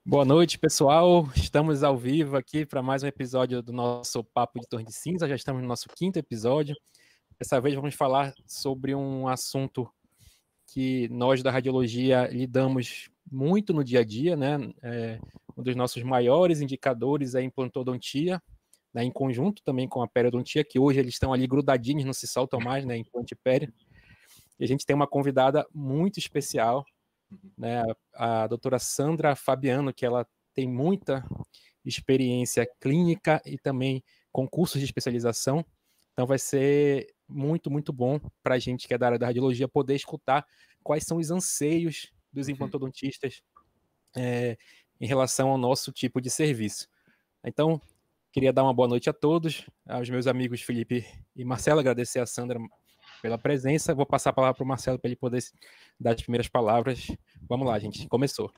Boa noite, pessoal. Estamos ao vivo aqui para mais um episódio do nosso Papo de Torre de Cinza. Já estamos no nosso quinto episódio. Dessa vez vamos falar sobre um assunto que nós da radiologia lidamos muito no dia a dia, né? Um dos nossos maiores indicadores é a implantodontia, né? Em conjunto também com a periodontia, que hoje eles estão ali grudadinhos, não se soltam mais, né? Implante e pério. E a gente tem uma convidada muito especial, né, a doutora Sandra Fabiano, que ela tem muita experiência clínica e também concursos de especialização. Então vai ser muito, muito bom para a gente que é da área da radiologia poder escutar quais são os anseios dos implantodontistas em relação ao nosso tipo de serviço. Então, queria dar uma boa noite a todos, aos meus amigos Felipe e Marcelo, agradecer a Sandra pela presença. Vou passar a palavra para o Marcelo para ele poder dar as primeiras palavras. Vamos lá, gente. Começou.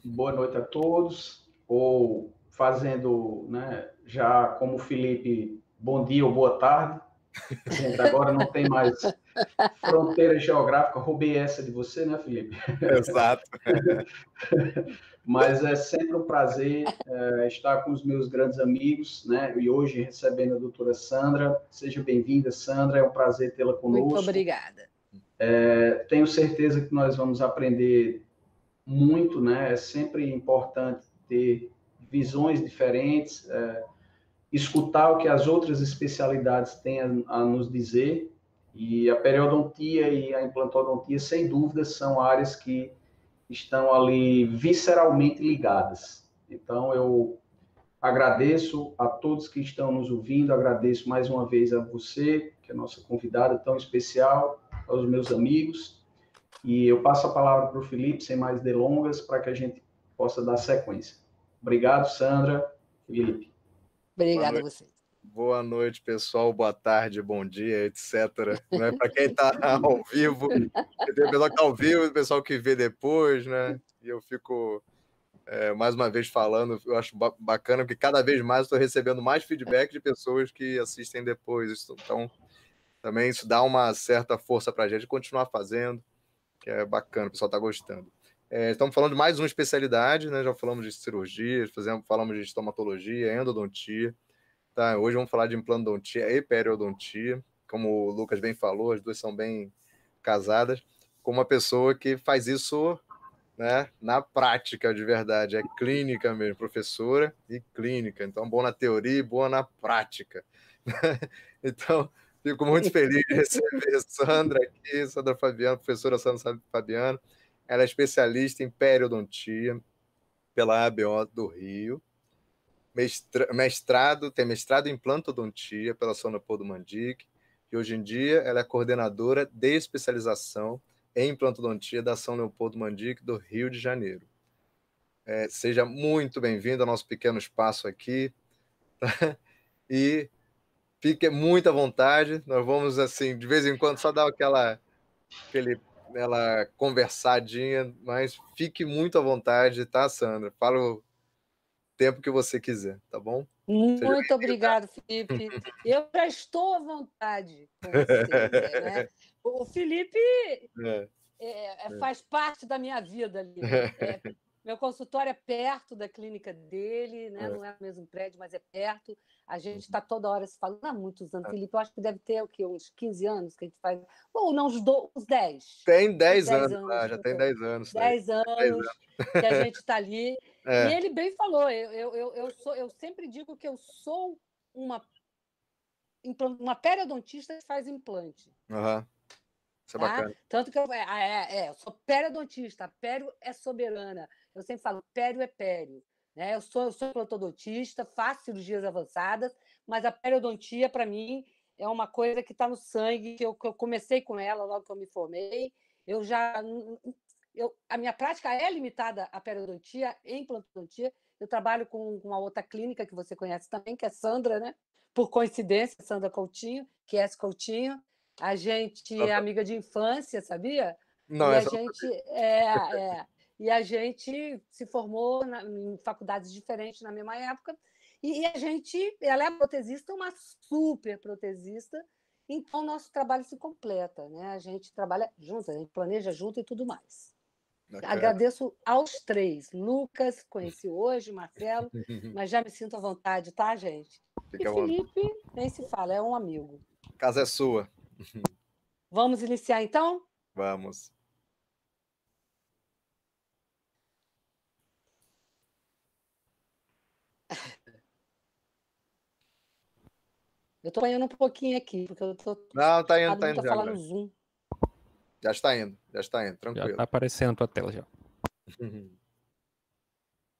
Boa noite a todos. Ou fazendo, né, já como o Felipe, bom dia ou boa tarde. A gente agora não tem mais fronteira geográfica. Roubei essa de você, né, Felipe? Exato. Mas é sempre um prazer estar com os meus grandes amigos, né? E hoje recebendo a doutora Sandra. Seja bem-vinda, Sandra. É um prazer tê-la conosco. Muito obrigada. Tenho certeza que nós vamos aprender muito, né? É sempre importante ter visões diferentes, escutar o que as outras especialidades têm a nos dizer. E a periodontia e a implantodontia, sem dúvida, são áreas que estão ali visceralmente ligadas. Então, eu agradeço a todos que estão nos ouvindo, agradeço mais uma vez a você, que é a nossa convidada tão especial, aos meus amigos, e eu passo a palavra para o Felipe, sem mais delongas, para que a gente possa dar sequência. Obrigado, Sandra. Felipe. Obrigada a você. Boa noite, pessoal. Boa tarde, bom dia, etc. Né? Para quem está ao vivo, tem o pessoal que está ao vivo, o pessoal que vê depois, né? E eu fico, mais uma vez, falando, eu acho bacana, porque cada vez mais estou recebendo mais feedback de pessoas que assistem depois. Então, também isso dá uma certa força para a gente continuar fazendo, que é bacana, o pessoal está gostando. Estamos falando de mais uma especialidade, né? Já falamos de cirurgia, falamos de estomatologia, endodontia. Tá, hoje vamos falar de implantodontia e periodontia. Como o Lucas bem falou, as duas são bem casadas, com uma pessoa que faz isso, né, na prática de verdade, é clínica mesmo, professora e clínica. Então, bom na teoria e boa na prática. Então, fico muito feliz de receber a Sandra aqui, Sandra Fabiano, professora Sandra Fabiano. Ela é especialista em periodontia pela ABO do Rio. Tem mestrado em implantodontia pela Sonopor Mandic, e hoje em dia ela é coordenadora de especialização em implantodontia da São Leopoldo Mandic do Rio de Janeiro. Seja muito bem-vindo ao nosso pequeno espaço aqui, tá? E fique muito à vontade. Nós vamos, assim, de vez em quando só dar aquela conversadinha, mas fique muito à vontade, tá, Sandra? Fala o tempo que você quiser, tá bom? Muito obrigado, Felipe. Eu já estou à vontade com você, né? O Felipe faz parte da minha vida ali, né? Meu consultório é perto da clínica dele, né? Não é no mesmo prédio, mas é perto. A gente está toda hora se falando há muitos anos. Felipe, eu acho que deve ter o quê? Uns 15 anos que a gente faz. Ou não, uns 10. Tem 10 anos, já tem 10 anos. 10 anos que a gente está ali. E ele bem falou, eu sempre digo que eu sou uma periodontista que faz implante. Isso é bacana. Tanto que eu sou periodontista, a pério é soberana. Eu sempre falo, pério é pério. Né? Eu sou implantodonista, faço cirurgias avançadas, mas a periodontia, para mim, é uma coisa que está no sangue, que eu comecei com ela logo que eu me formei. A minha prática é limitada à periodontia e implantodontia. Eu trabalho com uma outra clínica que você conhece também, que é Sandra, né? Por coincidência, Sandra Coutinho, que é Coutinho. A gente é amiga de infância, sabia? Não, e a gente se formou em faculdades diferentes na mesma época. E ela é protesista, uma super protesista. Então, nosso trabalho se completa, né? A gente trabalha junto, a gente planeja junto e tudo mais. Agradeço aos 3. Lucas, conheci hoje, Marcelo, mas já me sinto à vontade, tá, gente? Fica e Felipe, nem se fala, é um amigo. A casa é sua. Vamos iniciar, então? Vamos. Eu estou apanhando um pouquinho aqui, porque eu estou... Não, tá indo a já falar agora. no Zoom. Já está indo, tranquilo. Já está aparecendo para a tela já.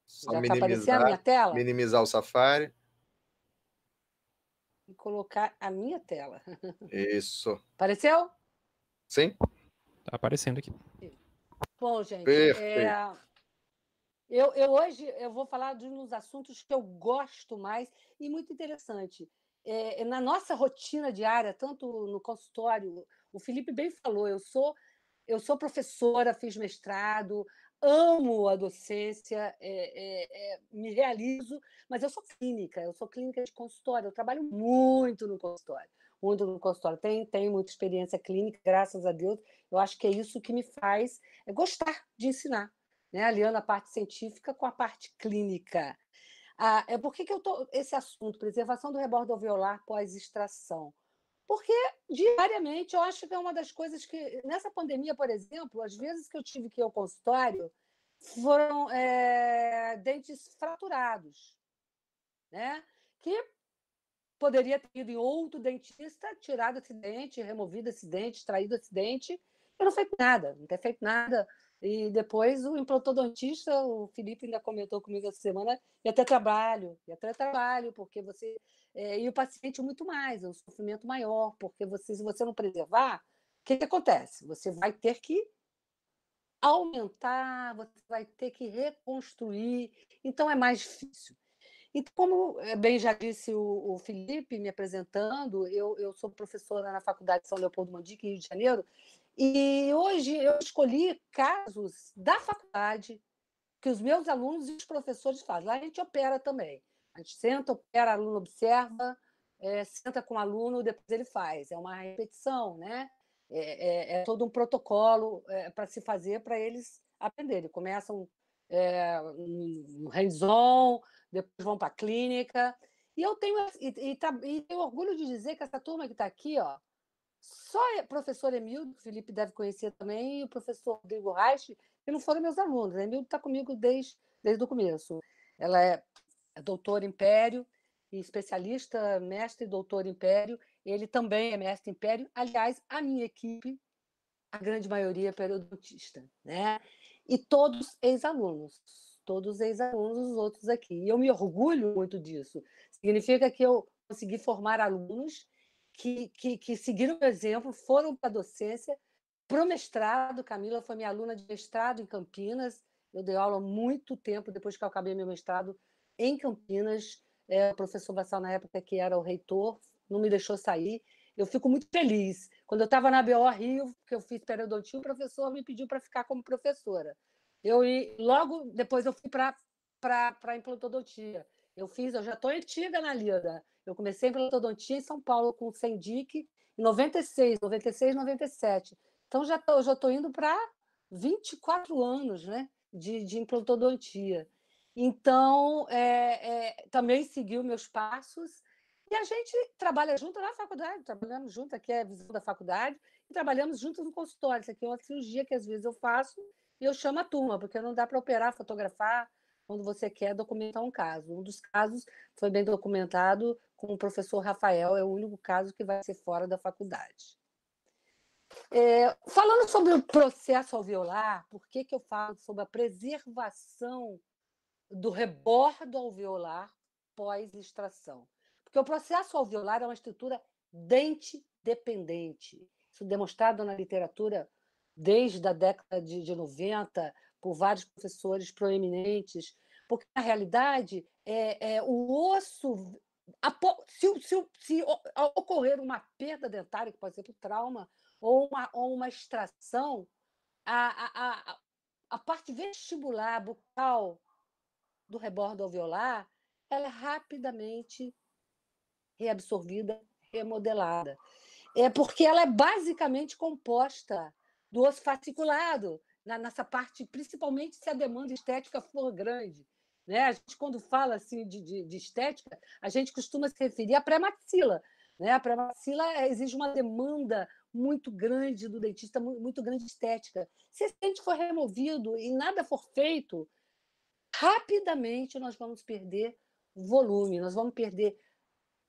Só já está aparecendo a minha tela? Minimizar o Safari. E colocar a minha tela. Isso. Apareceu? Sim? Está aparecendo aqui. Bom, gente, Perfeito. hoje eu vou falar de uns assuntos que eu gosto mais e muito interessante. Na nossa rotina diária, tanto no consultório, o Felipe bem falou, eu sou professora, fiz mestrado, amo a docência, me realizo, mas eu sou clínica de consultório, eu trabalho muito no consultório. Muito no consultório. Tenho muita experiência clínica, graças a Deus. Eu acho que é isso que me faz gostar de ensinar, né? Aliando a parte científica com a parte clínica. Por que eu estou... Esse assunto, preservação do rebordo alveolar pós-extração? Porque diariamente eu acho que é uma das coisas que, nessa pandemia, por exemplo, às vezes que eu tive que ir ao consultório, foram dentes fraturados, né? Que poderia ter ido em outro dentista, tirado esse dente, removido esse dente, extraído esse dente, e não feito nada, não ter feito nada. E depois o implantodonista, o Felipe ainda comentou comigo essa semana, ia ter trabalho, porque você... e o paciente muito mais, é um sofrimento maior, porque se você não preservar, o que acontece? Você vai ter que aumentar, você vai ter que reconstruir, então é mais difícil. Então, como bem já disse o Felipe, me apresentando, eu sou professora na Faculdade de São Leopoldo Mandique, Rio de Janeiro, e hoje eu escolhi casos da faculdade que os meus alunos e os professores fazem. Lá a gente opera também. A gente senta, opera, aluno observa, senta com o aluno, depois ele faz. É uma repetição, né? É todo um protocolo para se fazer para eles aprenderem. Começam no hands-on, depois vão para a clínica. E eu tenho orgulho de dizer que essa turma que está aqui, ó, só o professor Emildo, que o Felipe deve conhecer também, e o professor Rodrigo Reich, que não foram meus alunos. A Emildo está comigo desde o começo. Ela é doutora Império, e especialista, mestre e doutor Império. Ele também é mestre Império. Aliás, a minha equipe, a grande maioria é periodontista, né? E todos ex-alunos, os outros aqui. E eu me orgulho muito disso. Significa que eu consegui formar alunos que seguiram o exemplo, foram para a docência, para o mestrado. Camila foi minha aluna de mestrado em Campinas. Eu dei aula há muito tempo, depois que eu acabei meu mestrado, em Campinas. O professor Vassal, na época, que era o reitor, não me deixou sair. Eu fico muito feliz. Quando eu estava na BO Rio, que eu fiz periodontia, o professor me pediu para ficar como professora. Logo depois eu fui para a implantodontia. Eu já estou antiga na Lida. Eu comecei em implantodontia em São Paulo com o Sendic em 96, 97. Então já estou indo para 24 anos, né, de implantodontia. Então, também seguiu meus passos. E a gente trabalha junto na faculdade, trabalhamos junto, aqui é a visão da faculdade, e trabalhamos juntos no consultório. Isso aqui é uma cirurgia que às vezes eu faço e eu chamo a turma, porque não dá para operar, fotografar, quando você quer documentar um caso. Um dos casos foi bem documentado com o professor Rafael, é o único caso que vai ser fora da faculdade. Falando sobre o processo alveolar, por que eu falo sobre a preservação do rebordo alveolar pós-extração? Porque o processo alveolar é uma estrutura dente-dependente. Isso é demonstrado na literatura desde a década de 90, por vários professores proeminentes, porque, na realidade, o osso... Se ocorrer uma perda dentária, que pode ser por trauma, ou uma extração, a parte vestibular, bucal, do rebordo alveolar, ela é rapidamente reabsorvida, remodelada. Porque ela é basicamente composta do osso fasciculado, nessa parte, principalmente se a demanda estética for grande. Né? A gente, quando fala assim, de estética, a gente costuma se referir à pré-maxila. Né? A pré-maxila exige uma demanda muito grande do dentista, muito grande estética. Se esse dente for removido e nada for feito, rapidamente nós vamos perder volume, nós vamos perder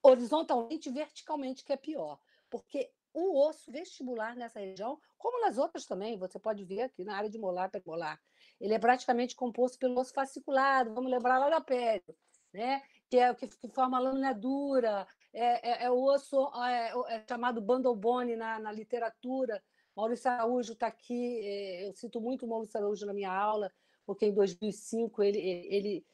horizontalmente e verticalmente, que é pior. Porque o osso vestibular nessa região, como nas outras também, você pode ver aqui na área de molar, premolar, ele é praticamente composto pelo osso fasciculado, vamos lembrar lá da pele, né? Que é o que forma a lâmina dura, é o osso chamado bundle bone na literatura. Maurício Araújo está aqui, eu cito muito o Maurício Araújo na minha aula, porque em 2005 ele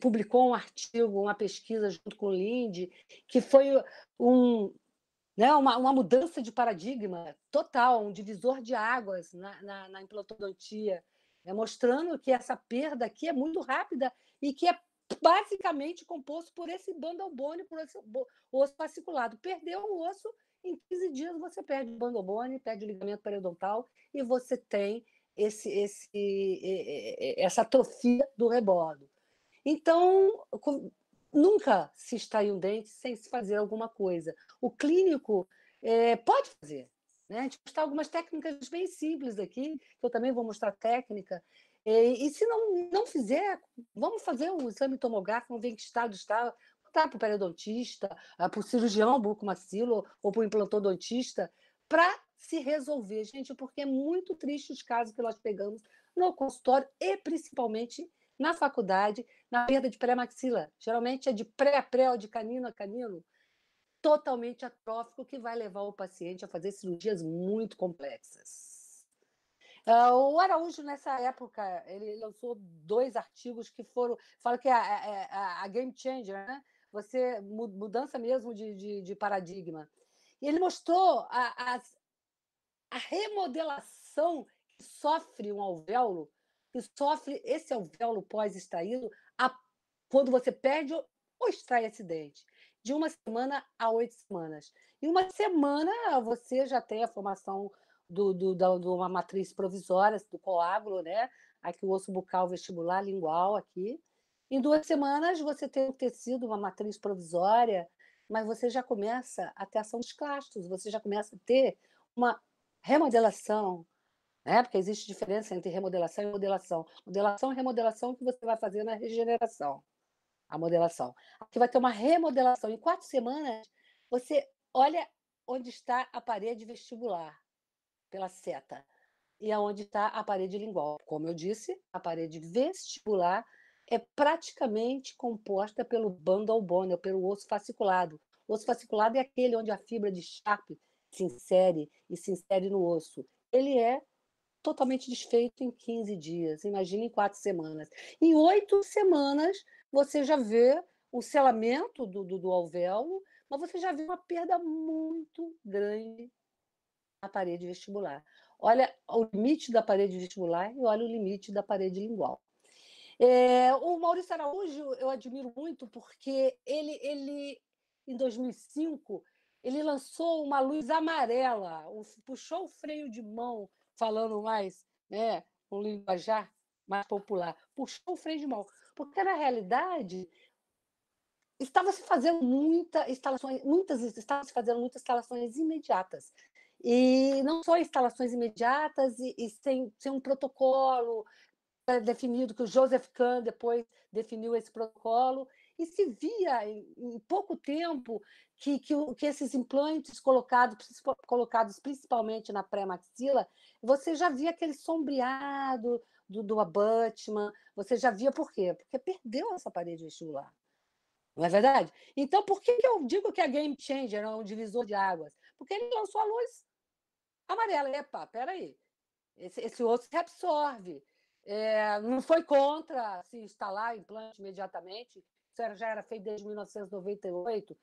publicou um artigo, uma pesquisa junto com o Linde, que foi uma mudança de paradigma total, um divisor de águas na implantodontia, mostrando que essa perda aqui é muito rápida e que é basicamente composto por esse bundle bone, por esse osso fasciculado. Perdeu o osso, em 15 dias você perde o bundle bone, perde o ligamento periodontal e você tem essa atrofia do rebordo. Então, nunca se extrai um dente sem se fazer alguma coisa. O clínico pode fazer. Né? A gente vai mostrar algumas técnicas bem simples aqui, que eu também vou mostrar técnica. E se não fizer, vamos fazer um exame tomográfico, vamos ver em que estado está, para o periodontista, para o cirurgião bucomaxilo ou para o implantodontista, para se resolver, gente, porque é muito triste os casos que nós pegamos no consultório e principalmente na faculdade, na perda de pré-maxila. Geralmente é de pré a pré ou de canino a canino, totalmente atrófico, que vai levar o paciente a fazer cirurgias muito complexas. O Araújo, nessa época, ele lançou 2 artigos que fala que é a game changer, né? Mudança mesmo de paradigma. E ele mostrou a remodelação que sofre um alvéolo, que sofre esse alvéolo pós-extraído quando você perde ou extrai esse dente, de 1 semana a 8 semanas. Em 1 semana, você já tem a formação de uma matriz provisória, do coágulo, né? Aqui o osso bucal vestibular, lingual, aqui. Em 2 semanas, você tem o tecido, uma matriz provisória, mas você já começa a ter ação dos clastos, você já começa a ter uma remodelação, né? Porque existe diferença entre remodelação e modelação. Modelação e remodelação que você vai fazer na regeneração, a modelação. Aqui vai ter uma remodelação. Em 4 semanas, você olha onde está a parede vestibular, pela seta, e aonde está a parede lingual. Como eu disse, a parede vestibular é praticamente composta pelo bundle bone, ou pelo osso fasciculado. O osso fasciculado é aquele onde a fibra de Sharp se insere no osso. Ele é totalmente desfeito em 15 dias, imagina em 4 semanas. Em 8 semanas, você já vê o selamento do alvéolo, mas você já vê uma perda muito grande na parede vestibular. Olha o limite da parede vestibular e olha o limite da parede lingual. O Maurício Araújo eu admiro muito porque ele em 2005, ele lançou uma luz amarela, puxou o freio de mão, falando mais, né, um linguajar mais popular, puxou o freio de mão, porque na realidade estava se fazendo muitas instalações imediatas. E não só instalações imediatas e sem um protocolo definido, que o Joseph Kahn depois definiu esse protocolo, e se via em pouco tempo que esses implantes colocados principalmente na pré-maxila, você já via aquele sombreado do abutment, você já via por quê? Porque perdeu essa parede vestibular. Não é verdade? Então, por que eu digo que é game changer, é um divisor de águas? Porque ele lançou a luz amarela. Epa, peraí. Esse osso se absorve. Não foi contra se instalar implante imediatamente. Isso já era feito desde 1998.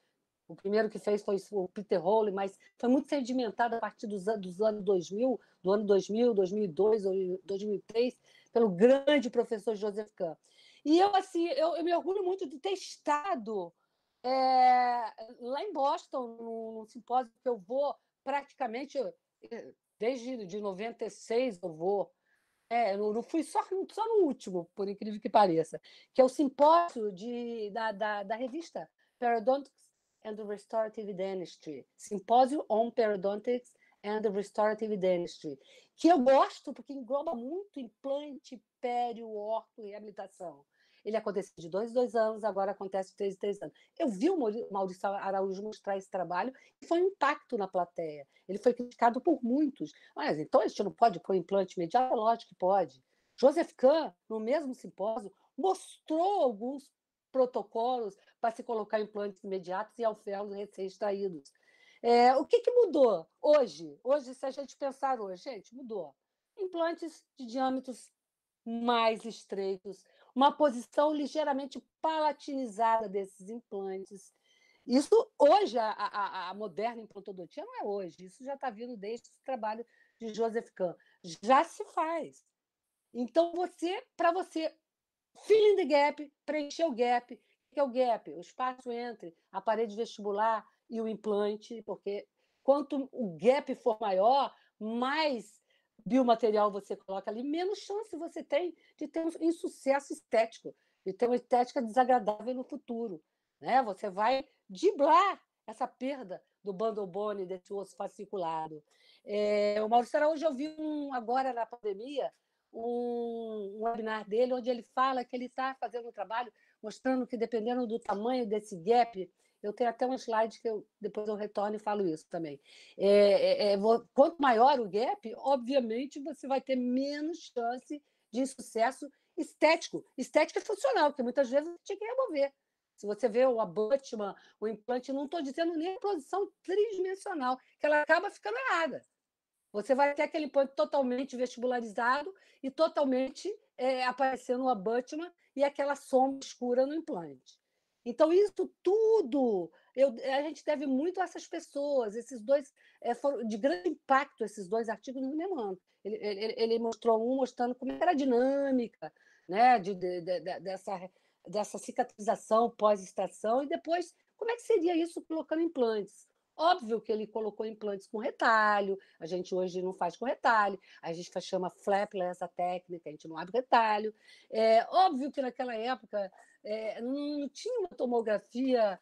O primeiro que fez foi o Peter Hole, mas foi muito sedimentado a partir dos anos 2000, do ano 2000, 2002 ou 2003, pelo grande professor Joseph Kahn. E eu me orgulho muito de ter estado lá em Boston, num simpósio que eu vou praticamente, desde de 96 eu vou. Eu não fui só no último, por incrível que pareça, que é o simpósio da revista Periodontics and Restorative Dentistry, Simpósio on Periodontics and Restorative Dentistry, que eu gosto porque engloba muito implante, pério, orto e reabilitação. Ele aconteceu de 2 em 2 anos, agora acontece de 3 em 3 anos. Eu vi o Maurício Araújo mostrar esse trabalho e foi um impacto na plateia. Ele foi criticado por muitos. Mas então a gente não pode pôr implante imediato? Lógico que pode. Joseph Kahn, no mesmo simpósio, mostrou alguns protocolos para se colocar implantes imediatos e alvéolos recém-extraídos. O que mudou hoje? Hoje, se a gente pensar hoje, gente, mudou. Implantes de diâmetros mais estreitos, uma posição ligeiramente palatinizada desses implantes. Isso hoje, a moderna implantodontia não é hoje, isso já está vindo desde o trabalho de Joseph Kahn. Já se faz. Então, para você fill in the gap, preencher o gap. O que é o gap? O espaço entre a parede vestibular e o implante, porque quanto o gap for maior, mais biomaterial você coloca ali, menos chance você tem de ter um insucesso estético, de ter uma estética desagradável no futuro. Né? Você vai driblar essa perda do bundle bone, desse osso fasciculado. O Maurício Araújo, eu vi agora na pandemia, um webinar dele, onde ele fala que ele está fazendo um trabalho mostrando que, dependendo do tamanho desse gap, eu tenho até um slide que depois eu retorno e falo isso também. Quanto maior o gap, obviamente, você vai ter menos chance de sucesso estético. Estética funcional, porque muitas vezes você tinha que remover. Se você vê o abutment, o implante, não estou dizendo nem a posição tridimensional, que ela acaba ficando errada. Você vai ter aquele implante totalmente vestibularizado e totalmente aparecendo o abutment e aquela sombra escura no implante. Então, isso tudo, a gente deve muito a essas pessoas. Esses dois foram de grande impacto, esses 2 artigos no mesmo ano. Ele mostrou mostrando como era a dinâmica, né, dessa cicatrização pós-extração, e depois como é que seria isso colocando implantes. Óbvio que ele colocou implantes com retalho, a gente hoje não faz com retalho, a gente chama flapless a técnica, a gente não abre retalho. Óbvio que naquela época não tinha uma tomografia,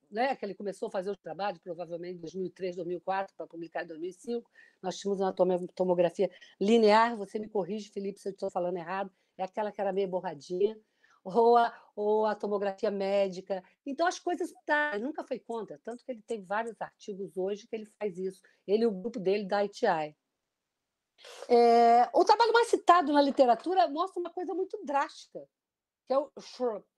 né, que ele começou a fazer os trabalhos, provavelmente em 2003, 2004, para publicar em 2005. Nós tínhamos uma tomografia linear, você me corrige, Felipe, se eu estou falando errado, é aquela que era meio borradinha. Ou a tomografia médica. Então, as coisas mudaram. Ele nunca foi contra, tanto que ele tem vários artigos hoje que ele faz isso. Ele e o grupo dele da ITI. O trabalho mais citado na literatura mostra uma coisa muito drástica, que é o Schrupp.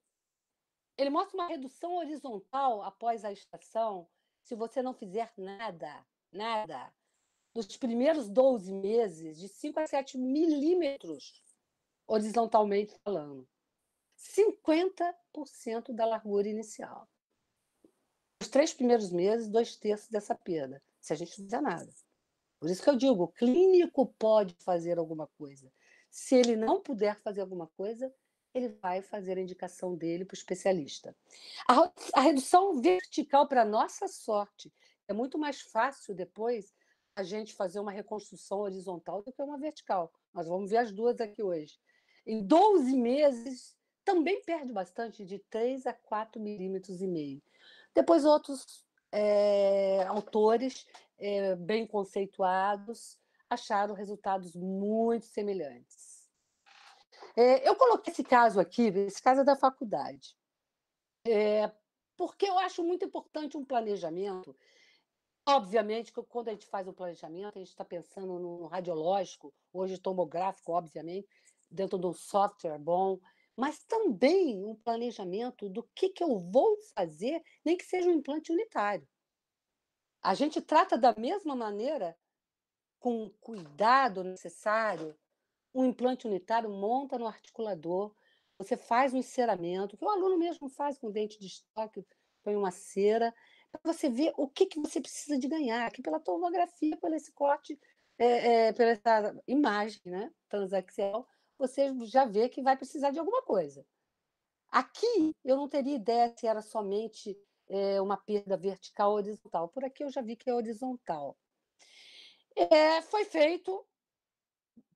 Ele mostra uma redução horizontal após a extração, se você não fizer nada, nos primeiros 12 meses, de 5 a 7 milímetros, horizontalmente falando. 50% da largura inicial. Nos 3 primeiros meses, 2/3 dessa perda, se a gente não fizer nada. Por isso que eu digo, o clínico pode fazer alguma coisa. Se ele não puder fazer alguma coisa, ele vai fazer a indicação dele para o especialista. A redução vertical, para nossa sorte, é muito mais fácil depois a gente fazer uma reconstrução horizontal do que uma vertical. Nós vamos ver as duas aqui hoje. Em 12 meses, também perde bastante, de 3 a 4,5 milímetros. Depois, outros autores bem conceituados acharam resultados muito semelhantes. Eu coloquei esse caso aqui, esse caso é da faculdade, porque eu acho muito importante um planejamento. Obviamente, quando a gente faz um planejamento, a gente está pensando no radiológico, hoje tomográfico, obviamente, dentro de um software bom, mas também um planejamento do que eu vou fazer, nem que seja um implante unitário. A gente trata da mesma maneira, com o cuidado necessário, um implante unitário, monta no articulador, você faz um enceramento, que o aluno mesmo faz com dente de estoque, põe uma cera, para você ver o que você precisa de ganhar, aqui pela tomografia, pelo esse corte, pela essa imagem, né, transaxial, você já vê que vai precisar de alguma coisa. Aqui, eu não teria ideia se era somente uma perda vertical ou horizontal. Por aqui eu já vi que é horizontal. Foi feito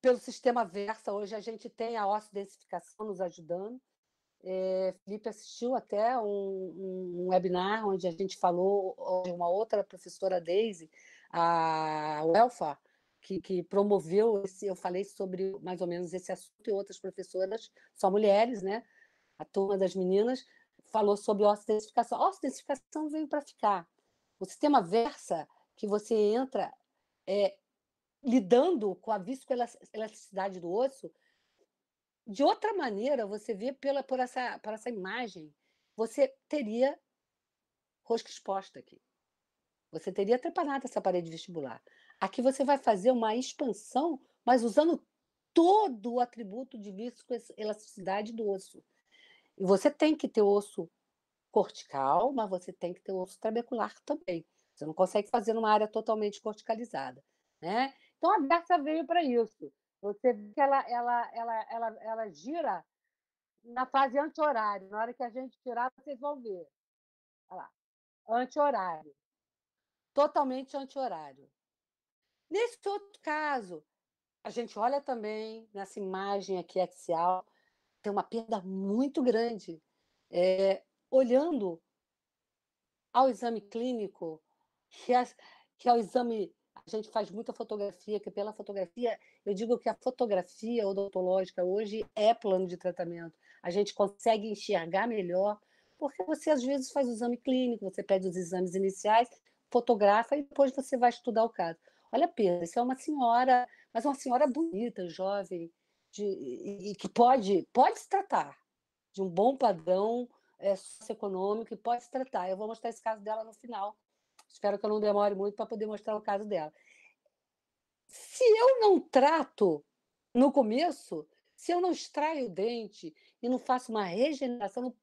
pelo sistema Versa. Hoje a gente tem a osteodensificação nos ajudando. Felipe assistiu até um webinar onde a gente falou, uma outra professora, Daisy, a Welfa, que promoveu eu falei sobre mais ou menos esse assunto, e outras professoras, só mulheres, né? A turma das meninas falou sobre osteodensificação. A osteodensificação veio para ficar. O sistema Versa, que você entra lidando com a viscoelasticidade do osso, de outra maneira, você vê por essa imagem, você teria rosca exposta aqui. Você teria trepanado essa parede vestibular. Aqui você vai fazer uma expansão, mas usando todo o atributo de viscoelasticidade do osso. E você tem que ter osso cortical, mas você tem que ter osso trabecular também. Você não consegue fazer numa área totalmente corticalizada, né? Então a Versa veio para isso. Você vê que ela gira na fase anti-horário. Na hora que a gente tirar, vocês vão ver. Olha lá. Anti-horário. Totalmente anti-horário. Nesse outro caso, a gente olha também nessa imagem aqui axial, tem uma perda muito grande. Olhando ao exame clínico, que é o exame, a gente faz muita fotografia, que pela fotografia, eu digo que a fotografia odontológica hoje é plano de tratamento. A gente consegue enxergar melhor, porque você às vezes faz o exame clínico, você pede os exames iniciais, fotografa e depois você vai estudar o caso. Olha, Pedro, isso é uma senhora, mas uma senhora bonita, jovem, e que pode se tratar de um bom padrão socioeconômico e pode se tratar. Eu vou mostrar esse caso dela no final. Espero que eu não demore muito para poder mostrar o caso dela. Se eu não trato no começo, se eu não extraio o dente e não faço uma regeneração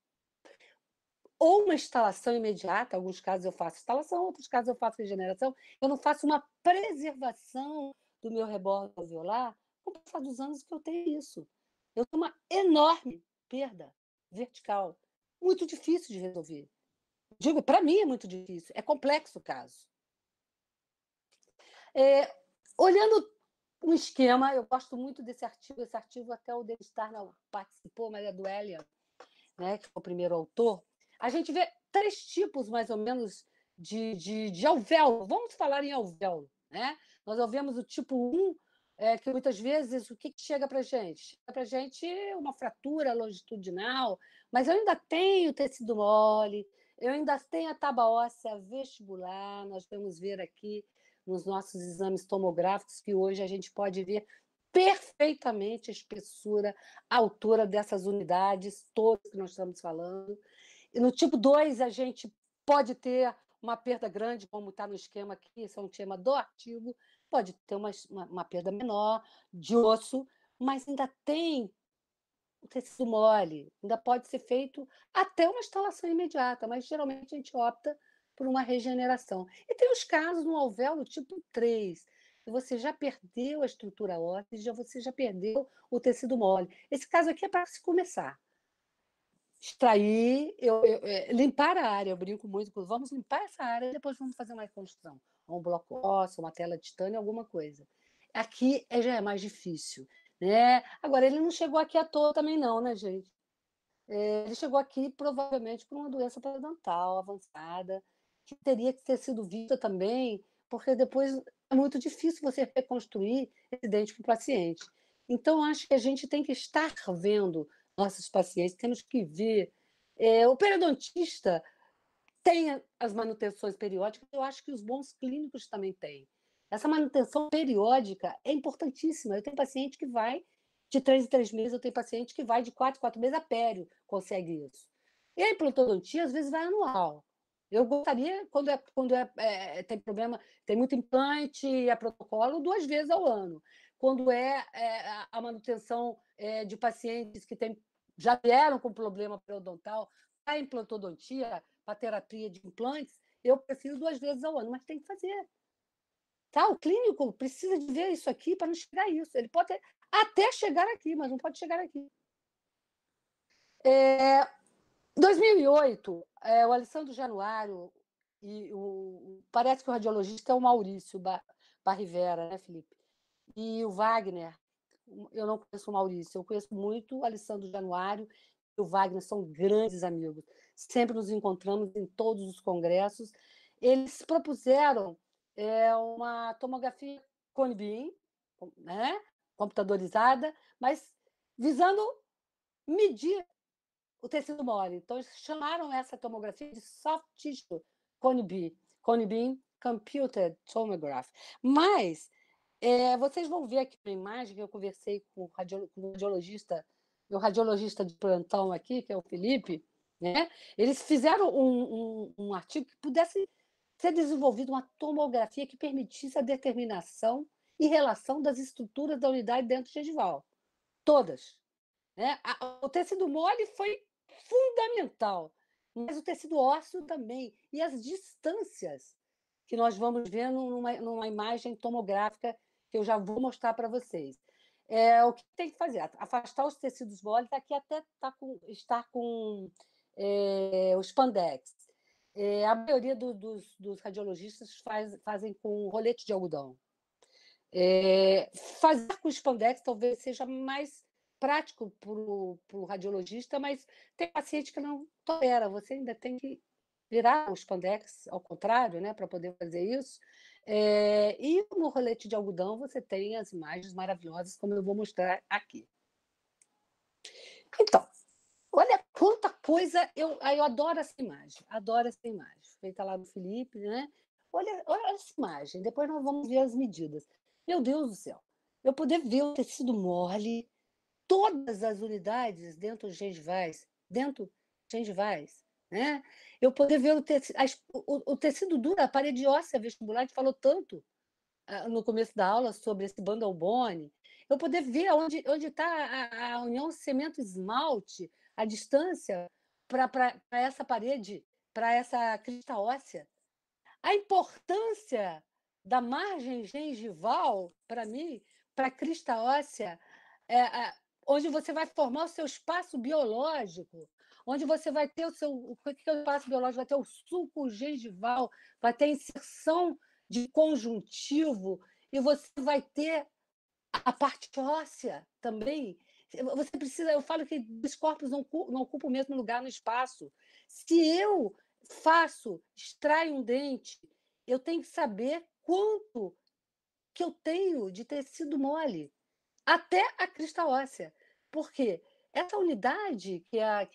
ou uma instalação imediata, em alguns casos eu faço instalação, em outros casos eu faço regeneração, eu não faço uma preservação do meu rebordo alveolar, com o passar dos anos que eu tenho isso. Eu tenho uma enorme perda vertical, muito difícil de resolver. Digo, para mim é muito difícil, é complexo o caso. Olhando um esquema, eu gosto muito desse artigo, esse artigo até o David Starr participou, mas é do Elian, né, que é o primeiro autor. A gente vê 3 tipos, mais ou menos, de alvéolo. Vamos falar em alvéolo. Né? Nós vemos o tipo 1, que muitas vezes, o que chega para a gente? Chega para a gente uma fratura longitudinal, mas eu ainda tenho tecido mole, eu ainda tenho a tábua óssea vestibular, nós vamos ver aqui nos nossos exames tomográficos, que hoje a gente pode ver perfeitamente a espessura, a altura dessas unidades, todas que nós estamos falando. E no tipo 2, a gente pode ter uma perda grande, como está no esquema aqui, esse é um esquema do artigo, pode ter uma perda menor de osso, mas ainda tem o tecido mole, ainda pode ser feito até uma instalação imediata, mas geralmente a gente opta por uma regeneração. E tem os casos no alvéolo tipo 3, que você já perdeu a estrutura óssea, você já perdeu o tecido mole. Esse caso aqui é para se começar. Extrair, limpar a área, eu brinco muito, vamos limpar essa área e depois vamos fazer uma reconstrução. Um bloco ósseo, uma tela de titânio, alguma coisa. Aqui já é mais difícil. Né? Agora, ele não chegou aqui à toa também não, né, gente? Ele chegou aqui provavelmente por uma doença periodontal avançada, que teria que ter sido vista também, porque depois é muito difícil você reconstruir esse dente para o paciente. Então, acho que a gente tem que estar vendo nossos pacientes, temos que ver. O periodontista tem as manutenções periódicas, eu acho que os bons clínicos também têm. Essa manutenção periódica é importantíssima. Eu tenho paciente que vai de 3 em 3 meses, eu tenho paciente que vai de 4 em 4 meses, a pério consegue isso. E a implantodontia, às vezes, vai anual. Eu gostaria, quando tem problema, tem muito implante e é protocolo, 2 vezes ao ano. Quando a manutenção de pacientes que já vieram com problema periodontal, a implantodontia, para terapia de implantes, eu prefiro 2 vezes ao ano, mas tem que fazer. Tá? O clínico precisa de ver isso aqui para não chegar a isso. Ele pode até chegar aqui, mas não pode chegar aqui. Em 2008, o Alessandro Januário e parece que o radiologista é o Maurício Barrivera, né, Felipe? E o Wagner, eu não conheço o Maurício, eu conheço muito o Alessandro Januário e o Wagner, são grandes amigos. Sempre nos encontramos em todos os congressos. Eles propuseram uma tomografia cone beam, né, computadorizada, mas visando medir o tecido mole. Então, eles chamaram essa tomografia de soft tissue cone beam computed tomograph. Mas vocês vão ver aqui na imagem que eu conversei com o radiologista, meu radiologista de plantão aqui, que é o Felipe, né? Eles fizeram um artigo que pudesse ser desenvolvido uma tomografia que permitisse a determinação e relação das estruturas da unidade dentro gengival. Todas. Né? O tecido mole foi fundamental, mas o tecido ósseo também. E as distâncias que nós vamos ver numa imagem tomográfica que eu já vou mostrar para vocês. O que tem que fazer? Afastar os tecidos moles, aqui até estar com o spandex. A maioria dos radiologistas fazem com rolete de algodão. Fazer com spandex talvez seja mais prático para o radiologista, mas tem paciente que não tolera, você ainda tem que virar o spandex ao contrário, né, para poder fazer isso. E no rolete de algodão você tem as imagens maravilhosas, como eu vou mostrar aqui. Então, olha quanta coisa, eu adoro essa imagem, feita lá do Felipe, né? Olha essa imagem, depois nós vamos ver as medidas. Meu Deus do céu, eu poder ver o tecido mole, todas as unidades dentro dos gengivais, né? Eu poder ver o tecido duro, a parede óssea vestibular, a gente falou tanto no começo da aula sobre esse bundle bone, eu poder ver onde está a união cemento-esmalte, a distância para essa parede, para essa crista óssea. A importância da margem gengival, para mim, para a crista óssea, onde você vai formar o seu espaço biológico, onde você vai ter o que é o espaço biológico? Vai ter o sulco gengival, vai ter inserção de conjuntivo, e você vai ter a parte óssea também. Você precisa, eu falo que os corpos não ocupam o mesmo lugar no espaço. Se eu extraio um dente, eu tenho que saber quanto que eu tenho de tecido mole, até a crista óssea. Por quê? Essa unidade, que é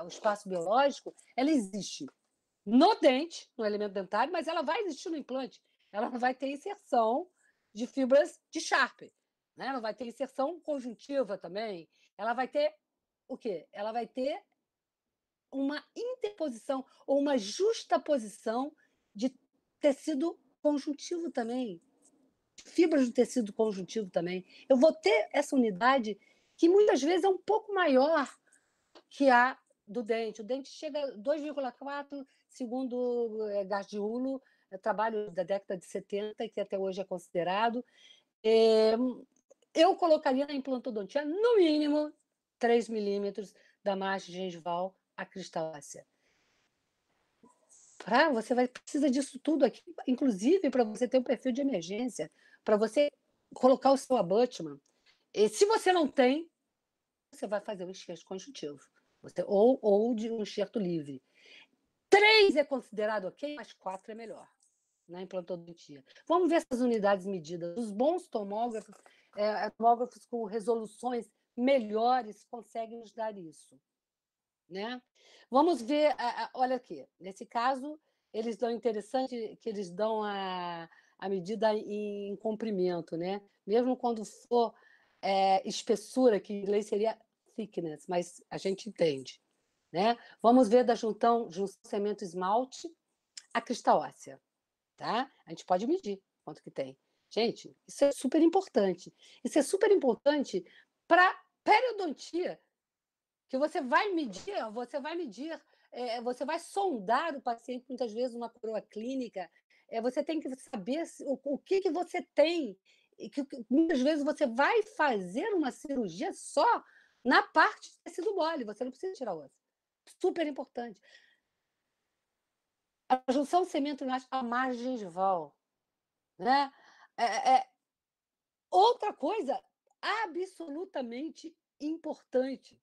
o espaço biológico, ela existe no dente, no elemento dentário, mas ela vai existir no implante. Ela não vai ter inserção de fibras de Sharp, né? Ela vai ter inserção conjuntiva também. Ela vai ter o quê? Ela vai ter uma interposição ou uma justaposição de tecido conjuntivo também, fibras do tecido conjuntivo também. Eu vou ter essa unidade que muitas vezes é um pouco maior que a do dente. O dente chega a 2,4, segundo Gargiulo, trabalho da década de 70, que até hoje é considerado. Eu colocaria na implantodontia, no mínimo, 3 milímetros da margem gengival à crista óssea. Você precisa disso tudo aqui, inclusive para você ter um perfil de emergência, para você colocar o seu abutment. E se você não tem, você vai fazer um enxerto conjuntivo. Ou de um enxerto livre. 3 é considerado ok, mas 4 é melhor na implantodontia. Vamos ver essas unidades medidas. Os bons tomógrafos, tomógrafos com resoluções melhores, conseguem nos dar isso. Né? Vamos ver, olha aqui, nesse caso, eles dão interessante que eles dão a medida em comprimento, né? Mesmo quando for espessura, que em inglês seria thickness, mas a gente entende. Né? Vamos ver da junção cemento-esmalte a crista óssea. Tá? A gente pode medir quanto que tem. Gente, isso é super importante. Isso é super importante para periodontia, que você vai medir, você vai sondar o paciente, muitas vezes, uma coroa clínica, você tem que saber o que você tem, e que muitas vezes você vai fazer uma cirurgia só na parte de tecido mole, você não precisa tirar o osso. Super importante. A junção cemento a margem gengival. Né? Outra coisa, absolutamente importante.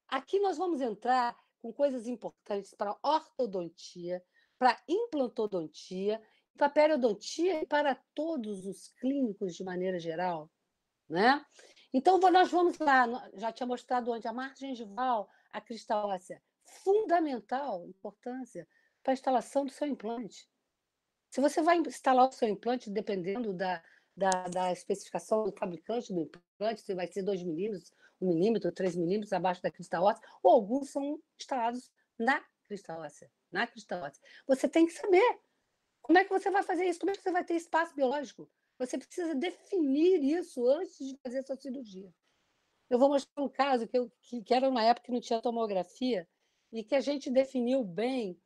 Aqui nós vamos entrar com coisas importantes para ortodontia, para implantodontia, para periodontia e para todos os clínicos de maneira geral, né? Então, nós vamos lá, já tinha mostrado onde a margem gengival, a crista óssea, fundamental importância para a instalação do seu implante. Se você vai instalar o seu implante, dependendo da especificação do fabricante do implante, se vai ser 2 milímetros, 1 milímetro, 3 milímetros abaixo da crista óssea, ou alguns são instalados na crista óssea. Na crista óssea. Você tem que saber como é que você vai fazer isso, como é que você vai ter espaço biológico. Você precisa definir isso antes de fazer a sua cirurgia. Eu vou mostrar um caso que era uma época que não tinha tomografia e que a gente definiu bem,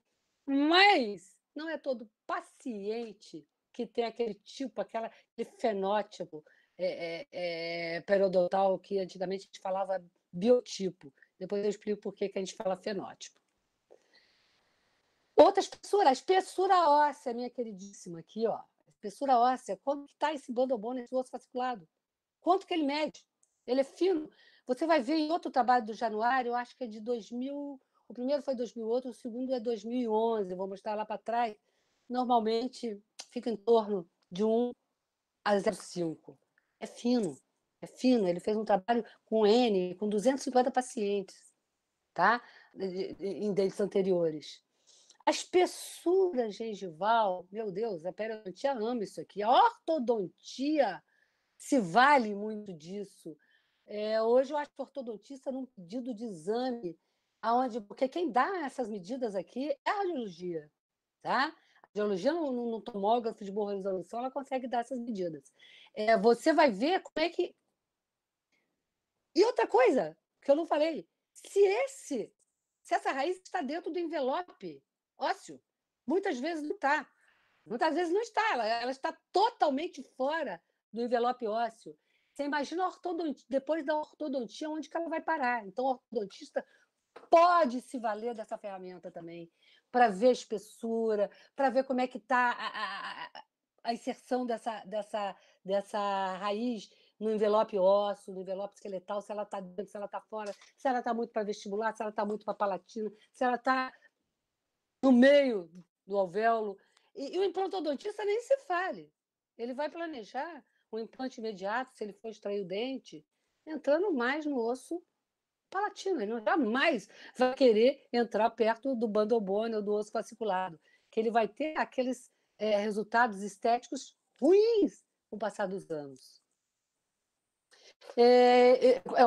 mas não é todo paciente que tem aquele tipo, aquele fenótipo periodontal que antigamente a gente falava biotipo. Depois eu explico por que a gente fala fenótipo. Outra espessura, a espessura óssea, minha queridíssima, aqui, ó. Espessura óssea, quanto que está esse bandobon nesse osso fasciculado? Quanto que ele mede? Ele é fino. Você vai ver em outro trabalho do Januário, eu acho que é de 2000, o primeiro foi 2008, o segundo é 2011, vou mostrar lá para trás. Normalmente fica em torno de 1 a 0,5. É fino, é fino. Ele fez um trabalho com N, com 250 pacientes, tá? Em dentes anteriores. A espessura gengival, meu Deus, a periodontia ama isso aqui. A ortodontia se vale muito disso. Hoje eu acho que o ortodontista, num pedido de exame, porque quem dá essas medidas aqui é a radiologia. Tá? A radiologia, no tomógrafo de boa resolução, ela consegue dar essas medidas. Você vai ver como é que. E outra coisa que eu não falei: se essa raiz está dentro do envelope ósseo, muitas vezes não está. Muitas vezes não está, ela está totalmente fora do envelope ósseo. Você imagina a ortodontia, depois da ortodontia, onde que ela vai parar. Então, o ortodontista pode se valer dessa ferramenta também, para ver a espessura, para ver como é que está a inserção dessa raiz no envelope ósseo, no envelope esqueletal, se ela está dentro, se ela está fora, se ela está muito para vestibular, se ela está muito para palatina, se ela está no meio do alvéolo. E o implantodontista nem se fale. Ele vai planejar um implante imediato, se ele for extrair o dente, entrando mais no osso palatino. Ele jamais vai querer entrar perto do bandobone ou do osso fasciculado, que ele vai ter aqueles resultados estéticos ruins com o passar dos anos.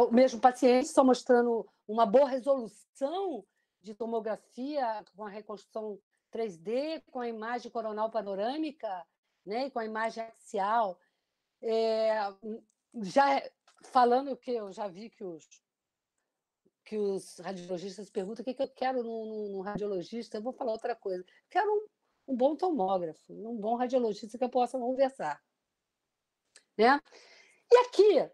O mesmo paciente, só mostrando uma boa resolução de tomografia com a reconstrução 3D, com a imagem coronal panorâmica, né, com a imagem axial. Já falando que eu já vi que os radiologistas perguntam o que eu quero num radiologista, eu vou falar outra coisa. Eu quero um bom tomógrafo, um bom radiologista que eu possa conversar. Né? E aqui,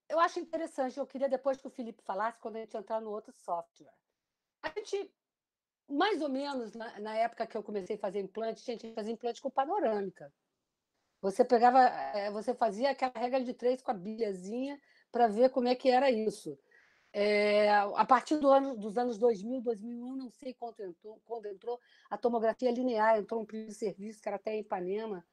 eu acho interessante, eu queria depois que o Felipe falasse, quando a gente entrar no outro software. A gente, mais ou menos, na época que eu comecei a fazer implante, a gente fazia implante com panorâmica. Você você fazia aquela regra de 3 com a bilhazinha para ver como é que era isso. A partir dos anos 2000, 2001, não sei quando entrou a tomografia linear, entrou um primeiro serviço que era até em Ipanema,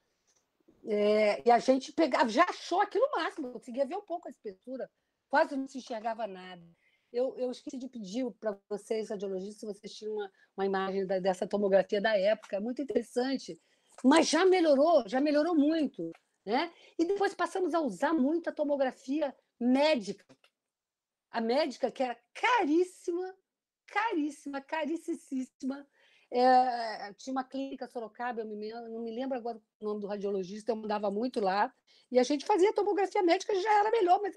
e a gente já achou aquilo máximo, conseguia ver um pouco a espessura, quase não se enxergava nada. Eu esqueci de pedir para vocês, radiologistas, se vocês tinham uma imagem dessa tomografia da época, é muito interessante, mas já melhorou muito. Né? E depois passamos a usar muito a tomografia médica. A médica, que era caríssima, caricíssima. Tinha uma clínica em Sorocaba, não me lembro agora o nome do radiologista, eu mandava muito lá, e a gente fazia tomografia médica, já era melhor, mas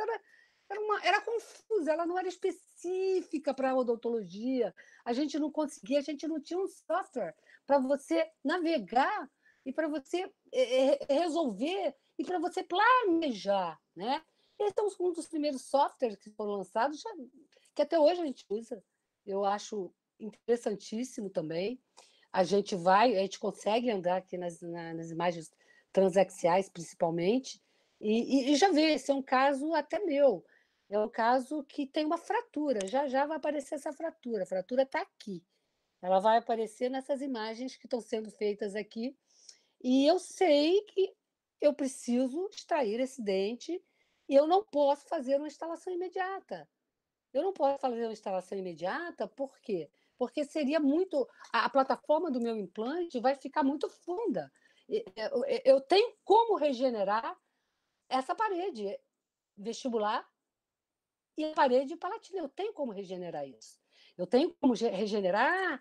era confusa, ela não era específica para a odontologia, a gente não conseguia, a gente não tinha um software para você navegar e para você resolver e para você planejar, né? Esse é um dos primeiros softwares que foram lançados, que até hoje a gente usa. Eu acho interessantíssimo também. A gente consegue andar aqui nas imagens transaxiais, principalmente, E já vê, esse é um caso até meu. É um caso que tem uma fratura. Já já vai aparecer essa fratura. A fratura está aqui. Ela vai aparecer nessas imagens que estão sendo feitas aqui. E eu sei que eu preciso extrair esse dente e eu não posso fazer uma instalação imediata. Eu não posso fazer uma instalação imediata, por quê? Porque seria muito. A plataforma do meu implante vai ficar muito funda. Eu tenho como regenerar essa parede vestibular e a parede palatina. Eu tenho como regenerar isso. Eu tenho como regenerar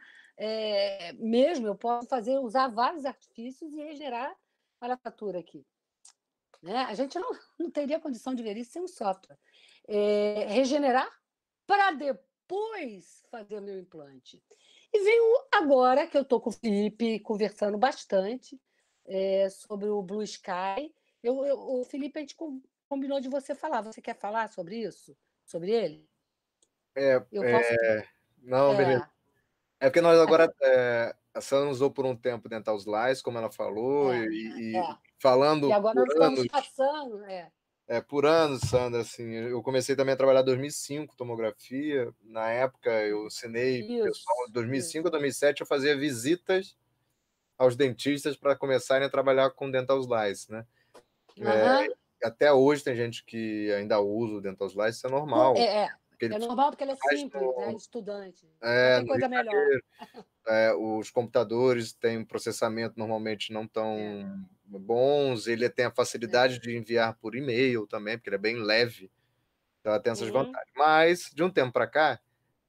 mesmo. Eu posso usar vários artifícios e regenerar a fratura aqui. Né? A gente não teria condição de ver isso sem um software. Regenerar para depois fazer meu implante. E venho agora, que eu estou com o Felipe conversando bastante sobre o Blue Sky. O Felipe, a gente combinou de você falar. Você quer falar sobre isso? Sobre ele? Eu posso... Não, beleza. É porque nós agora... a Sandra usou por um tempo Dental Slice, como ela falou, e falando... E agora nós estamos passando... por anos, Sandra, assim, eu comecei também a trabalhar em 2005, tomografia. Na época, eu ensinei pessoal, em 2005 a 2007, eu fazia visitas aos dentistas para começarem a trabalhar com Dental Slice, né? Até hoje tem gente que ainda usa o Dental Slice, isso é normal. É normal porque ele é simples, né? Estudante. Não tem coisa melhor. Os computadores têm um processamento normalmente não tão bons, ele tem a facilidade de enviar por e-mail também, porque ele é bem leve, então ela tem essas vantagens. Mas, de um tempo para cá,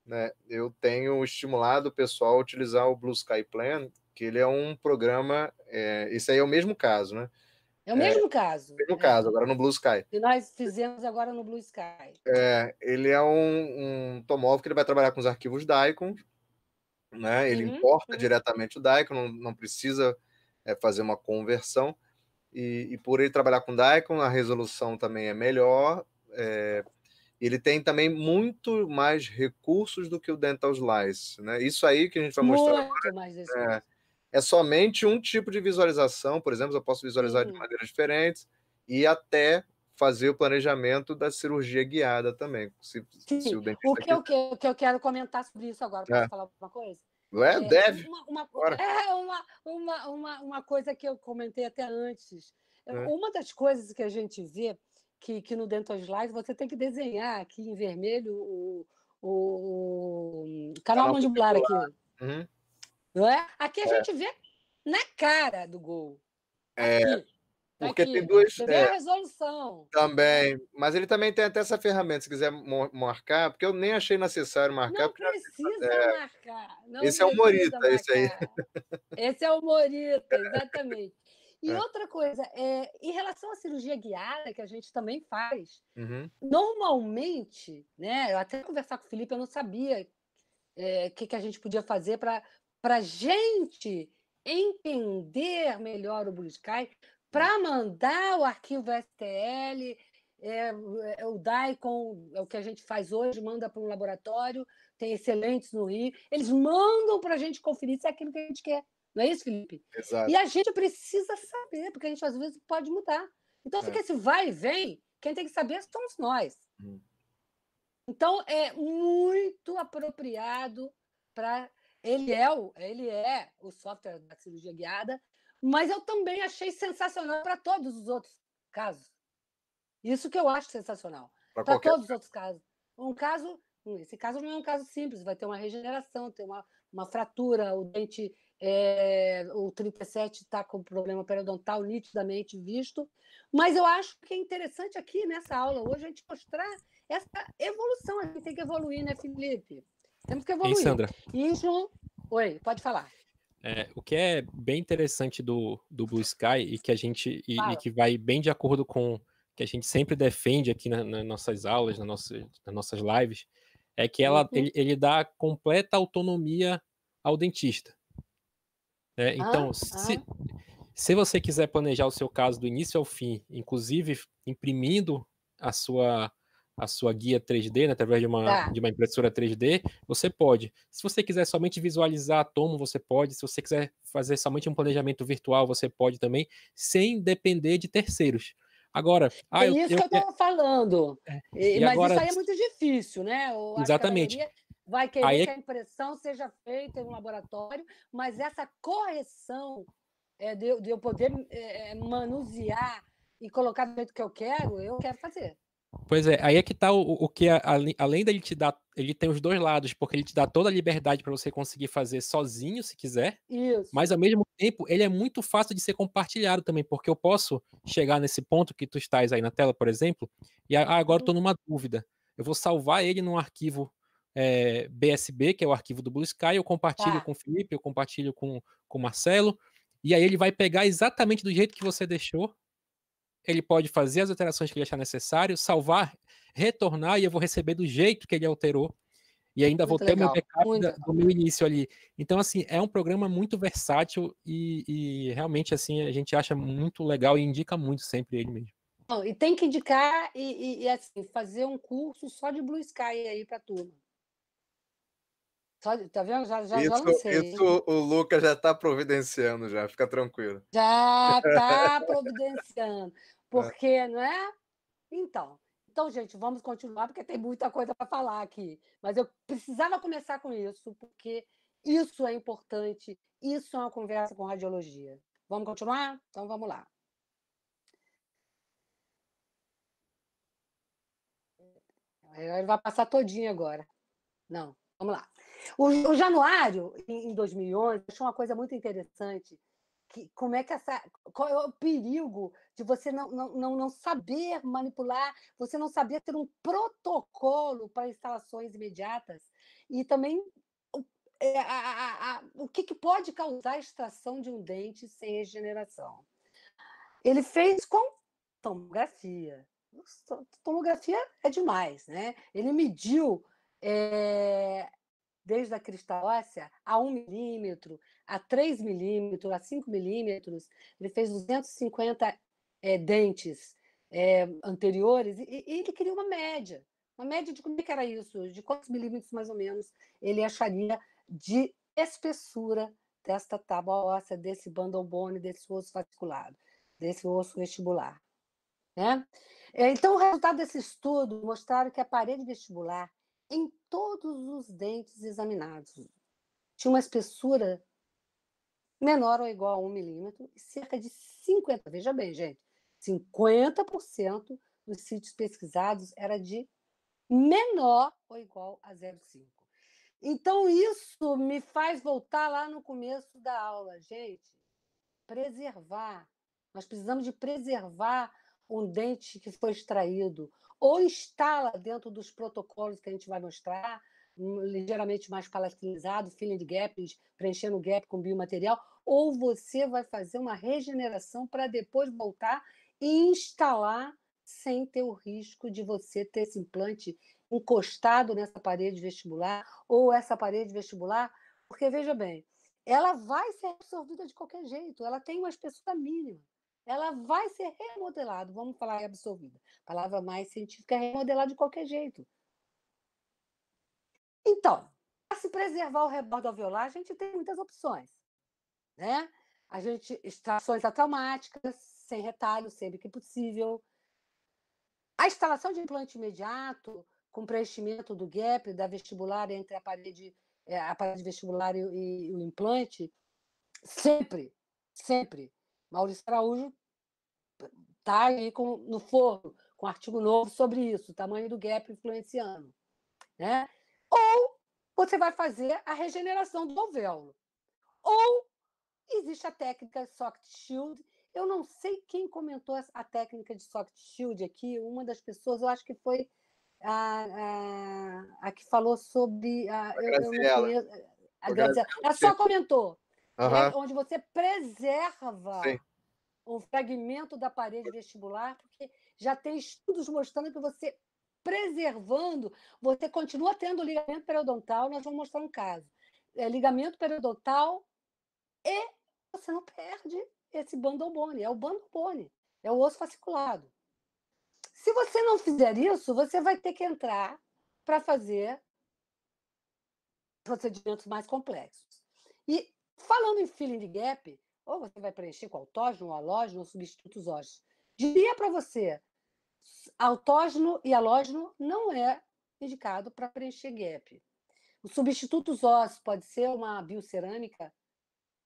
né, eu tenho estimulado o pessoal a utilizar o Blue Sky Plan, que ele é um programa, esse aí é o mesmo caso, né? É o mesmo caso. Mesmo caso, agora no Blue Sky. E nós fizemos agora no Blue Sky. Ele é um tomógrafo que ele vai trabalhar com os arquivos DICOM, né? Ele importa diretamente o DICOM, não precisa fazer uma conversão, e por ele trabalhar com DICOM, a resolução também é melhor, ele tem também muito mais recursos do que o Dental Slice, né? Isso aí que a gente vai mostrar muito mais recursos. É somente um tipo de visualização, por exemplo, eu posso visualizar de maneiras diferentes e até fazer o planejamento da cirurgia guiada também. Se o dentista o que eu quero comentar sobre isso agora, posso falar alguma coisa? Deve. Uma coisa que eu comentei até antes. Uma das coisas que a gente vê que no Dental Slice você tem que desenhar aqui em vermelho o canal mandibular aqui. Não é? Aqui a gente vê na cara do gol. Aqui. Porque tem duas. Você vê a resolução. Também. Mas ele também tem até essa ferramenta, se quiser marcar, porque eu nem achei necessário marcar. Não precisa marcar. Esse é o Morita, esse aí. Esse é o Morita, exatamente. E outra coisa, em relação à cirurgia guiada, que a gente também faz, normalmente, né, eu até conversar com o Felipe, eu não sabia o que a gente podia fazer para a gente entender melhor o Blue Sky, para mandar o arquivo STL, o DICOM, é o que a gente faz hoje, manda para um laboratório, tem excelentes no Rio, eles mandam para a gente conferir se é aquilo que a gente quer. Não é isso, Felipe? Exato. E a gente precisa saber, porque a gente às vezes pode mudar. Então fica esse vai e vem, quem tem que saber somos nós. Então é muito apropriado para... Ele é o software da cirurgia guiada, mas eu também achei sensacional para todos os outros casos. Isso que eu acho sensacional. Para todos os outros casos. Esse caso não é um caso simples, vai ter uma regeneração, tem uma fratura, o dente, o 37 está com problema periodontal nitidamente visto, mas eu acho que é interessante aqui nessa aula hoje a gente mostrar essa evolução. A gente tem que evoluir, né, Felipe? Temos que evoluir. Sandra? Oi, pode falar. O que é bem interessante do Blue Sky e que a gente e que vai bem de acordo com o que a gente sempre defende aqui nas nossas aulas, nas nossas lives, é que ele dá completa autonomia ao dentista. Então, se você quiser planejar o seu caso do início ao fim, inclusive imprimindo a sua guia 3D, né, através de uma impressora 3D, você pode. Se você quiser somente visualizar a tomo, você pode. Se você quiser fazer somente um planejamento virtual, você pode também, sem depender de terceiros. Agora, é isso que eu estou falando. E Mas agora, isso aí é muito difícil, né? Eu acho que a exatamente. maioria vai querer que a impressão seja feita em um laboratório, mas essa correção de eu poder manusear e colocar do jeito que eu quero fazer. Pois é, aí é que tá o que, além dele te dar, ele tem os dois lados, porque ele te dá toda a liberdade para você conseguir fazer sozinho, se quiser, Isso. mas ao mesmo tempo, ele é muito fácil de ser compartilhado também, porque eu posso chegar nesse ponto que tu estás aí na tela, por exemplo, e agora eu estou numa dúvida. Eu vou salvar ele num arquivo BSB, que é o arquivo do Blue Sky, eu compartilho com o Felipe, eu compartilho com o Marcelo, e aí ele vai pegar exatamente do jeito que você deixou. Ele pode fazer as alterações que ele achar necessário, salvar, retornar, e eu vou receber do jeito que ele alterou, e ainda vou ter o meu backup do meu início ali. Então, assim, é um programa muito versátil e realmente, assim, a gente acha muito legal e indica muito sempre ele mesmo. E tem que indicar e assim, fazer um curso só de Blue Sky aí para a turma. Tá vendo? Já lancei. Isso o Lucas já está providenciando, já, fica tranquilo. Já está providenciando. Porque, não é? Então, gente, vamos continuar, porque tem muita coisa para falar aqui. Mas eu precisava começar com isso, porque isso é importante, isso é uma conversa com radiologia. Vamos continuar? Então, vamos lá. Ele vai passar todinho agora. Não, vamos lá. O Januário, em 2011, achou uma coisa muito interessante, como é que qual é o perigo de você não saber manipular, você não saber ter um protocolo para instalações imediatas e também o que pode causar a extração de um dente sem regeneração. Ele fez com tomografia. Tomografia é demais, né? Ele mediu desde a crista óssea a 1 milímetro, a 3 milímetros, a 5 milímetros. Ele fez 250 dentes anteriores e ele queria uma média de como é que era isso, de quantos milímetros mais ou menos ele acharia de espessura desta tábua óssea, desse bundle bone, desse osso fasciculado, desse osso vestibular. Né? Então, o resultado desse estudo mostraram que a parede vestibular, em todos os dentes examinados, tinha uma espessura menor ou igual a 1 milímetro e cerca de 50%, veja bem, gente, 50% dos sítios pesquisados era de menor ou igual a 0,5. Então, isso me faz voltar lá no começo da aula. Gente, preservar. Nós precisamos de preservar um dente que foi extraído, ou instala dentro dos protocolos que a gente vai mostrar, ligeiramente mais palatinizado, filling de gaps, preenchendo o gap com biomaterial, ou você vai fazer uma regeneração para depois voltar e instalar sem ter o risco de você ter esse implante encostado nessa parede vestibular, ou essa parede vestibular, porque, veja bem, ela vai ser absorvida de qualquer jeito, ela tem uma espessura mínima. Ela vai ser remodelada, vamos falar absorvida. A palavra mais científica é remodelar de qualquer jeito. Então, para se preservar o rebordo alveolar, a gente tem muitas opções. Né? Extrações atraumáticas, sem retalho, sempre que possível. A instalação de implante imediato, com preenchimento do gap, da vestibular entre a parede vestibular e o implante, sempre. Maurício Araújo está aí no forno, com um artigo novo sobre isso, o tamanho do gap influenciando. Né? Ou você vai fazer a regeneração do alvéolo. Ou existe a técnica Socket Shield. Eu não sei quem comentou a técnica de Socket Shield aqui, uma das pessoas, eu acho que foi a que falou sobre... eu não conheço, a Graziela. Ela só comentou. Né? Onde você preserva um fragmento da parede vestibular, porque já tem estudos mostrando que você preservando, você continua tendo ligamento periodontal, nós vamos mostrar um caso. Ligamento periodontal e você não perde esse bundle bone, é o bundle bone, é o osso fasciculado. Se você não fizer isso, você vai ter que entrar para fazer procedimentos mais complexos. E falando em filling de gap, ou você vai preencher com autógeno, halógeno ou substitutos ósseos. Diria para você, autógeno e halógeno não é indicado para preencher gap. Os substitutos ósseos pode ser uma biocerâmica,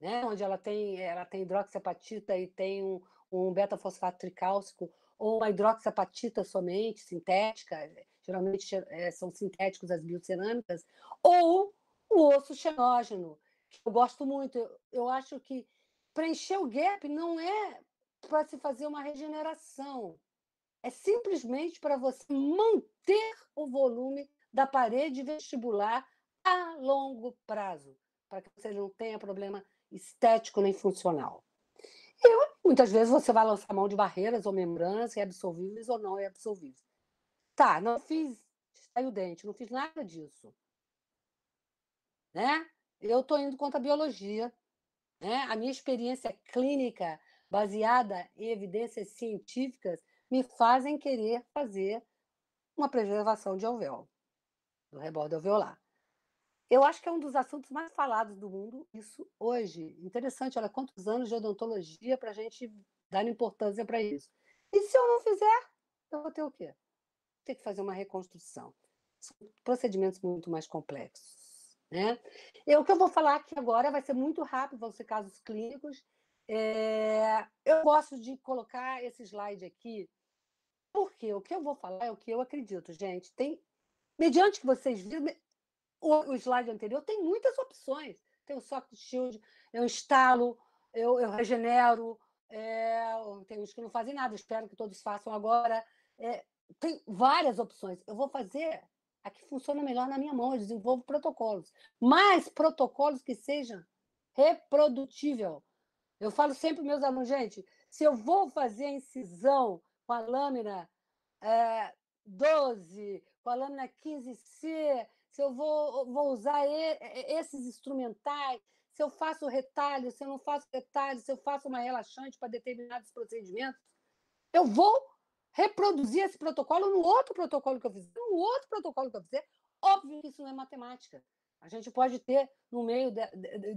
né, onde ela tem hidroxiapatita e tem um beta-fosfato tricálcico, ou uma hidroxiapatita somente, sintética, geralmente são sintéticos as biocerâmicas, ou o osso xenógeno, que eu gosto muito. Eu acho que preencher o gap não é para se fazer uma regeneração, é simplesmente para você manter o volume da parede vestibular a longo prazo, para que você não tenha problema estético nem funcional. Muitas vezes você vai lançar mão de barreiras ou membranas reabsorvíveis ou não reabsorvíveis. Tá, não fiz extrair o dente, não fiz nada disso. Né? Eu estou indo contra a biologia. Né? A minha experiência clínica, baseada em evidências científicas, me fazem querer fazer uma preservação de alvéolo, do rebordo alveolar. Eu acho que é um dos assuntos mais falados do mundo, isso hoje. Interessante, olha, quantos anos de odontologia para a gente dar importância para isso. E se eu não fizer, eu vou ter o quê? Ter que fazer uma reconstrução. São procedimentos muito mais complexos. Né? O que eu vou falar aqui agora vai ser muito rápido, vão ser casos clínicos. Eu gosto de colocar esse slide aqui, porque o que eu vou falar é o que eu acredito, gente. Mediante que vocês viram, o slide anterior tem muitas opções. Tem o socket shield, eu instalo, eu regenero, tem uns que não fazem nada, espero que todos façam agora. Tem várias opções. Eu vou fazer a que funciona melhor na minha mão, eu desenvolvo protocolos. Mas protocolos que sejam reprodutível. Eu falo sempre para meus alunos, gente, se eu vou fazer a incisão com a lâmina 12, com a lâmina 15C, se eu vou usar esses instrumentais, se eu faço retalho, se eu não faço retalho, se eu faço uma relaxante para determinados procedimentos, eu vou reproduzir esse protocolo no outro protocolo que eu fizer, no outro protocolo que eu fizer. Óbvio que isso não é matemática. A gente pode ter, no meio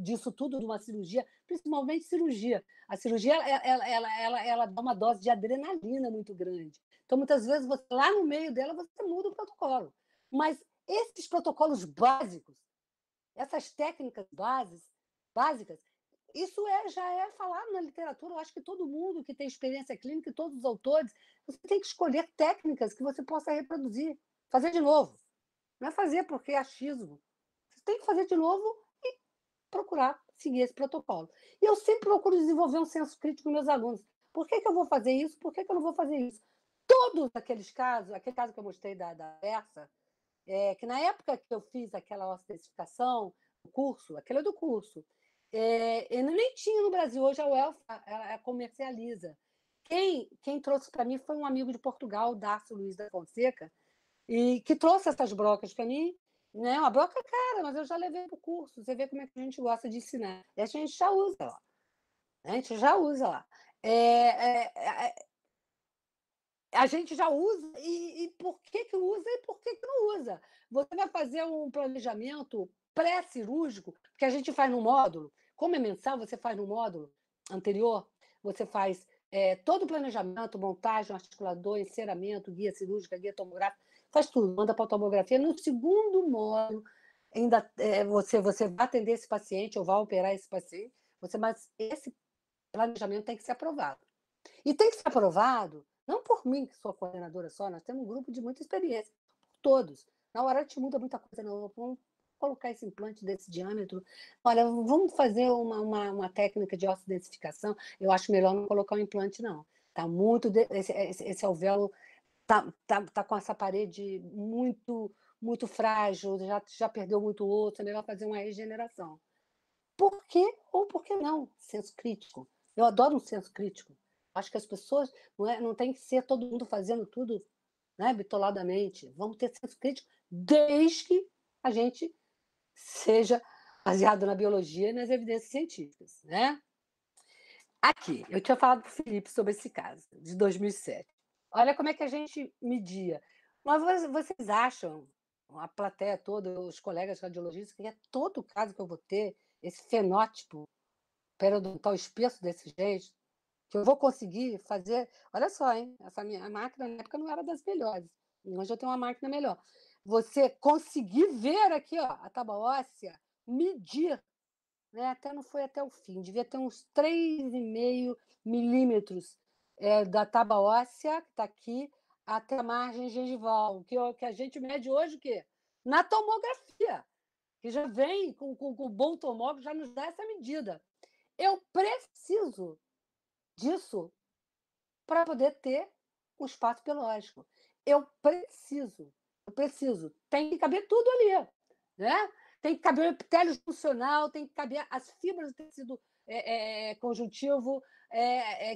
disso tudo, de uma cirurgia, principalmente cirurgia. A cirurgia ela dá uma dose de adrenalina muito grande. Então, muitas vezes, lá no meio dela, você muda o protocolo. Mas esses protocolos básicos, essas técnicas básicas, isso já é falado na literatura. Eu acho que todo mundo que tem experiência clínica, todos os autores, você tem que escolher técnicas que você possa reproduzir, fazer de novo. Não é fazer porque é achismo. Você tem que fazer de novo e procurar seguir esse protocolo. E eu sempre procuro desenvolver um senso crítico com meus alunos. Por que eu vou fazer isso? Por que eu não vou fazer isso? Todos aqueles casos, aquele caso que eu mostrei da Versa, que na época que eu fiz aquela ossificação, o curso, aquele é do curso, ele nem tinha no Brasil. Hoje a UELF comercializa. Quem trouxe para mim foi um amigo de Portugal, Darcio Luiz da Fonseca, e que trouxe essas brocas para mim. Né? Uma broca cara, mas eu já levei para o curso. Você vê como é que a gente gosta de ensinar. E a gente já usa lá. A gente já usa lá. A gente já usa, e por que usa e por que não usa? Você vai fazer um planejamento pré-cirúrgico, que a gente faz no módulo. Como é mensal, você faz no módulo anterior, você faz todo o planejamento, montagem, articulador, enceramento, guia cirúrgica, guia tomográfica, faz tudo, manda para a tomografia. No segundo módulo, ainda você vai atender esse paciente ou vai operar esse paciente, mas esse planejamento tem que ser aprovado. E tem que ser aprovado não por mim, que sou coordenadora só, nós temos um grupo de muita experiência, por todos. Na hora a gente muda muita coisa, não. Vamos colocar esse implante desse diâmetro. Olha, vamos fazer uma técnica de ossidensificação. Eu acho melhor não colocar um implante, não. Tá muito. Esse alvéolo tá com essa parede muito frágil, já perdeu muito osso, é melhor fazer uma regeneração. Por quê ou por que não? Senso crítico. Eu adoro um senso crítico. Acho que as pessoas não tem que ser todo mundo fazendo tudo, né, bitoladamente. Vamos ter senso crítico desde que a gente seja baseado na biologia e nas evidências científicas. Né? Aqui, eu tinha falado para o Felipe sobre esse caso, de 2007. Olha como é que a gente media. Mas vocês acham, a plateia toda, os colegas radiologistas, que é todo caso que eu vou ter esse fenótipo periodontal espesso desse jeito? que eu vou conseguir fazer. Olha só, hein? Essa minha máquina na época não era das melhores. Hoje eu tenho uma máquina melhor. Você conseguir ver aqui, ó, a tábua óssea, medir, né? Até não foi até o fim, devia ter uns 3,5 milímetros da tábua óssea, que está aqui, até a margem gengival, que a gente mede hoje o quê? Na tomografia, que já vem com o bom tomógrafo, já nos dá essa medida. Eu preciso disso para poder ter um espaço biológico. Eu preciso. Tem que caber tudo ali, né? Tem que caber o epitélio funcional, tem que caber as fibras do tecido conjuntivo,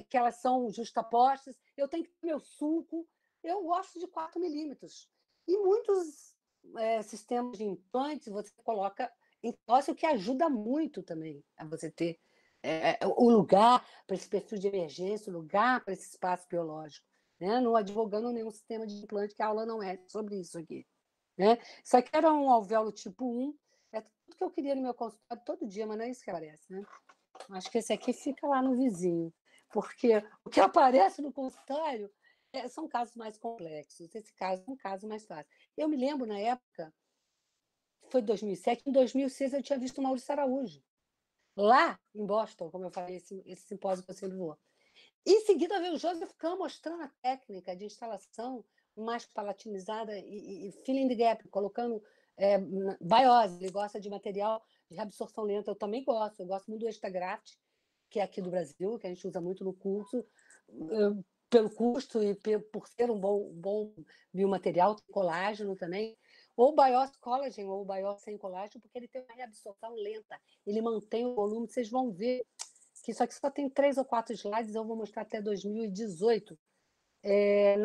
que elas são justapostas. Eu tenho que ter meu sulco. Eu gosto de 4 milímetros. E muitos sistemas de implantes você coloca em ósseo, que ajuda muito também a você ter o lugar para esse perfil de emergência, o lugar para esse espaço biológico. Né? Não advogando nenhum sistema de implante, que a aula não é sobre isso aqui. Né? Isso aqui era um alvéolo tipo 1, é tudo que eu queria no meu consultório todo dia, mas não é isso que aparece. Né? Acho que esse aqui fica lá no vizinho, porque o que aparece no consultório são casos mais complexos. Esse caso é um caso mais fácil. Eu me lembro, na época, foi 2007, em 2006 eu tinha visto o Maurício Araújo, lá em Boston, como eu falei, esse simpósio que você levou. Em seguida veio o Joseph Kahn mostrando a técnica de instalação mais palatinizada e filling the gap, colocando biose. Ele gosta de material de reabsorção lenta. Eu também gosto. Eu gosto muito do Extragraft, que é aqui do Brasil, que a gente usa muito no curso, pelo custo e por ser um bom biomaterial, colágeno também. Ou Bios Collagen, ou Bios sem colágeno, porque ele tem uma reabsorção lenta. Ele mantém o volume. Vocês vão ver que isso aqui só tem 3 ou 4 slides, eu vou mostrar até 2018.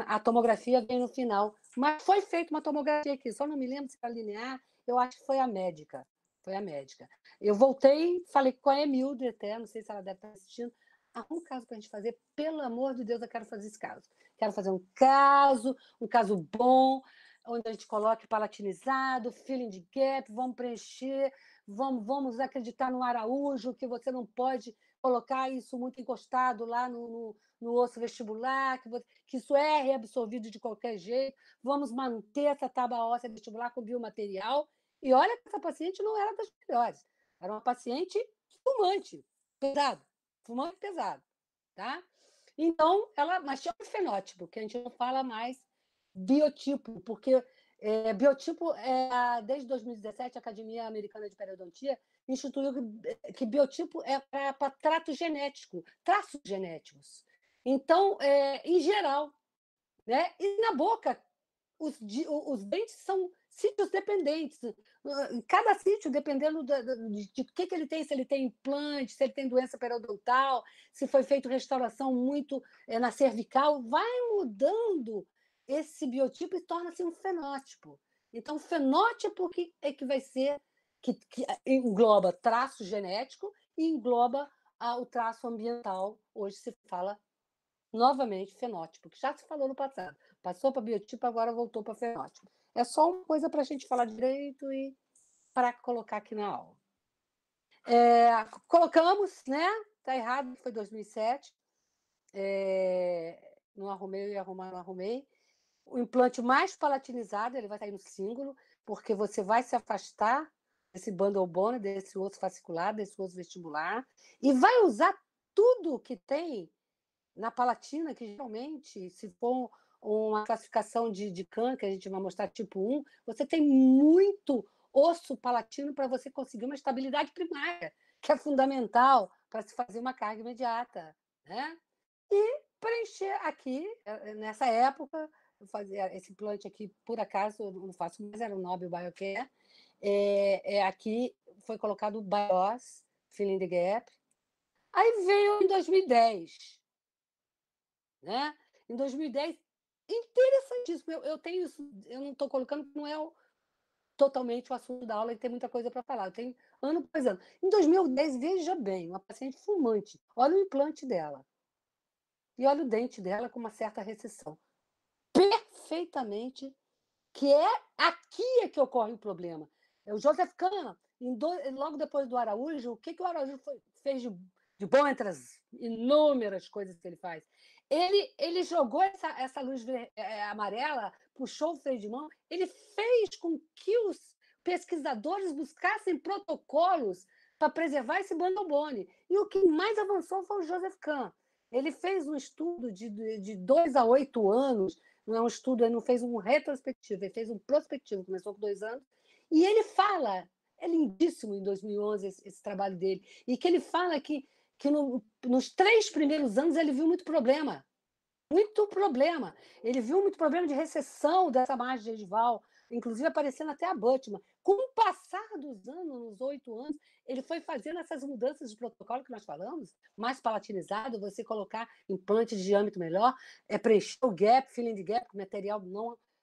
A tomografia vem no final. Mas foi feita uma tomografia aqui, só não me lembro se era linear, eu acho que foi a médica. Foi a médica. Eu voltei, falei com a Emilde até, não sei se ela deve estar assistindo. Arruma um caso para a gente fazer, pelo amor de Deus, eu quero fazer esse caso. Quero fazer um caso bom, onde a gente coloque palatinizado, filling de gap, vamos preencher, vamos acreditar no Araújo, que você não pode colocar isso muito encostado lá no osso vestibular, que isso é reabsorvido de qualquer jeito, vamos manter essa tábua óssea vestibular com biomaterial. E olha que essa paciente não era das melhores, era uma paciente fumante, pesado, tá? Então, mas tinha um fenótipo, que a gente não fala mais biotipo, porque biotipo, desde 2017, a Academia Americana de Periodontia instituiu que biotipo é para traços genéticos. Então, em geral, né? E na boca, os dentes são sítios dependentes. Cada sítio, dependendo de que ele tem, se ele tem implante, se ele tem doença periodontal, se foi feita restauração muito na cervical, vai mudando esse biotipo e torna-se um fenótipo. Então, o fenótipo que vai ser, que engloba traço genético e engloba o traço ambiental. Hoje se fala novamente fenótipo, que já se falou no passado. Passou para biotipo, agora voltou para fenótipo. É só uma coisa para a gente falar direito e para colocar aqui na aula. Colocamos, né? Está errado, foi 2007. Não arrumei, eu ia arrumar, não arrumei. O implante mais palatinizado, ele vai sair no cíngulo, porque você vai se afastar desse bundle bone, desse osso fascicular, desse osso vestibular, e vai usar tudo que tem na palatina, que geralmente, se for uma classificação de Kahn, que a gente vai mostrar tipo 1, você tem muito osso palatino para você conseguir uma estabilidade primária, que é fundamental para se fazer uma carga imediata. Né? E preencher aqui, nessa época, eu fazia esse implante aqui, por acaso, eu não faço mais, era o Nobel Biocare. Aqui foi colocado o BIOS, Filling the Gap. Aí veio em 2010. Né? Em 2010, interessantíssimo. Eu tenho isso, eu não estou colocando, porque não é totalmente o assunto da aula e tem muita coisa para falar. Eu tenho ano após ano. Em 2010, veja bem, uma paciente fumante. Olha o implante dela. E olha o dente dela com uma certa recessão. Perfeitamente, que aqui é que ocorre o problema. O Joseph Kahn, logo depois do Araújo, o que o Araújo fez de bom entre as inúmeras coisas que ele faz. Ele jogou essa luz amarela, puxou o freio de mão, ele fez com que os pesquisadores buscassem protocolos para preservar esse bonobone. E o que mais avançou foi o Joseph Kahn. Ele fez um estudo de 2 a 8 anos, não é um estudo, ele não fez um retrospectivo, ele fez um prospectivo, começou com 2 anos, e ele fala, é lindíssimo em 2011 esse trabalho dele, e que ele fala que nos 3 primeiros anos ele viu muito problema. Muito problema. Ele viu muito problema de recessão dessa margem gengival, inclusive aparecendo até a Butman. Com o passar dos anos, nos 8 anos, ele foi fazendo essas mudanças de protocolo que nós falamos, mais palatinizado, você colocar implante de diâmetro melhor, preencher o gap, filling de gap, com material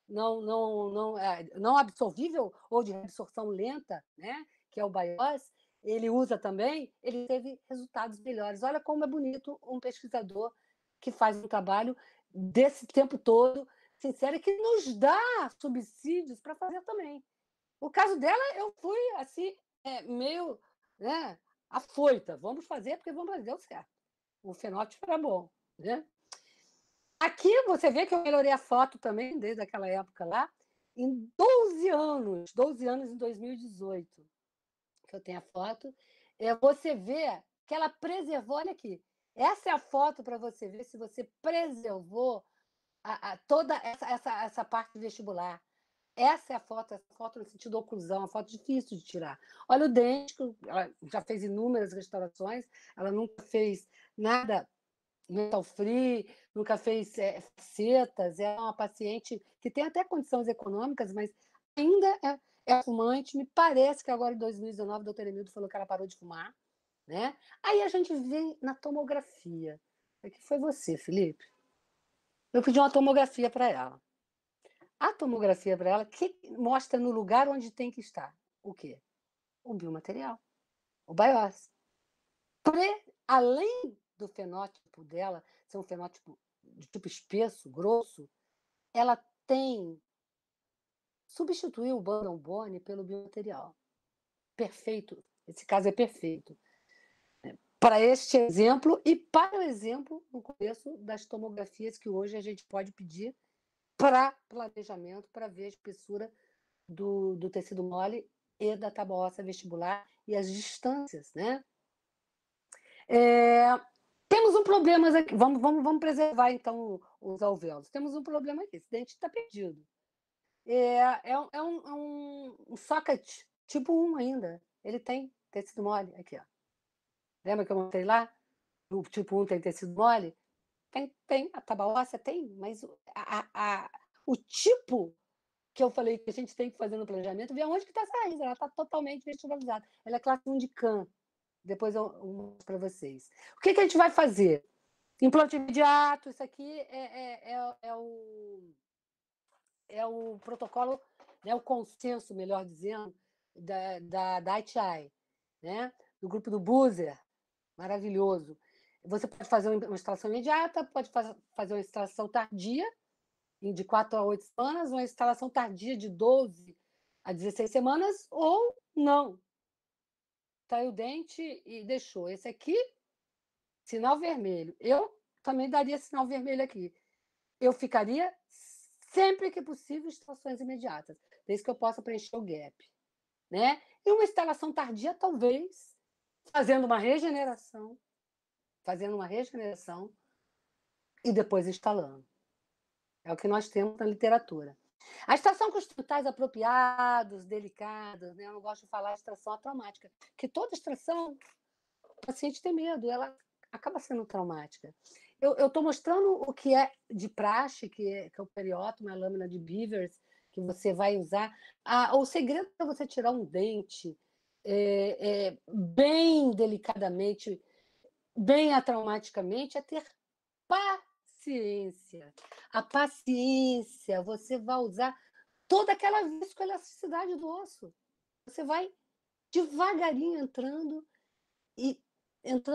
não absorvível ou de absorção lenta, né? Que é o BIOS. Ele usa também, ele teve resultados melhores. Olha como é bonito um pesquisador que faz um trabalho desse tempo todo, sincero, e que nos dá subsídios para fazer também. O caso dela, eu fui assim, meio, né, afoita. Vamos fazer, porque vamos fazer, deu certo. O fenótipo era bom. Né? Aqui você vê que eu melhorei a foto também, desde aquela época lá, em 12 anos em 2018, que eu tenho a foto, você vê que ela preservou, olha aqui, essa é a foto para você ver se você preservou toda essa parte vestibular. Essa é a foto no sentido da oclusão, uma foto difícil de tirar. Olha o dente, ela já fez inúmeras restaurações, ela nunca fez nada metal free, nunca fez facetas, é uma paciente que tem até condições econômicas, mas ainda é fumante. Me parece que agora em 2019 o doutor Emildo falou que ela parou de fumar. Né? Aí a gente vem na tomografia. Aqui foi você, Felipe. Eu pedi uma tomografia para ela. A tomografia para ela que mostra no lugar onde tem que estar. O quê? O biomaterial. O BIOS. Além do fenótipo dela ser um fenótipo de tipo espesso, grosso, ela tem substituiu o bonobone pelo biomaterial. Perfeito. Esse caso é perfeito. Para este exemplo e para o exemplo no começo das tomografias que hoje a gente pode pedir para planejamento, para ver a espessura do tecido mole e da tábua óssea vestibular e as distâncias, né? Temos um problema aqui. Vamos preservar, então, os alvéolos. Temos um problema aqui. Esse dente está perdido. É um socket tipo 1 ainda. Ele tem tecido mole. Aqui, ó. Lembra que eu mostrei lá? O tipo 1 tem tecido mole? Tem. A tábua óssea tem, mas o tipo que eu falei que a gente tem que fazer no planejamento, vê onde que está essa raiz. Ela está totalmente vestibularizada. Ela é classe 1 de Kahn. Depois eu mostro para vocês. O que a gente vai fazer? Implante imediato. Isso aqui é o protocolo, né, o consenso, melhor dizendo, da ITI, né? Do grupo do Buser. Maravilhoso. Você pode fazer uma instalação imediata, pode fazer uma instalação tardia, de 4 a 8 semanas, uma instalação tardia de 12 a 16 semanas, ou não. Traiu o dente e deixou. Esse aqui, sinal vermelho. Eu também daria sinal vermelho aqui. Eu ficaria, sempre que possível, instalações imediatas, desde que eu possa preencher o gap. Né? E uma instalação tardia, talvez, fazendo uma regeneração, e depois instalando. É o que nós temos na literatura. A extração com instrumentais apropriados, delicados, né? Eu não gosto de falar extração atraumática, porque toda extração, o paciente tem medo, ela acaba sendo traumática. Eu estou mostrando o que é de praxe, que é o periótomo, a lâmina de Beavers, que você vai usar. O segredo para você tirar um dente bem delicadamente, bem atraumaticamente, é ter paciência. A paciência, você vai usar toda aquela viscoelasticidade do osso. Você vai devagarinho entrando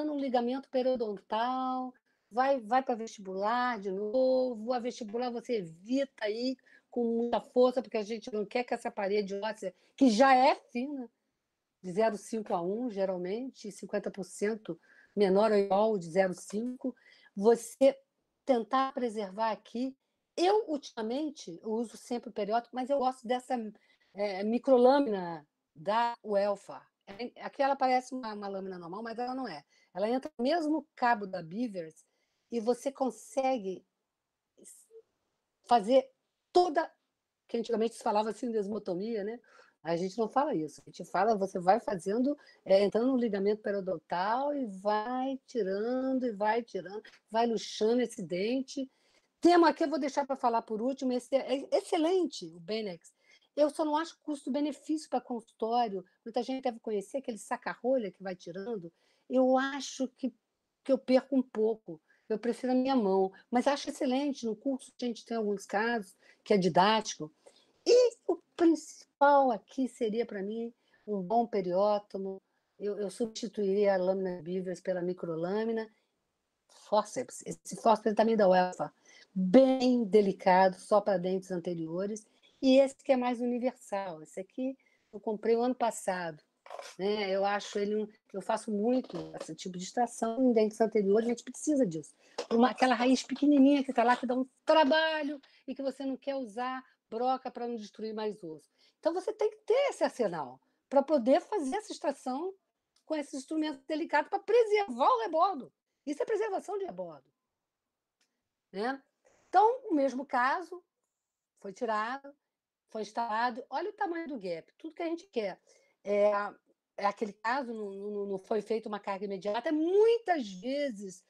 no ligamento periodontal, vai para vestibular de novo. A vestibular você evita aí com muita força, porque a gente não quer que essa parede óssea, que já é fina, de 0,5 a 1, geralmente, 50% menor ou igual de 0,5, você tentar preservar aqui. Eu, ultimamente, eu uso sempre o periódico, mas eu gosto dessa microlâmina da Welfa. Aqui ela parece uma lâmina normal, mas ela não é. Ela entra no mesmo cabo da Beavers e você consegue fazer toda, que antigamente se falava assim, desmotomia, né? A gente não fala isso. A gente fala, você vai fazendo, entrando no ligamento periodontal e vai tirando, vai luxando esse dente. Tema aqui eu vou deixar para falar por último, esse é excelente, o Benex. Eu só não acho custo-benefício para consultório. Muita gente deve conhecer aquele saca-rolha que vai tirando. Eu acho que eu perco um pouco. Eu prefiro a minha mão. Mas acho excelente. No curso a gente tem alguns casos que é didático. E o principal aqui seria, para mim, um bom periótomo. Eu substituiria a lâmina Beavers pela microlâmina. Fórceps. Esse fórceps também da UEFA. Bem delicado, só para dentes anteriores. E esse que é mais universal. Esse aqui eu comprei o ano passado. Né? Eu acho ele eu faço muito esse tipo de extração em dentes anteriores, a gente precisa disso. Aquela raiz pequenininha que está lá, que dá um trabalho e que você não quer usar broca para não destruir mais osso. Então você tem que ter esse arsenal para poder fazer essa extração com esses instrumentos delicados para preservar o rebordo. Isso é preservação de rebordo. Né? Então, o mesmo caso, foi tirado, foi instalado. Olha o tamanho do gap, tudo que a gente quer. É aquele caso, não foi feita uma carga imediata. Muitas vezes,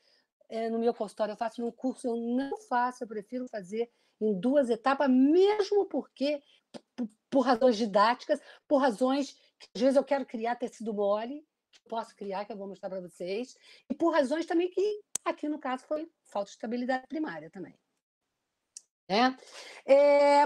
no meu consultório, eu faço no curso, eu não faço, eu prefiro fazer em 2 etapas, mesmo porque, por razões didáticas, por razões que às vezes eu quero criar tecido mole, que posso criar, que eu vou mostrar para vocês, e por razões também que, aqui no caso, foi falta de estabilidade primária também.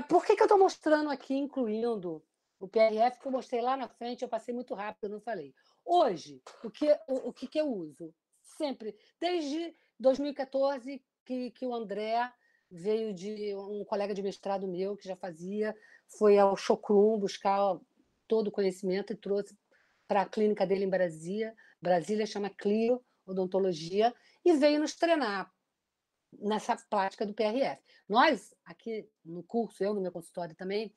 Por que eu estou mostrando aqui, incluindo o PRF, que eu mostrei lá na frente, eu passei muito rápido, eu não falei. Hoje, o que eu uso? Sempre, desde 2014, que o André veio de um colega de mestrado meu, que já fazia, foi ao Chocrum buscar todo o conhecimento e trouxe para a clínica dele em Brasília chama Clio Odontologia, e veio nos treinar nessa prática do PRF. Nós, aqui no curso, eu no meu consultório também,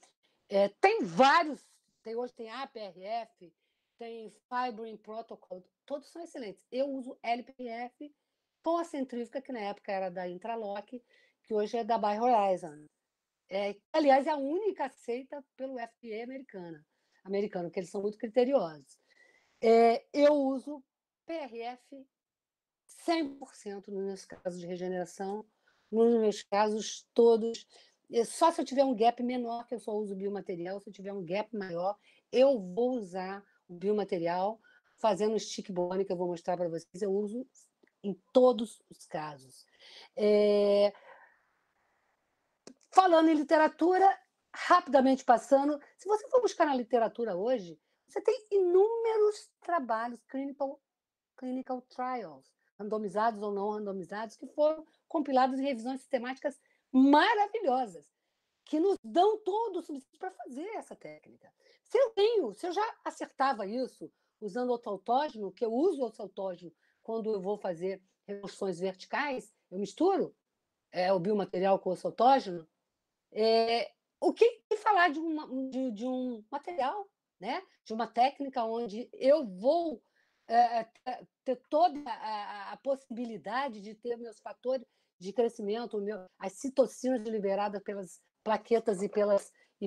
tem vários, hoje tem APRF, tem Fibrin Protocol, todos são excelentes. Eu uso LPF com a centrífuga, que na época era da Intralock, que hoje é da BioHorizon. Aliás, é a única aceita pelo FDA americano, que eles são muito criteriosos. Eu uso PRF 100% nos meus casos de regeneração, nos meus casos todos. Só se eu tiver um gap menor, que eu só uso biomaterial, se eu tiver um gap maior, eu vou usar o biomaterial, fazendo um stick bone, que eu vou mostrar para vocês, eu uso em todos os casos. Falando em literatura, rapidamente passando, se você for buscar na literatura hoje, você tem inúmeros trabalhos, clinical trials, randomizados ou não randomizados, que foram compilados em revisões sistemáticas maravilhosas, que nos dão todo o subsídio para fazer essa técnica. Se eu já acertava isso usando osso autógeno, que eu uso osso autógeno quando eu vou fazer remoções verticais, eu misturo o biomaterial com osso autógeno, o que falar de um material, né? De uma técnica onde eu vou ter toda a possibilidade de ter meus fatores de crescimento, as citocinas liberadas pelas plaquetas e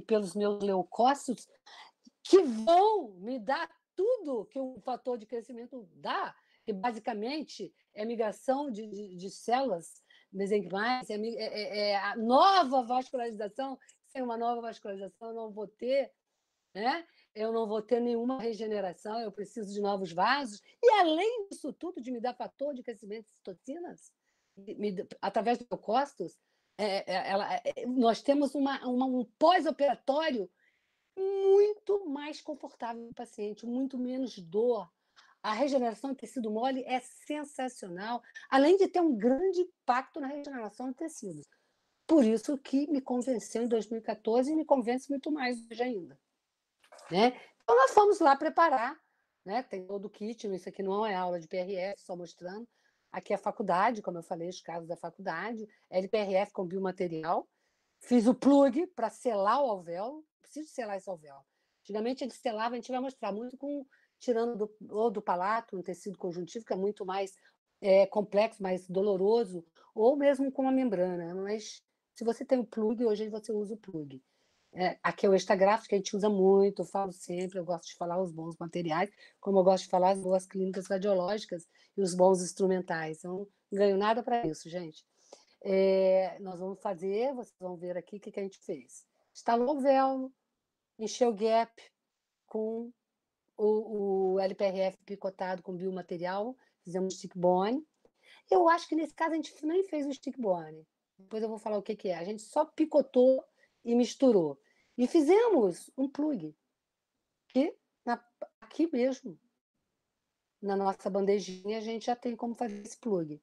pelos meus leucócitos, que vão me dar tudo que o fator de crescimento dá, que basicamente é migração de células mesenquimais, a nova vascularização. Sem uma nova vascularização, eu não vou ter, né? Eu não vou ter nenhuma regeneração, eu preciso de novos vasos. E, além disso tudo, de me dar fator de crescimento de citocinas, através do leucócitos, nós temos um pós-operatório muito mais confortável para o paciente, muito menos dor. A regeneração de tecido mole é sensacional, além de ter um grande impacto na regeneração de tecidos. Por isso que me convenceu em 2014 e me convence muito mais hoje ainda. Né? Então, nós fomos lá preparar né? Tem todo o kit, isso aqui não é aula de PRF, só mostrando. Aqui é a faculdade, como eu falei, os casos da faculdade, LPRF com biomaterial. Fiz o plug para selar o alvéolo, preciso selar esse alvéolo. Antigamente ele selava, a gente vai mostrar muito tirando ou do palato, um tecido conjuntivo, que é muito mais complexo, mais doloroso, ou mesmo com a membrana. Mas se você tem o plug, hoje você usa o plug. Aqui é o extragraft, que a gente usa muito, eu falo sempre, eu gosto de falar os bons materiais, como eu gosto de falar as boas clínicas radiológicas e os bons instrumentais. Eu não ganho nada para isso, gente. Nós vamos fazer, vocês vão ver aqui o que a gente fez. Instalou o véu, encheu o gap com o LPRF picotado com biomaterial, fizemos stick bone. Eu acho que nesse caso a gente nem fez o stick bone. Depois eu vou falar o que é. A gente só picotou e misturou. E fizemos um plug, que aqui mesmo, na nossa bandejinha, a gente já tem como fazer esse plug.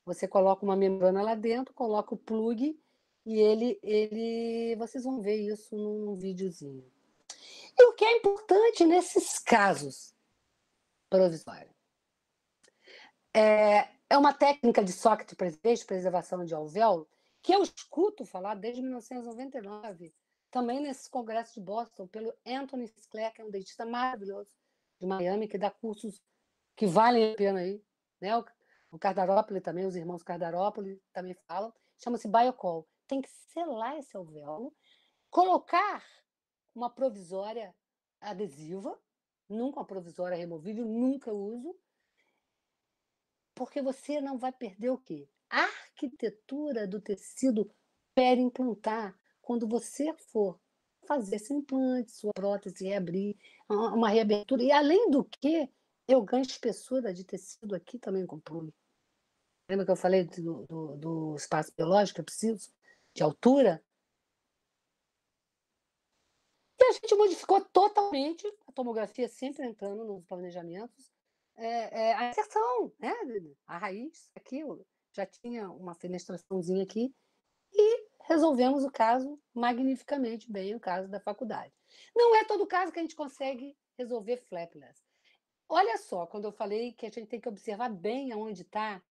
Você coloca uma membrana lá dentro, coloca o plug e vocês vão ver isso num videozinho. E o que é importante nesses casos provisórios? É uma técnica de socket preservation, preservação de alvéolo, que eu escuto falar desde 1999, também nesse congresso de Boston, pelo Anthony Scler, que é um dentista maravilhoso de Miami, que dá cursos que valem a pena aí, né? O Cardarópolis também, os irmãos Cardarópolis também falam, chama-se Biocol. Tem que selar esse alvéolo, colocar uma provisória adesiva, nunca uma provisória removível, nunca uso, porque você não vai perder o quê? A arquitetura do tecido periimplantar. Quando você for fazer seu implante, sua prótese, reabrir, uma reabertura. E, além do que, eu ganho espessura de tecido aqui também com plug. Lembra que eu falei do espaço biológico que eu preciso? De altura? E a gente modificou totalmente a tomografia, sempre entrando nos planejamentos, a inserção, né? A raiz, aqui já tinha uma fenestraçãozinha aqui, e resolvemos o caso magnificamente bem, o caso da faculdade. Não é todo caso que a gente consegue resolver flapless. Olha só, quando eu falei que a gente tem que observar bem aonde está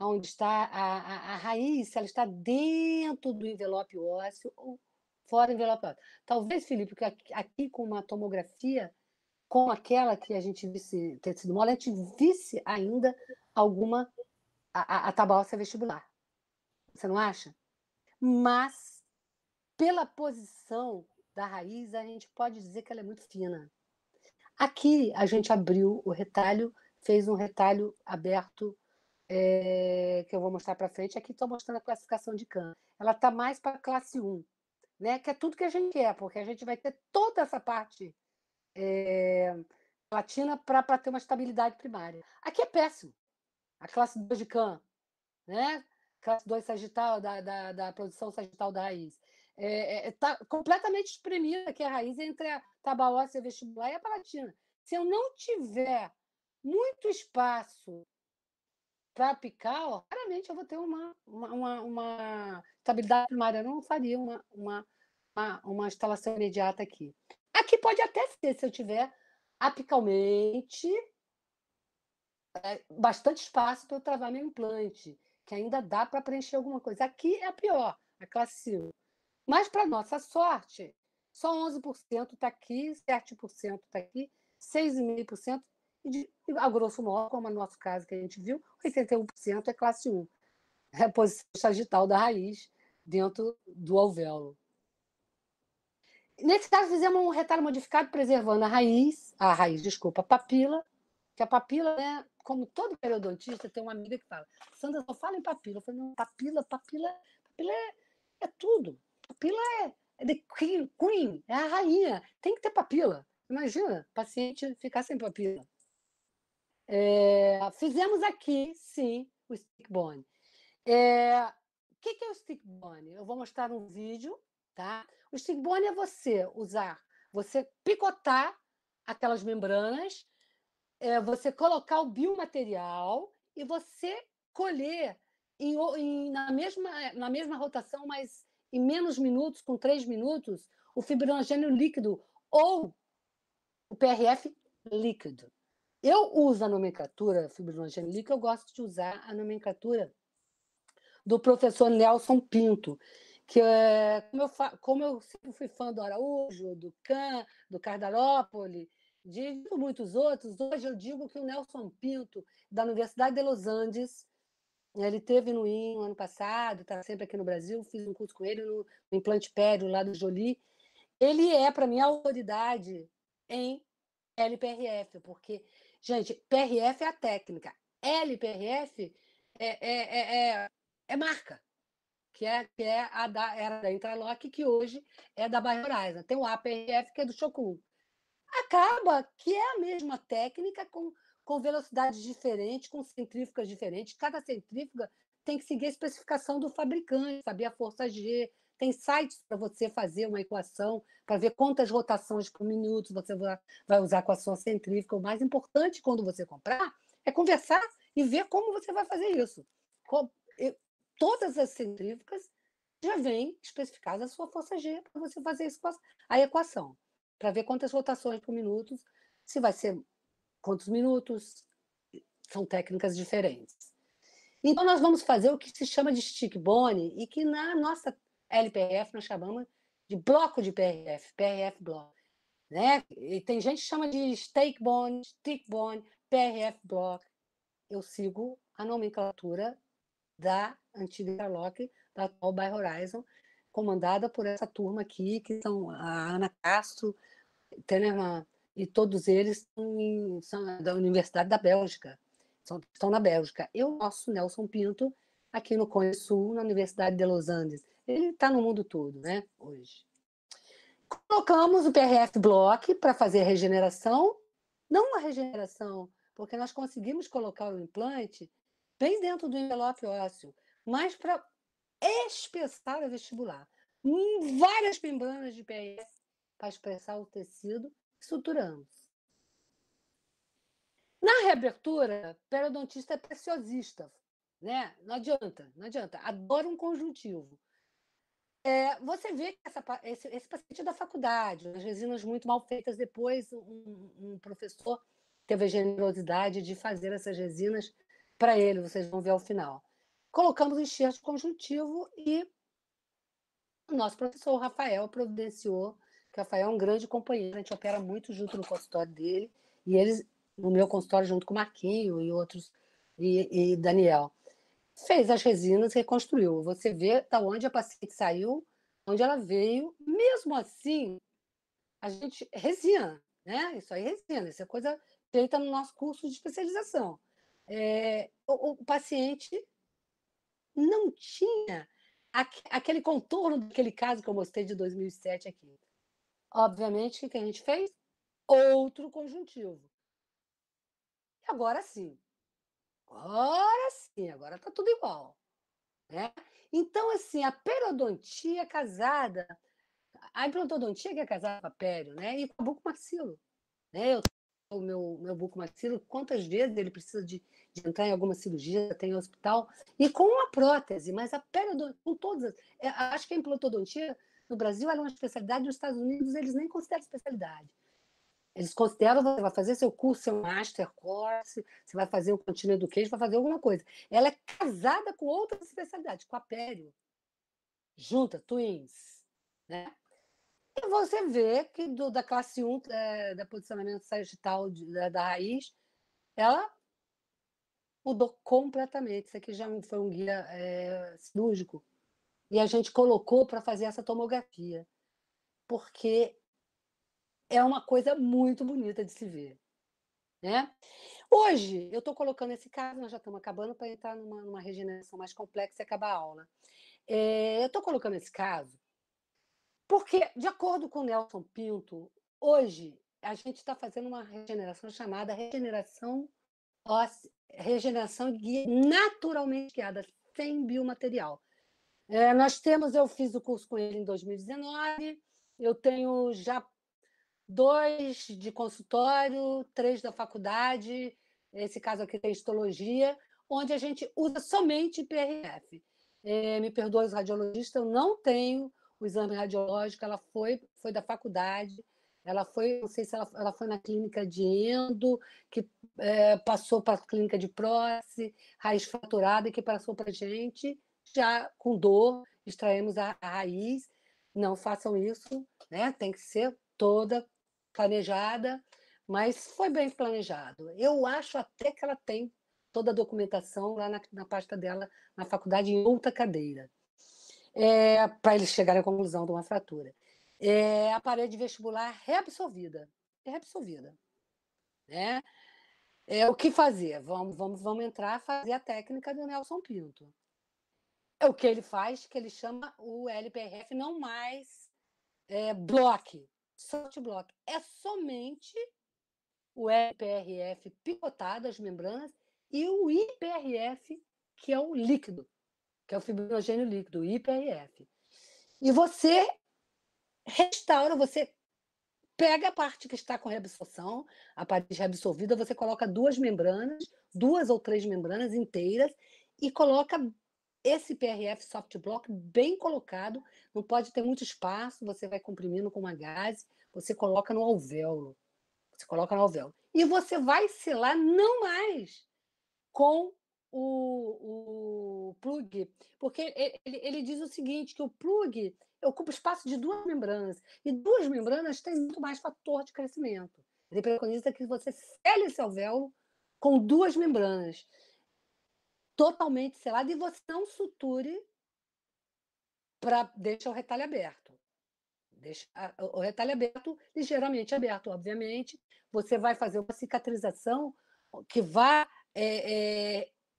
a raiz, se ela está dentro do envelope ósseo ou fora do envelope ósseo. Talvez, Felipe, que aqui com uma tomografia, com aquela que a gente visse tecido mole, a gente visse ainda alguma a tábua óssea vestibular. Você não acha? Mas, pela posição da raiz, a gente pode dizer que ela é muito fina. Aqui, a gente abriu o retalho, fez um retalho aberto, que eu vou mostrar para frente. Aqui estou mostrando a classificação de Kahn. Ela está mais para a classe 1, né? Que é tudo que a gente quer, porque a gente vai ter toda essa parte platina para ter uma estabilidade primária. Aqui é péssimo. A classe 2 de Kahn, né? Classe 2 sagital, da produção sagital da raiz. Está completamente espremida aqui a raiz entre a tábua óssea vestibular e a palatina. Se eu não tiver muito espaço para apical, raramente eu vou ter uma estabilidade primária. Eu não faria uma instalação imediata aqui. Aqui pode até ser, se eu tiver apicalmente bastante espaço para eu travar meu implante, que ainda dá para preencher alguma coisa. Aqui é a pior, a classe 5. Mas, para nossa sorte, só 11% está aqui, 7% está aqui, 6,5%, e, a grosso modo, como no nosso caso que a gente viu, 81% é classe 1. É a posição sagital da raiz dentro do alvéolo. Nesse caso, fizemos um retalho modificado preservando a papila, que a papila, né, como todo periodontista, tem uma amiga que fala, Sandra, só fala em papila. Eu falei, não, papila é tudo. Papila é the queen, é a rainha. Tem que ter papila. Imagina, paciente ficar sem papila. Fizemos aqui, sim, o stick bone. O que é o stick bone? Eu vou mostrar um vídeo, tá? O stick bone é você picotar aquelas membranas, você colocar o biomaterial e você colher na mesma rotação, mas em menos minutos, com 3 minutos, o fibrinogênio líquido ou o PRF líquido. Eu uso a nomenclatura fibrinogênio líquido, eu gosto de usar a nomenclatura do professor Nelson Pinto, que como eu sempre fui fã do Araújo, do Kahn, do Cardarópoli, de muitos outros, hoje eu digo que o Nelson Pinto, da Universidade de Los Andes, ele esteve no IN no ano passado, está sempre aqui no Brasil, fiz um curso com ele no Implante Pério, lá do Jolie. Ele é, para mim, a autoridade em LPRF, porque, gente, PRF é a técnica, LPRF é marca, que é era da Intralock, que hoje é da Bio-Horizon. Tem o APRF, que é do Shokunin. Acaba que é a mesma técnica com velocidades diferentes, com centrífugas diferentes. Cada centrífuga tem que seguir a especificação do fabricante, saber a força G. Tem sites para você fazer uma equação, para ver quantas rotações por minuto você vai usar com a sua centrífuga. O mais importante quando você comprar é conversar e ver como você vai fazer isso. Todas as centrífugas já vêm especificadas a sua força G para você fazer a equação, para ver quantas rotações por minuto, se vai ser quantos minutos, são técnicas diferentes. Então, nós vamos fazer o que se chama de stick bone e que na nossa LPRF nós chamamos de bloco de PRF, PRF block. Né? E tem gente que chama de stick bone, PRF block. Eu sigo a nomenclatura da antiga Intralock, da atual Bio-Horizon, comandada por essa turma aqui, que são a Ana Castro, Tenerman, e todos eles são da Universidade da Bélgica, estão na Bélgica. E o nosso Nelson Pinto, aqui no Cone Sul, na Universidade de Los Andes. Ele está no mundo todo, né, hoje. Colocamos o PRF Block para fazer a regeneração, não a regeneração, porque nós conseguimos colocar o implante bem dentro do envelope ósseo, mas para espessar a vestibular. Várias membranas de PRF para espessar o tecido, estruturamos. Na reabertura, periodontista é preciosista, né? Não adianta. Adora um conjuntivo. Você vê que esse paciente é da faculdade, as resinas muito mal feitas. Depois, um professor teve a generosidade de fazer essas resinas para ele, vocês vão ver ao final. Colocamos o enxerto conjuntivo e o nosso professor Rafael providenciou, que o Rafael é um grande companheiro, a gente opera muito junto no consultório dele, e eles, no meu consultório, junto com o Marquinho e outros, e Daniel. Fez as resinas, reconstruiu. Você vê da onde a paciente saiu, onde ela veio. Mesmo assim, a gente resina, né? Isso aí é resina, isso é coisa feita no nosso curso de especialização. O paciente não tinha aquele contorno daquele caso que eu mostrei de 2007 aqui. Obviamente, o que a gente fez? Outro conjuntivo. E agora sim. Agora está tudo igual. Né? Então, assim, a periodontia casada, a implantodontia que é casada com a pério, né? E com o bucomaxilo. Né? O meu bucomaxilo, quantas vezes ele precisa de entrar em alguma cirurgia, tem hospital, e com uma prótese, mas a periodontia, com todas. Acho que a implantodontia no Brasil é uma especialidade, nos Estados Unidos eles nem consideram especialidade. Eles consideram, você vai fazer seu curso, seu master course, você vai fazer um continuing education, vai fazer alguma coisa. Ela é casada com outras especialidades, com a pério. Junta, twins. Né? E você vê que da classe 1, da posicionamento sagital da raiz, ela mudou completamente. Isso aqui já foi um guia cirúrgico. E a gente colocou para fazer essa tomografia. Porque é uma coisa muito bonita de se ver. Né? Hoje, eu estou colocando esse caso, nós já estamos acabando para entrar numa regeneração mais complexa e acabar a aula. Eu estou colocando esse caso porque, de acordo com o Nelson Pinto, hoje a gente está fazendo uma regeneração chamada regeneração naturalmente guiada, sem biomaterial. Eu fiz o curso com ele em 2019, eu tenho já 2 de consultório, 3 da faculdade, esse caso aqui tem histologia, onde a gente usa somente PRF. Me perdoe os radiologistas, eu não tenho o exame radiológico, ela foi da faculdade, Ela foi, não sei se ela foi na clínica de endo, que passou para a clínica de prótese, raiz fraturada, que passou para a gente, já com dor, extraímos a raiz. Não façam isso, né? Tem que ser toda planejada, mas foi bem planejado. Eu acho até que ela tem toda a documentação lá na pasta dela, na faculdade, em outra cadeira, para eles chegarem à conclusão de uma fratura. A parede vestibular reabsorvida. Reabsorvida. Né? O que fazer? Vamos entrar a fazer a técnica do Nelson Pinto. O que ele faz, que ele chama o LPRF não mais block, soft block. É somente o LPRF picotado, as membranas, e o IPRF, que é o líquido, que é o fibrinogênio líquido, o IPRF. E você restaura, você pega a parte que está com reabsorção, a parede reabsorvida, você coloca 2 ou 3 membranas inteiras e coloca esse PRF soft block bem colocado, não pode ter muito espaço, você vai comprimindo com uma gaze, você coloca no alvéolo. E você vai selar não mais com o plug, porque ele diz o seguinte, que o plug ocupa espaço de 2 membranas, e 2 membranas têm muito mais fator de crescimento. Ele preconiza que você sele esse alvéolo com 2 membranas, totalmente selado, e você não suture para deixar o retalho aberto. Deixa o retalho aberto, ligeiramente aberto, obviamente. Você vai fazer uma cicatrização que vai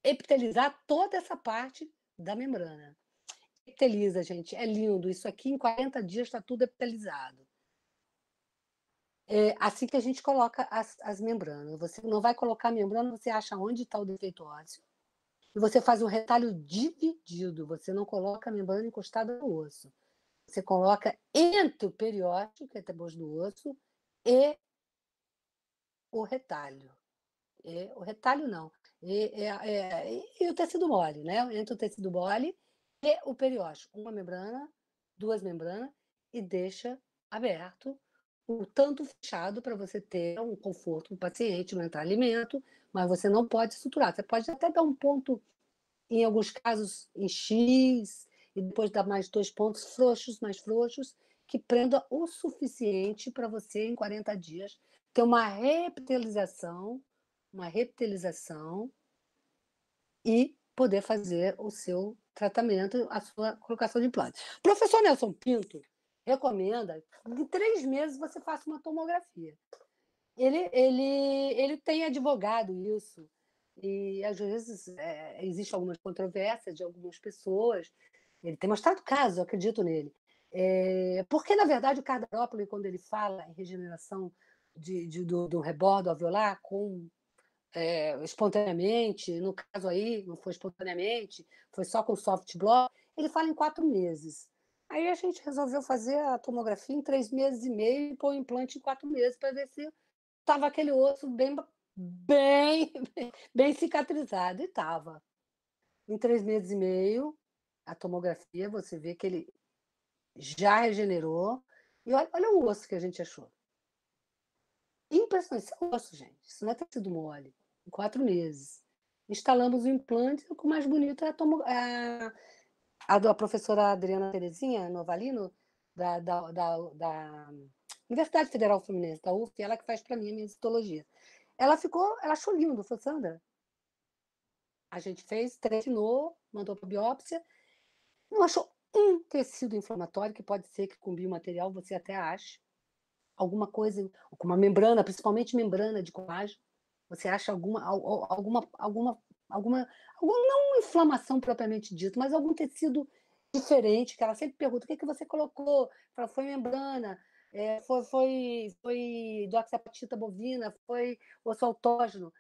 epitelizar toda essa parte da membrana. Epiteliza, gente, é lindo. Isso aqui, em 40 dias, está tudo epitelizado. Assim que a gente coloca as membranas. Você não vai colocar a membrana, você acha onde está o defeito ósseo. E você faz um retalho dividido. Você não coloca a membrana encostada no osso. Você coloca entre o periósteo, que é depois do osso, e o retalho. O retalho não. E o tecido mole, né? Entre o tecido mole e o periósteo. Uma membrana, 2 membranas, e deixa aberto, o tanto fechado para você ter um conforto para o paciente, não entrar alimento, mas você não pode suturar. Você pode até dar um ponto, em alguns casos, em X, e depois dar mais 2 pontos mais frouxos, que prenda o suficiente para você, em 40 dias, ter uma reptilização e poder fazer o seu tratamento, a sua colocação de implante. O professor Nelson Pinto recomenda que em 3 meses você faça uma tomografia. Ele tem advogado isso, e às vezes existe algumas controvérsias de algumas pessoas. Ele tem mostrado casos, eu acredito nele. Porque, na verdade, o Cardarópoli, quando ele fala em regeneração do rebordo alveolar espontaneamente, no caso aí, não foi espontaneamente, foi só com soft block, ele fala em 4 meses. Aí a gente resolveu fazer a tomografia em 3 meses e meio e pôr o implante em 4 meses para ver se estava aquele osso bem cicatrizado. E estava. Em 3 meses e meio, a tomografia, você vê que ele já regenerou. E olha o osso que a gente achou. Impressionante. Isso é osso, gente. Isso não é tecido mole. Em 4 meses. Instalamos o implante, o mais bonito é a da professora Adriana Terezinha Novalino, da Universidade Federal Fluminense, da UF, ela que faz para mim a minha histologia. Ela achou lindo, falou, Sandra, a gente fez, treinou, mandou para biópsia, não achou um tecido inflamatório, que pode ser que com biomaterial você até ache alguma coisa, com uma membrana, principalmente membrana de colágeno, você acha alguma não inflamação propriamente dita, mas algum tecido diferente, que ela sempre pergunta, o que você colocou? Fala, foi membrana, foi doxapatita bovina, foi osso autógeno.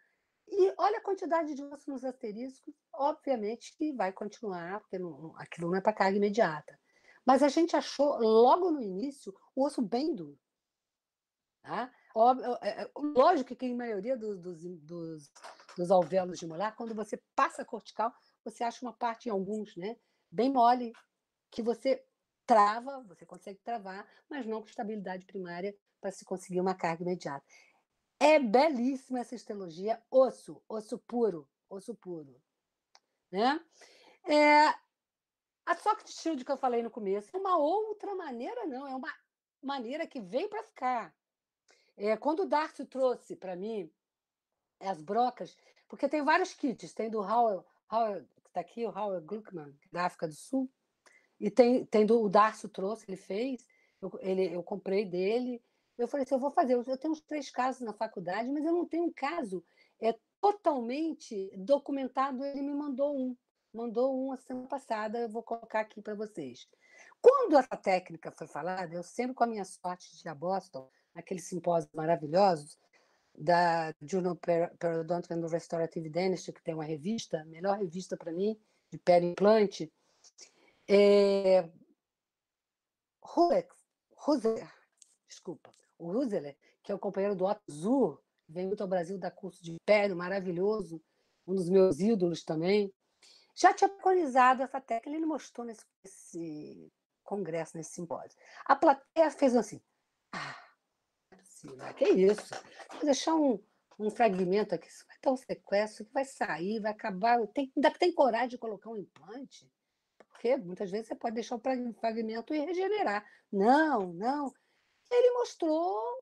E olha a quantidade de osso nos asteriscos, obviamente que vai continuar, porque aquilo não é para carga imediata. Mas a gente achou, logo no início, o osso bem duro. Tá? Lógico que em maioria dos alvéolos de molar, quando você passa a cortical, você acha uma parte, em alguns, né, bem mole, que você trava, você consegue travar, mas não com estabilidade primária para se conseguir uma carga imediata. É belíssima essa histologia, osso puro, né? A Soft Shield que eu falei no começo é uma outra maneira, não, é uma maneira que veio para ficar. Quando o Darcy trouxe para mim as brocas, porque tem vários kits, tem do Howard que está aqui, o Howard Gluckman, da África do Sul, e tem o Darcy trouxe, ele fez, eu comprei dele. Eu falei assim, eu vou fazer. Eu tenho uns 3 casos na faculdade, mas eu não tenho um caso totalmente documentado. Ele me mandou um a semana passada, eu vou colocar aqui para vocês. Quando essa técnica foi falada, eu sempre com a minha sorte de ir a Boston, naqueles simpósios maravilhosos da Journal Periodontics and Restorative Dentistry, que tem uma revista, a melhor revista para mim, de pele implante, o Husler, que é o companheiro do Otto Zur, vem muito ao Brasil dar curso de pele, maravilhoso, um dos meus ídolos também, já tinha preconizado essa técnica, ele mostrou nesse congresso, nesse simpósio. A plateia fez assim, que isso? Vou deixar um fragmento aqui, isso vai ter um sequestro, que vai sair, vai acabar, ainda tem coragem de colocar um implante? Porque muitas vezes você pode deixar um fragmento e regenerar. Não. Ele mostrou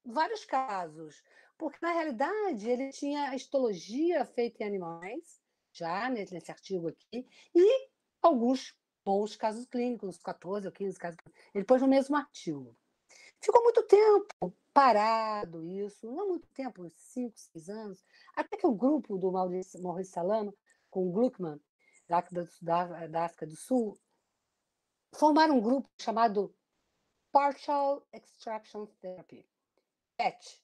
vários casos, porque, na realidade, ele tinha a histologia feita em animais, já nesse artigo aqui, e alguns bons casos clínicos, uns 14 ou 15 casos clínicos. Ele pôs no mesmo artigo. Ficou muito tempo parado isso, não muito tempo, uns 5, 6 anos, até que o grupo do Maurice Salama, com o Gluckman, da África do Sul, formaram um grupo chamado Partial Extraction Therapy, PET.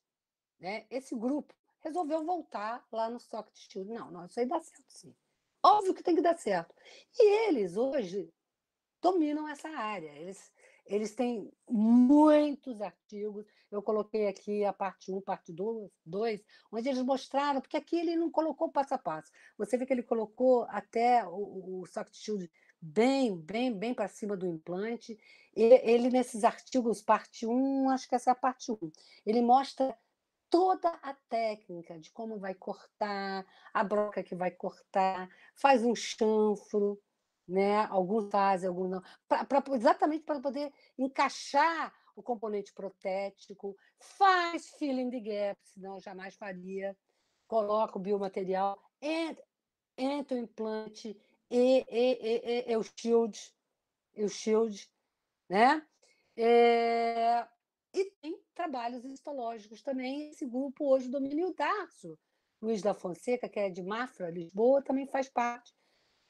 Né? Esse grupo resolveu voltar lá no Soft Shield. Não, isso aí dá certo, sim. Óbvio que tem que dar certo. E eles, hoje, dominam essa área. Eles têm muitos artigos. Eu coloquei aqui a parte 1, parte 2, onde eles mostraram, porque aqui ele não colocou passo a passo. Você vê que ele colocou até o Soft Shield bem para cima do implante. Ele, nesses artigos, parte 1, acho que essa é a parte 1, ele mostra toda a técnica de como vai cortar, a broca que vai cortar, faz um chanfro, né? Alguns fazem, alguns não, exatamente para poder encaixar o componente protético, faz filling the gap, senão eu jamais faria, coloca o biomaterial entre o implante e o shield, né? E tem trabalhos histológicos também. Esse grupo hoje domina o Darcio. Luiz da Fonseca, que é de Mafra, Lisboa, também faz parte.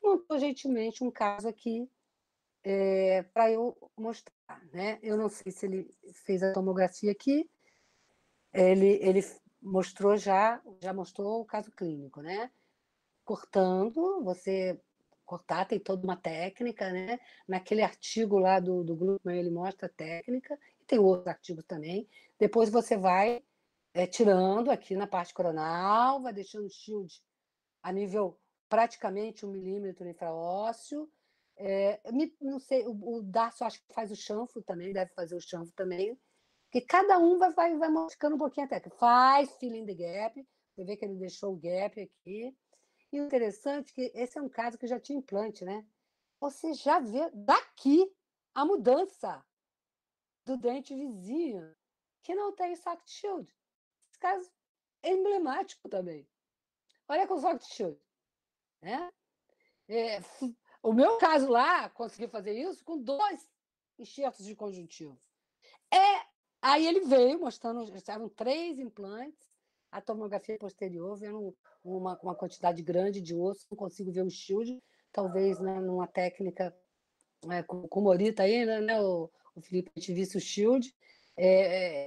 Montou gentilmente um caso aqui para eu mostrar. Né? Eu não sei se ele fez a tomografia aqui. Ele mostrou já mostrou o caso clínico, né? Cortando, você cortar tem toda uma técnica, né? Naquele artigo lá do Gluckman ele mostra a técnica, e tem outros artigos também. Depois você vai tirando aqui na parte coronal, vai deixando o shield a nível praticamente 1 milímetro infraósseo. Não sei, o Darcio acho que faz o chanfro também, deve fazer o chanfro também, porque cada um vai modificando um pouquinho a técnica. Faz filling the gap, você vê que ele deixou o gap aqui. E o interessante é que esse é um caso que já tinha implante, né? Você já vê daqui a mudança do dente vizinho, que não tem soft shield. Esse caso é emblemático também. Olha com o soft shield. Né? O meu caso lá, consegui fazer isso com 2 enxertos de conjuntivo. Aí ele veio mostrando, eram 3 implantes, a tomografia posterior, vendo uma quantidade grande de osso, não consigo ver o shield, talvez, né, numa técnica com o Morita aí, né, o Felipe, a gente visse o shield,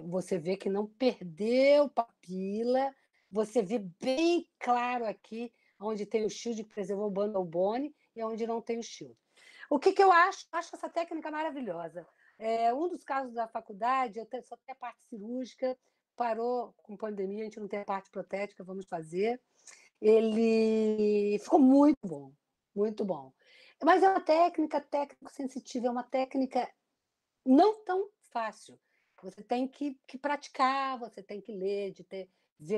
você vê que não perdeu papila, você vê bem claro aqui onde tem o shield, que preservou o bundle bone, e onde não tem o shield. O que eu acho? Acho essa técnica maravilhosa. Um dos casos da faculdade, só tem a parte cirúrgica, parou com pandemia, a gente não tem a parte protética, vamos fazer. Ele ficou muito bom, muito bom. Mas é uma técnica técnico-sensitiva, é uma técnica não tão fácil. Você tem que praticar, você tem que ler,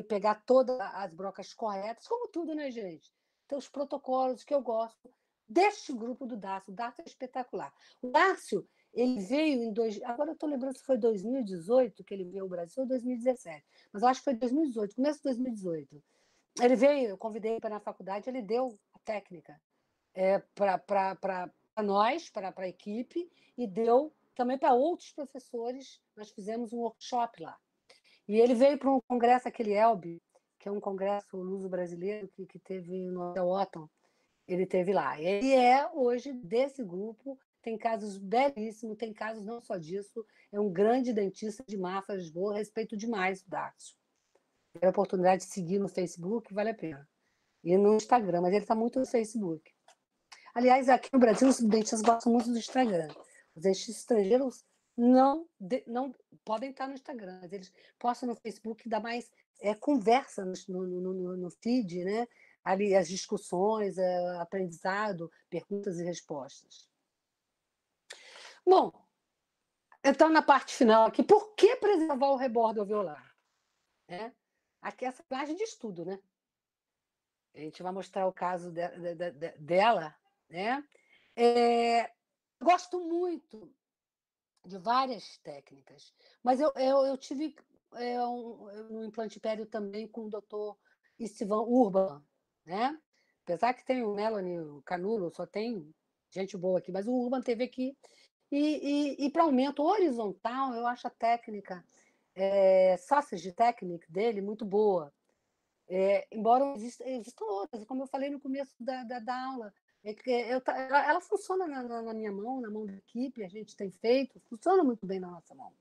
pegar todas as brocas corretas, como tudo, né, gente? Então, os protocolos que eu gosto deste grupo do Dácio. O Dácio é espetacular. O Dácio, ele veio agora eu estou lembrando se foi 2018 que ele veio ao Brasil ou 2017, mas eu acho que foi 2018, começo de 2018. Ele veio, eu convidei para ir na faculdade, ele deu a técnica para nós, para a equipe, e deu também para outros professores. Nós fizemos um workshop lá. E ele veio para um congresso, aquele ELB, que é um congresso luso-brasileiro que teve no Hotel Otton. Ele teve lá. Ele é, hoje, desse grupo, tem casos belíssimos, tem casos não só disso, é um grande dentista de Mafra, Lisboa, respeito demais o Dácio. Tem a oportunidade de seguir no Facebook, vale a pena. E no Instagram, mas ele está muito no Facebook. Aliás, aqui no Brasil, os dentistas gostam muito do Instagram. Os dentistas estrangeiros não podem estar no Instagram, mas eles postam no Facebook, dá mais conversa no feed, né? Ali as discussões, aprendizado, perguntas e respostas. Bom, então na parte final aqui, por que preservar o rebordo alveolar? Aqui essa imagem de estudo, né? A gente vai mostrar o caso dela, né? Gosto muito de várias técnicas, mas eu tive no implante pério também com o doutor Istvan Urban, né? Apesar que tem o Melanie, o Canulo, só tem gente boa aqui, mas o Urban teve aqui. E para aumento horizontal, eu acho a técnica, sausage technique dele muito boa. Embora existam outras, como eu falei no começo da aula, ela funciona na minha mão, na mão da equipe, a gente tem feito, funciona muito bem na nossa mão.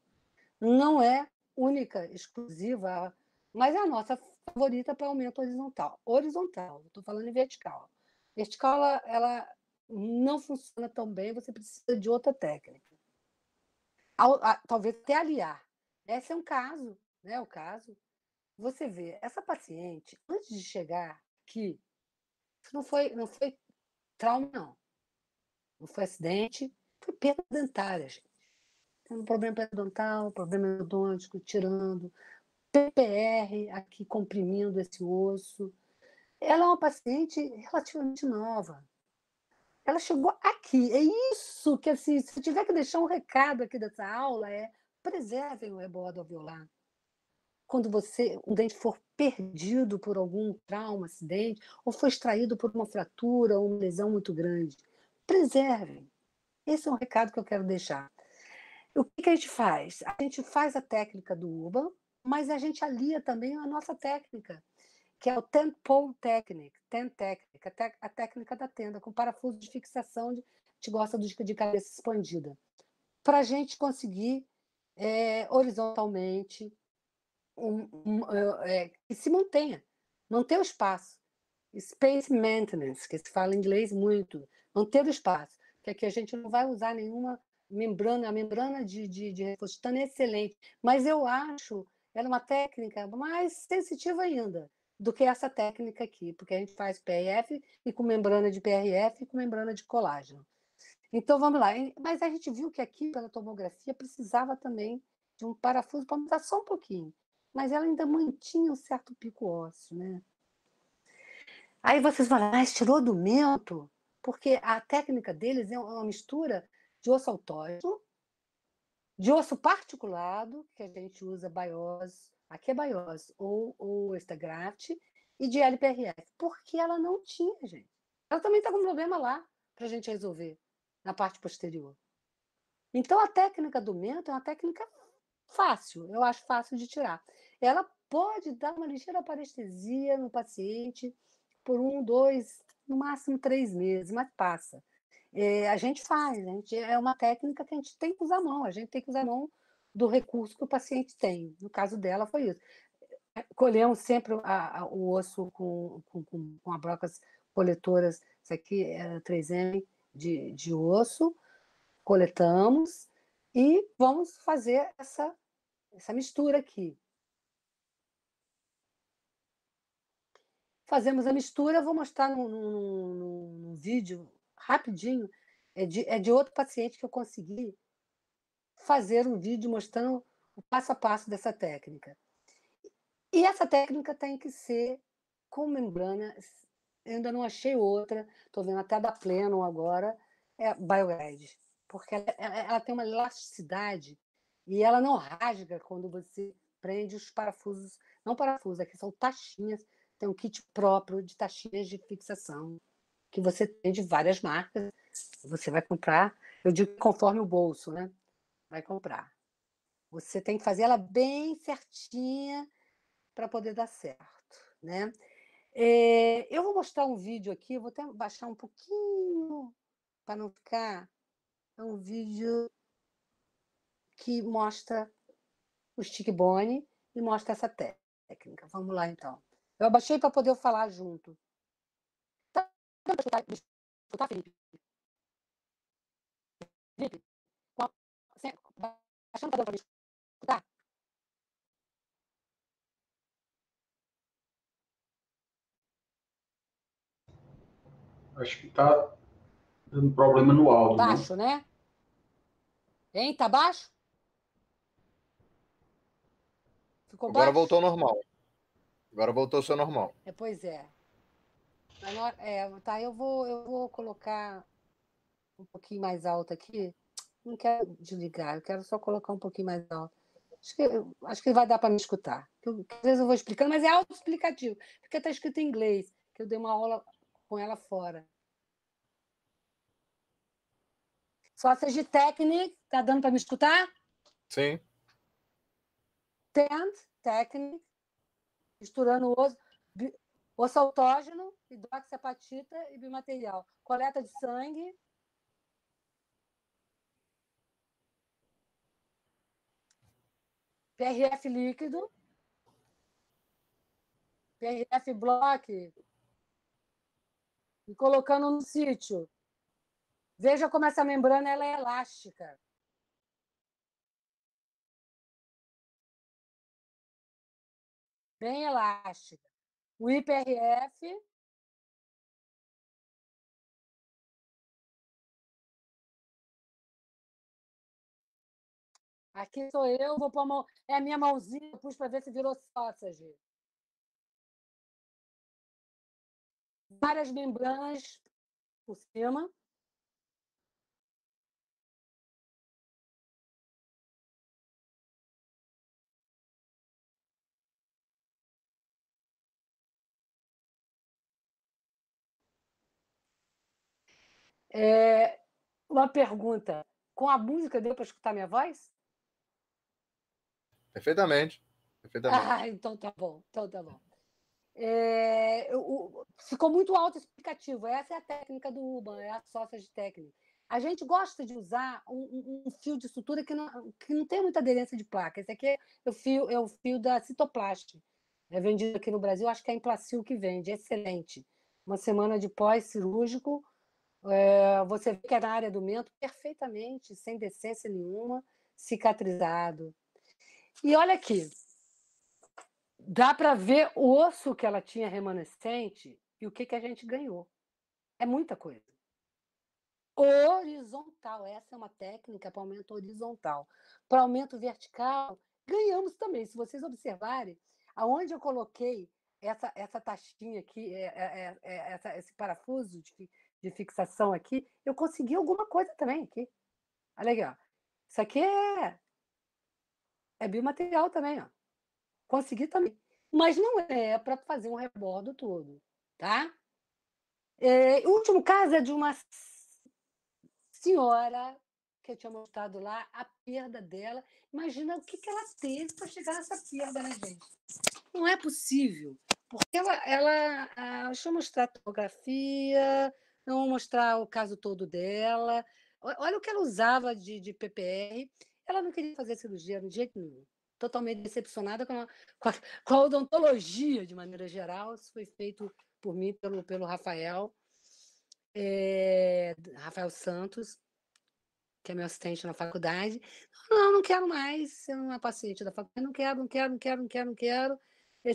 Não é única, exclusiva, mas é a nossa favorita para aumento horizontal. Horizontal, estou falando em vertical. Vertical, ela não funciona tão bem, você precisa de outra técnica. Talvez até aliar. Esse é um caso, né? O caso. Você vê, essa paciente, antes de chegar aqui, não foi trauma, não. Não foi acidente, foi perda dentária, gente. Tem um problema periodontal, problema endodôntico, tirando, PPR aqui comprimindo esse osso. Ela é uma paciente relativamente nova. Ela chegou aqui. É isso que, assim, se eu tiver que deixar um recado aqui dessa aula, preservem o rebordo alveolar. Quando um dente for perdido por algum trauma, acidente, ou foi extraído por uma fratura ou uma lesão muito grande, preservem. Esse é um recado que eu quero deixar. O que a gente faz? A gente faz a técnica do Urban, mas a gente alia também a nossa técnica, que é o Tent Pole Technique, a técnica da tenda, com parafuso de fixação, a gente gosta de cabeça expandida, para a gente conseguir horizontalmente que se manter o espaço. Space maintenance, que se fala em inglês muito, manter o espaço, que aqui a gente não vai usar nenhuma membrana, a membrana de reforço titânio é excelente, mas eu acho ela uma técnica mais sensitiva ainda do que essa técnica aqui, porque a gente faz PRF e com membrana de PRF e com membrana de colágeno. Então, vamos lá. Mas a gente viu que aqui, pela tomografia, precisava também de um parafuso para mudar só um pouquinho. Mas ela ainda mantinha um certo pico ósseo, né? Aí vocês falam, mas tirou do mento? Porque a técnica deles é uma mistura de osso autógeno, de osso particulado, que a gente usa biose, aqui é biose, ou Estagraft, e de LPRF. Porque ela não tinha, gente. Ela também está com um problema lá para a gente resolver, na parte posterior. Então, a técnica do mento é uma técnica fácil, eu acho fácil de tirar. Ela pode dar uma ligeira parestesia no paciente por 1, 2, no máximo 3 meses, mas passa. A gente faz, é uma técnica que a gente tem que usar a mão, a gente tem que usar a mão do recurso que o paciente tem. No caso dela, foi isso. Colhemos sempre o osso com brocas coletoras, isso aqui é 3M de osso, coletamos e vamos fazer essa mistura aqui. Fazemos a mistura, vou mostrar num vídeo rapidinho, é de outro paciente que eu consegui fazer um vídeo mostrando o passo a passo dessa técnica. E essa técnica tem que ser com membrana. Eu ainda não achei outra, estou vendo até da Plenum agora, é BioGuide, porque ela tem uma elasticidade e ela não rasga quando você prende os parafusos. Não parafusos, aqui são taxinhas, tem um kit próprio de taxinhas de fixação, que você tem de várias marcas, você vai comprar, eu digo conforme o bolso, né? Vai comprar. Você tem que fazer ela bem certinha para poder dar certo, né? Eu vou mostrar um vídeo aqui, vou até baixar um pouquinho para não ficar. É um vídeo que mostra o stick bone e mostra essa técnica. Vamos lá, então. Eu abaixei para poder falar junto. Tá dando para escutar, Felipe? Felipe? Baixando para me escutar? Acho que está dando problema no áudio. Baixo, né? Hein? Tá baixo? Ficou Agora baixo? voltou ao normal. Agora voltou ao seu normal. Pois é. Tá, eu vou colocar um pouquinho mais alto aqui. Não quero desligar, eu quero só colocar um pouquinho mais alto. Acho que vai dar para me escutar. Às vezes eu vou explicando, mas é autoexplicativo, porque está escrito em inglês, que eu dei uma aula com ela fora. Sausage Technique, tá dando para me escutar? Sim. Technique, misturando osso autógeno, hidroxiapatita e bimaterial. Coleta de sangue. PRF líquido. PRF block. E colocando no sítio. Veja como essa membrana ela é elástica. Bem elástica. O IPRF. Aqui sou eu, vou pôr a mão. É a minha mãozinha, eu pus para ver se virou sausage. Várias membranas por cima. Uma pergunta. Com a música deu para escutar minha voz? Perfeitamente. Então tá bom. Ficou muito autoexplicativo. Essa é a técnica do Urban, é a sausage técnica. A gente gosta de usar um fio de sutura que não tem muita aderência de placa. Esse aqui é o fio da Citoplast. É vendido aqui no Brasil, acho que é a Implacil que vende. Excelente. Uma semana de pós-cirúrgico, você vê que é na área do mento perfeitamente, sem decência nenhuma, cicatrizado. E olha aqui, dá para ver o osso que ela tinha remanescente e o que a gente ganhou. É muita coisa. Horizontal, essa é uma técnica para aumento horizontal. Para aumento vertical, ganhamos também. Se vocês observarem, aonde eu coloquei essa taxinha aqui, esse parafuso de fixação aqui, eu consegui alguma coisa também aqui. Olha aqui, ó. Isso aqui é biomaterial também, ó. Consegui também. Mas não é para fazer um rebordo todo, tá? O último caso é de uma senhora que eu tinha mostrado lá, a perda dela. Imagina o que ela teve para chegar nessa perda, né, gente? Não é possível. Porque deixa eu mostrar a tomografia, não vou mostrar o caso todo dela. Olha o que ela usava de PPR. Ela não queria fazer cirurgia de jeito nenhum. Totalmente decepcionada com a odontologia, de maneira geral. Isso foi feito por mim, pelo Rafael. Rafael Santos, que é meu assistente na faculdade. Não quero mais ser uma paciente da faculdade. Não quero.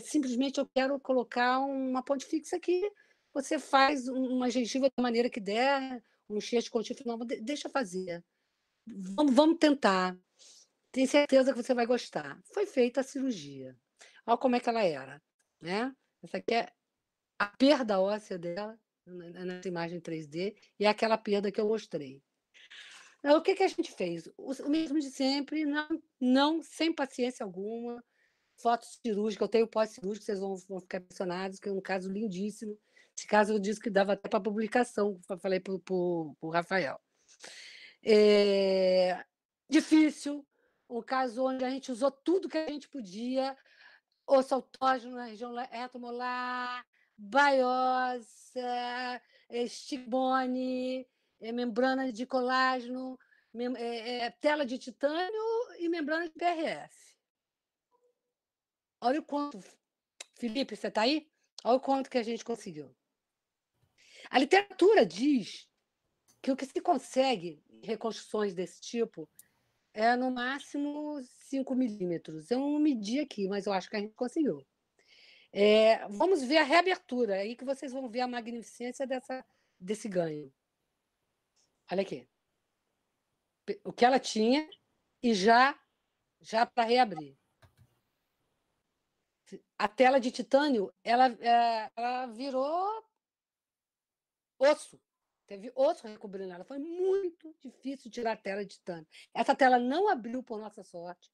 Simplesmente eu quero colocar uma ponte fixa aqui. Você faz uma gengiva da maneira que der, um enxerto contínuo. Não, deixa fazer. Vamos tentar. Tenho certeza que você vai gostar. Foi feita a cirurgia. Olha como é que ela era, né? Essa aqui é a perda óssea dela, nessa imagem 3D, e é aquela perda que eu mostrei. Então, o que a gente fez? O mesmo de sempre, não sem paciência alguma, foto cirúrgica, eu tenho pós-cirúrgico, vocês vão ficar impressionados, que é um caso lindíssimo. Esse caso eu disse que dava até para publicação, falei para o Rafael. Difícil, um caso onde a gente usou tudo que a gente podia, osso autógeno na região retomolar, biópsia, estigmone, membrana de colágeno, tela de titânio e membrana de PRF. Olha o quanto, Felipe, você está aí? Olha o quanto que a gente conseguiu. A literatura diz que o que se consegue em reconstruções desse tipo é, no máximo, 5 milímetros. Eu não medi aqui, mas eu acho que a gente conseguiu. Vamos ver a reabertura, aí que vocês vão ver a magnificência desse ganho. Olha aqui. O que ela tinha e já para reabrir. A tela de titânio, ela virou osso. Teve osso recobrindo ela. Foi muito difícil tirar a tela de titânio. Essa tela não abriu, por nossa sorte,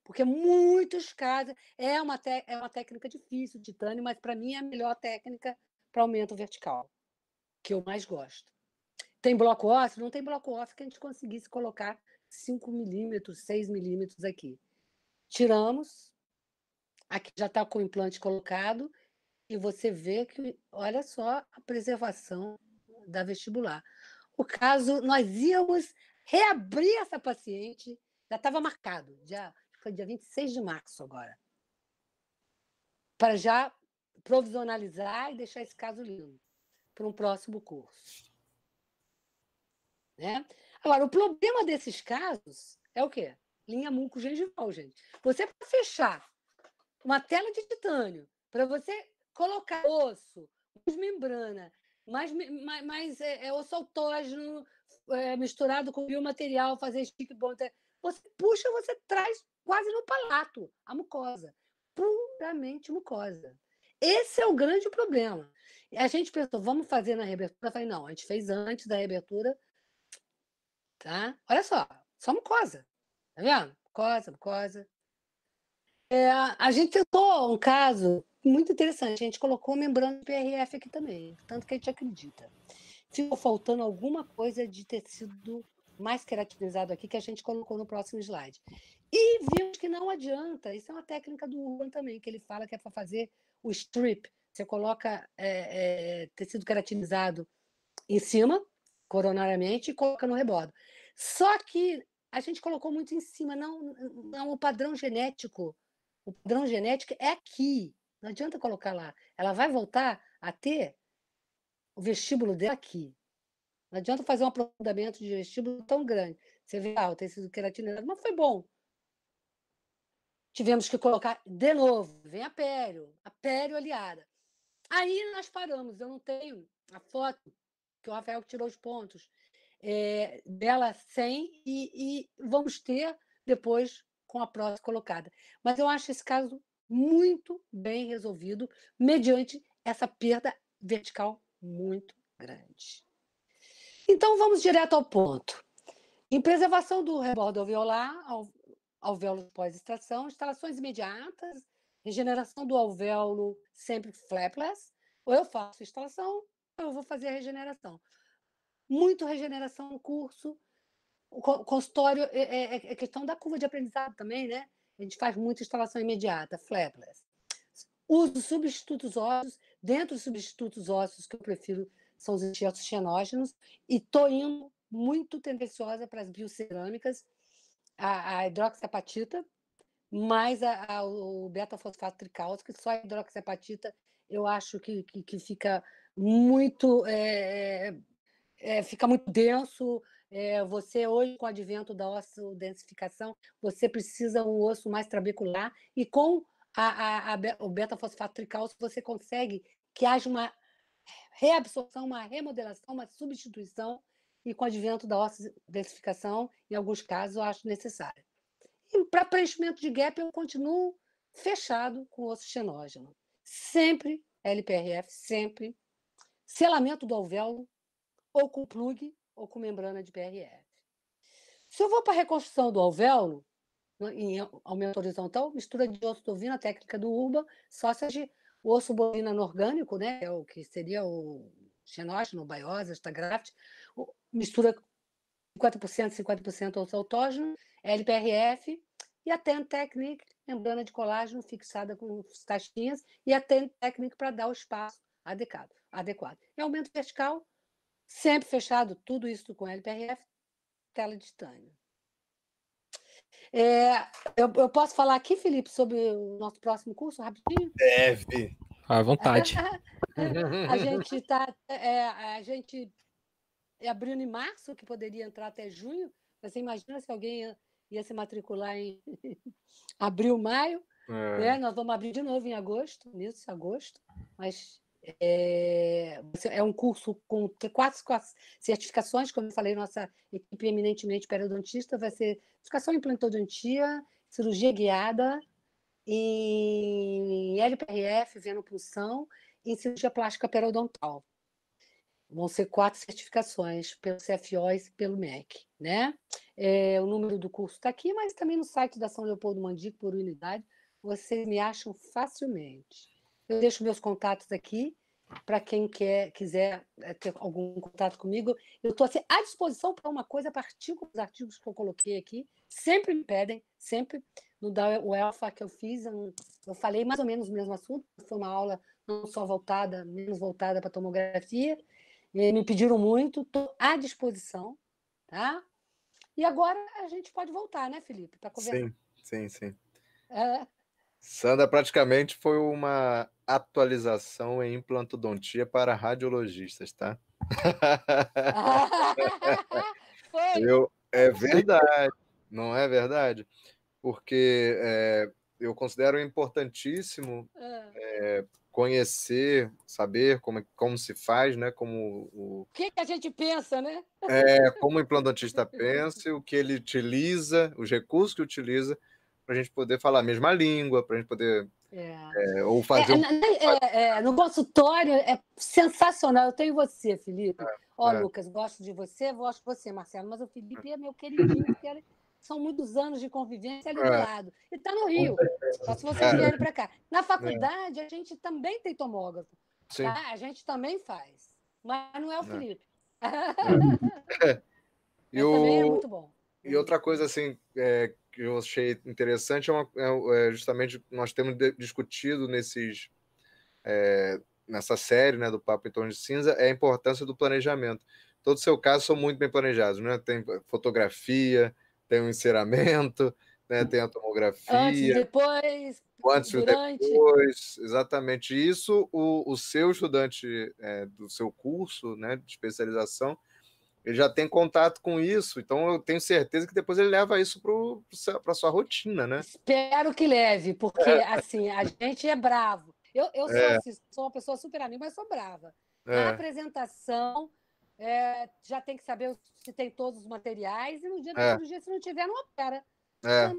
porque muitos casos é uma técnica difícil, titânio, mas para mim é a melhor técnica para aumento vertical, que eu mais gosto. Tem bloco ósseo? Não tem bloco ósseo que a gente conseguisse colocar 5 milímetros, 6 milímetros aqui. Tiramos, aqui já está com o implante colocado, e você vê que, olha só a preservação da vestibular. O caso, nós íamos reabrir essa paciente, já estava marcado, foi dia 26 de março agora, para já provisionalizar e deixar esse caso lindo para um próximo curso. Né? Agora, o problema desses casos é o quê? Linha mucogengival, gente. Você, para fechar uma tela de titânio, para você colocar osso, membrana, mais osso autógeno misturado com biomaterial, fazer stick bond, você puxa, você traz quase no palato a mucosa, puramente mucosa. Esse é o grande problema. A gente pensou, vamos fazer na reabertura? Eu falei, não, a gente fez antes da reabertura. Tá? Olha só mucosa. Tá vendo? Mucosa. A gente tentou um caso muito interessante. A gente colocou membrana de PRF aqui também, tanto que a gente acredita. Ficou faltando alguma coisa de tecido mais queratinizado aqui que a gente colocou no próximo slide. E vimos que não adianta. Isso é uma técnica do Urban também, que ele fala que é para fazer o strip. Você coloca tecido queratinizado em cima, coronariamente, e coloca no rebordo. Só que a gente colocou muito em cima, não o padrão genético. O padrão genético é aqui. Não adianta colocar lá. Ela vai voltar a ter o vestíbulo dela aqui. Não adianta fazer um aprofundamento de vestíbulo tão grande. Você vê, o tecido queratinizado, mas foi bom. Tivemos que colocar de novo. Vem a pério aliada. Aí nós paramos. Eu não tenho a foto que o Rafael tirou os pontos dela sem e vamos ter depois com a prótese colocada. Mas eu acho esse caso muito bem resolvido mediante essa perda vertical muito grande. Então, vamos direto ao ponto. Em preservação do rebordo alveolar, alvéolo pós-extração, instalações imediatas, regeneração do alvéolo sempre flapless, ou eu faço instalação, ou eu vou fazer a regeneração. Muito regeneração no curso. O consultório é questão da curva de aprendizado também, né? A gente faz muita instalação imediata, flapless. Uso substitutos ósseos. Dentro dos substitutos ósseos que eu prefiro são os enxertos xenógenos, e estou indo muito tendenciosa para as biocerâmicas, a hidroxiapatita, mais o beta-fosfato tricálcico, que só a hidroxiapatita eu acho que fica muito... fica muito denso. Você, hoje, com o advento da osso-densificação, você precisa um osso mais trabecular, e com o beta-fosfato tricálcico você consegue que haja uma reabsorção, uma remodelação, uma substituição e com o advento da osso-densificação, em alguns casos, eu acho necessário. E para preenchimento de gap, eu continuo fechado com osso xenógeno. Sempre LPRF, sempre. Selamento do alvéolo, ou com plug, ou com membrana de PRF. Se eu vou para a reconstrução do alvéolo, em aumento horizontal, mistura de osso bovino, a técnica do Urban, sausage, o osso bovino anorgânico, né, é o que seria o xenógeno, baiose, estagraft, mistura 50%, 50% osso autógeno, LPRF, e a TEN Technique, membrana de colágeno fixada com taxinhas, e a TEN Technique para dar o espaço adequado. E aumento vertical, sempre fechado, tudo isso com LPRF, tela de titânio. Eu posso falar aqui, Felipe, sobre o nosso próximo curso, rapidinho? Deve. À vontade. A gente está abrindo em março, que poderia entrar até junho. Você imagina se alguém ia se matricular em abril, maio. Né? Nós vamos abrir de novo em agosto, mas é um curso com 4 certificações, como eu falei, nossa equipe eminentemente periodontista vai ser certificação em implantodontia, cirurgia guiada, em LPRF, venopunção, e em cirurgia plástica periodontal. Vão ser 4 certificações pelo CFO e pelo MEC. Né? O número do curso está aqui, mas também no site da São Leopoldo Mandico, por unidade, vocês me acham facilmente. Eu deixo meus contatos aqui, para quem quiser ter algum contato comigo. Eu estou assim, à disposição para uma coisa, a partir dos artigos que eu coloquei aqui. Sempre me pedem, sempre. No da UELFA que eu fiz, eu falei mais ou menos o mesmo assunto. Foi uma aula não só menos voltada para tomografia. E me pediram muito, estou à disposição. Tá? E agora a gente pode voltar, né, Felipe, para conversar. Sim. Sandra praticamente foi uma atualização em implantodontia para radiologistas, tá? Foi. É verdade, não é verdade? Porque eu considero importantíssimo conhecer, saber como se faz, né? O que a gente pensa, né? Como o implantodontista pensa, o que ele utiliza, os recursos que utiliza, para a gente poder falar a mesma língua, para a gente poder ou fazer no consultório é sensacional. Eu tenho você, Felipe. Lucas, gosto de você, Marcelo, mas o Felipe é meu queridinho, porque são muitos anos de convivência ali do lado. E está no Rio, só se vocês vierem para cá. Na faculdade, a gente também tem tomógrafo. Tá? A gente também faz. Mas não é o Felipe. Também é muito bom. E outra coisa assim que eu achei interessante justamente nós temos discutido nessa série, né, do Papo em Tons de Cinza, é a importância do planejamento. Todo o seu caso são muito bem planejados, né? Tem fotografia, tem o enceramento, né? Tem a tomografia. Antes e depois. Antes e depois, exatamente isso. O seu estudante do seu curso, né, de especialização, ele já tem contato com isso, então eu tenho certeza que depois ele leva isso para a sua rotina, né? Espero que leve, porque assim, a gente é bravo. Eu sou uma pessoa super amiga, mas sou brava. Na apresentação, já tem que saber se tem todos os materiais, e no dia da cirurgia, se não tiver, não opera.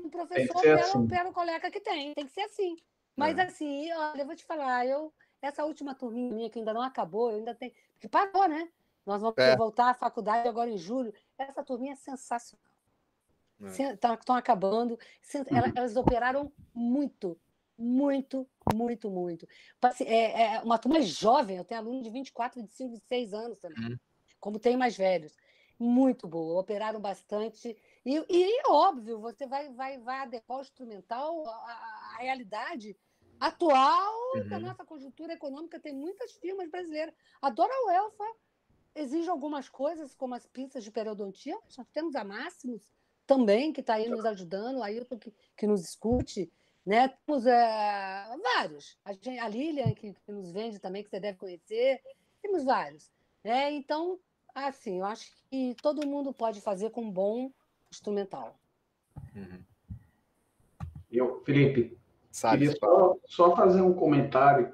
O professor opera o colega que tem que ser assim. Mas assim, olha, eu vou te falar, essa última turminha minha que ainda não acabou, eu ainda tenho. Porque parou, né? Nós vamos voltar à faculdade agora em julho. Essa turminha é sensacional. Estão acabando. Elas operaram muito. É uma turma jovem. Eu tenho aluno de 24, 25, 26 anos também. Como tem mais velhos. Muito boa. Operaram bastante. E óbvio, você vai adequar o instrumental à realidade atual da nossa conjuntura econômica. Tem muitas firmas brasileiras. Adoro a UELFA. Exige algumas coisas, como as pinças de periodontia. Nós temos a Máximos também, que está aí nos ajudando, aí que nos escute. Né? Temos vários. A Lilian, que nos vende também, que você deve conhecer. Temos vários. Né? Então, assim, eu acho que todo mundo pode fazer com um bom instrumental. Felipe, queria só fazer um comentário.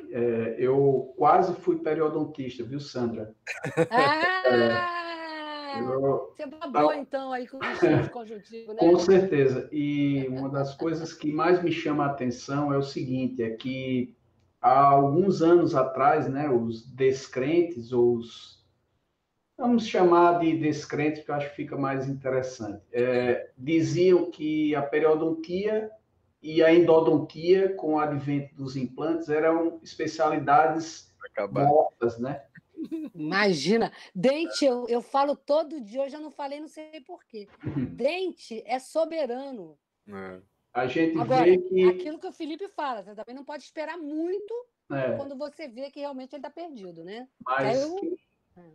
Eu quase fui periodontista, viu, Sandra? Você babou, então, aí com os conjuntivos, né? Com certeza. E uma das coisas que mais me chama a atenção é o seguinte, é que há alguns anos atrás, né, os descrentes, ou os... Vamos chamar de descrentes, porque eu acho que fica mais interessante. Diziam que a periodontia e a endodontia, com o advento dos implantes, eram especialidades mortas, né? Imagina, dente, eu falo todo dia, hoje eu não falei, não sei por quê. Dente é soberano. A gente Agora, vê que... aquilo que o Felipe fala, você também não pode esperar muito quando você vê que realmente ele está perdido, né? Mas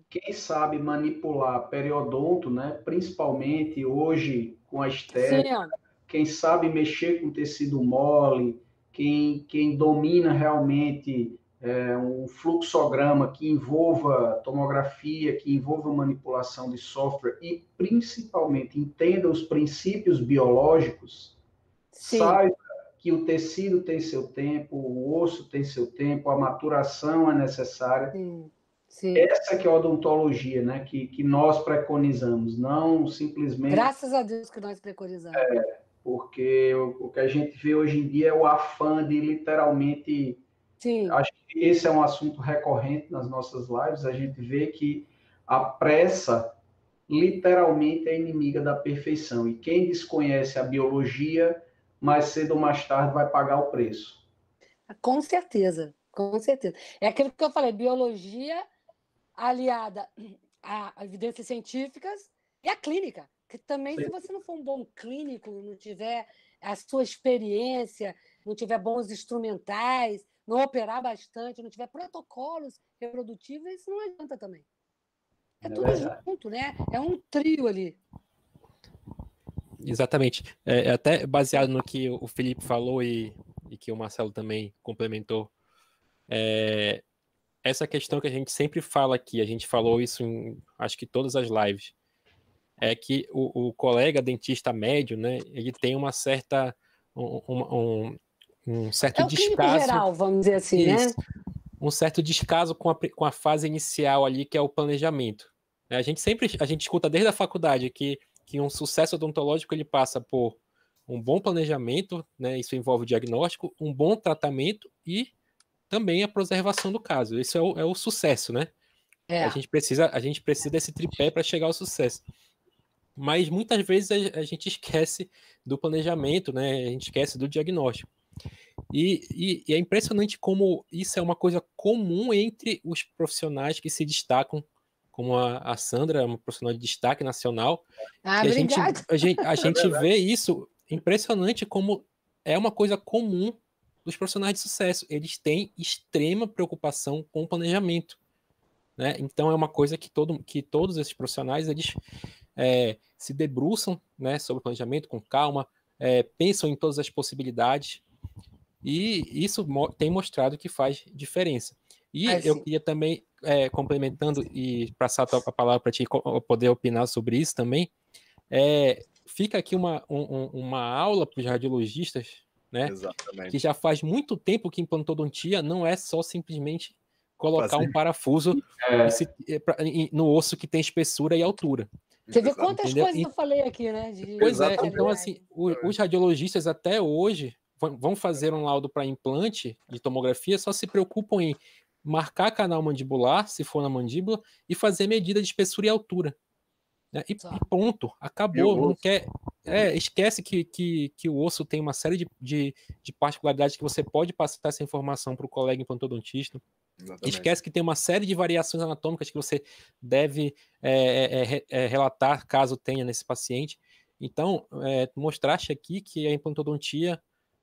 quem sabe manipular periodonto, né? Principalmente hoje com a estética, quem sabe mexer com tecido mole, quem domina realmente um fluxograma que envolva tomografia, que envolva manipulação de software e principalmente entenda os princípios biológicos, saiba que o tecido tem seu tempo, o osso tem seu tempo, a maturação é necessária. Sim. Essa que é a odontologia, né? Que nós preconizamos, não simplesmente... Graças a Deus que nós preconizamos. Porque o que a gente vê hoje em dia é o afã de literalmente... Acho que esse é um assunto recorrente nas nossas lives, a gente vê que a pressa literalmente é inimiga da perfeição. E quem desconhece a biologia, mais cedo ou mais tarde vai pagar o preço. Com certeza, com certeza. É aquilo que eu falei, biologia aliada a evidências científicas e a clínica. Que também, se você não for um bom clínico, não tiver a sua experiência, não tiver bons instrumentais, não operar bastante, não tiver protocolos reprodutíveis, isso não adianta também. É tudo junto, né? É um trio ali. Exatamente. Até baseado no que o Felipe falou e que o Marcelo também complementou, essa questão que a gente sempre fala aqui, a gente falou isso em, acho que todas as lives, é que o colega dentista médio, né, ele tem uma certa um certo descaso geral, vamos dizer assim, isso, né? Um certo descaso com a fase inicial ali, que é o planejamento. A gente escuta desde a faculdade que um sucesso odontológico ele passa por um bom planejamento, né, isso envolve o diagnóstico, um bom tratamento e também a preservação do caso. Isso é o sucesso, né? A gente precisa desse tripé para chegar ao sucesso. Mas muitas vezes a gente esquece do planejamento, né? A gente esquece do diagnóstico. E é impressionante como isso é uma coisa comum entre os profissionais que se destacam, como a Sandra, uma profissional de destaque nacional. Ah, obrigada. A gente vê isso impressionante como é uma coisa comum dos profissionais de sucesso. Eles têm extrema preocupação com o planejamento, né? Então é uma coisa que todos esses profissionais eles se debruçam, né, sobre o planejamento com calma, pensam em todas as possibilidades. E isso tem mostrado que faz diferença. E eu queria também, complementando e passar a palavra para ti poder opinar sobre isso também, fica aqui uma aula para os radiologistas, né? Exatamente. Que já faz muito tempo que implantodontia não é só simplesmente colocar um parafuso no osso que tem espessura e altura. Você vê quantas coisas eu falei aqui, né? Pois é, então assim, os radiologistas até hoje vão fazer um laudo para implante de tomografia, só se preocupam em marcar canal mandibular, se for na mandíbula, e fazer medida de espessura e altura. Né? E ponto, acabou. Não quer, esquece que o osso tem uma série de particularidades que você pode passar essa informação para o colega implantodontista. Exatamente. Esquece que tem uma série de variações anatômicas que você deve relatar caso tenha nesse paciente. Então, mostraste aqui que a implantodontia,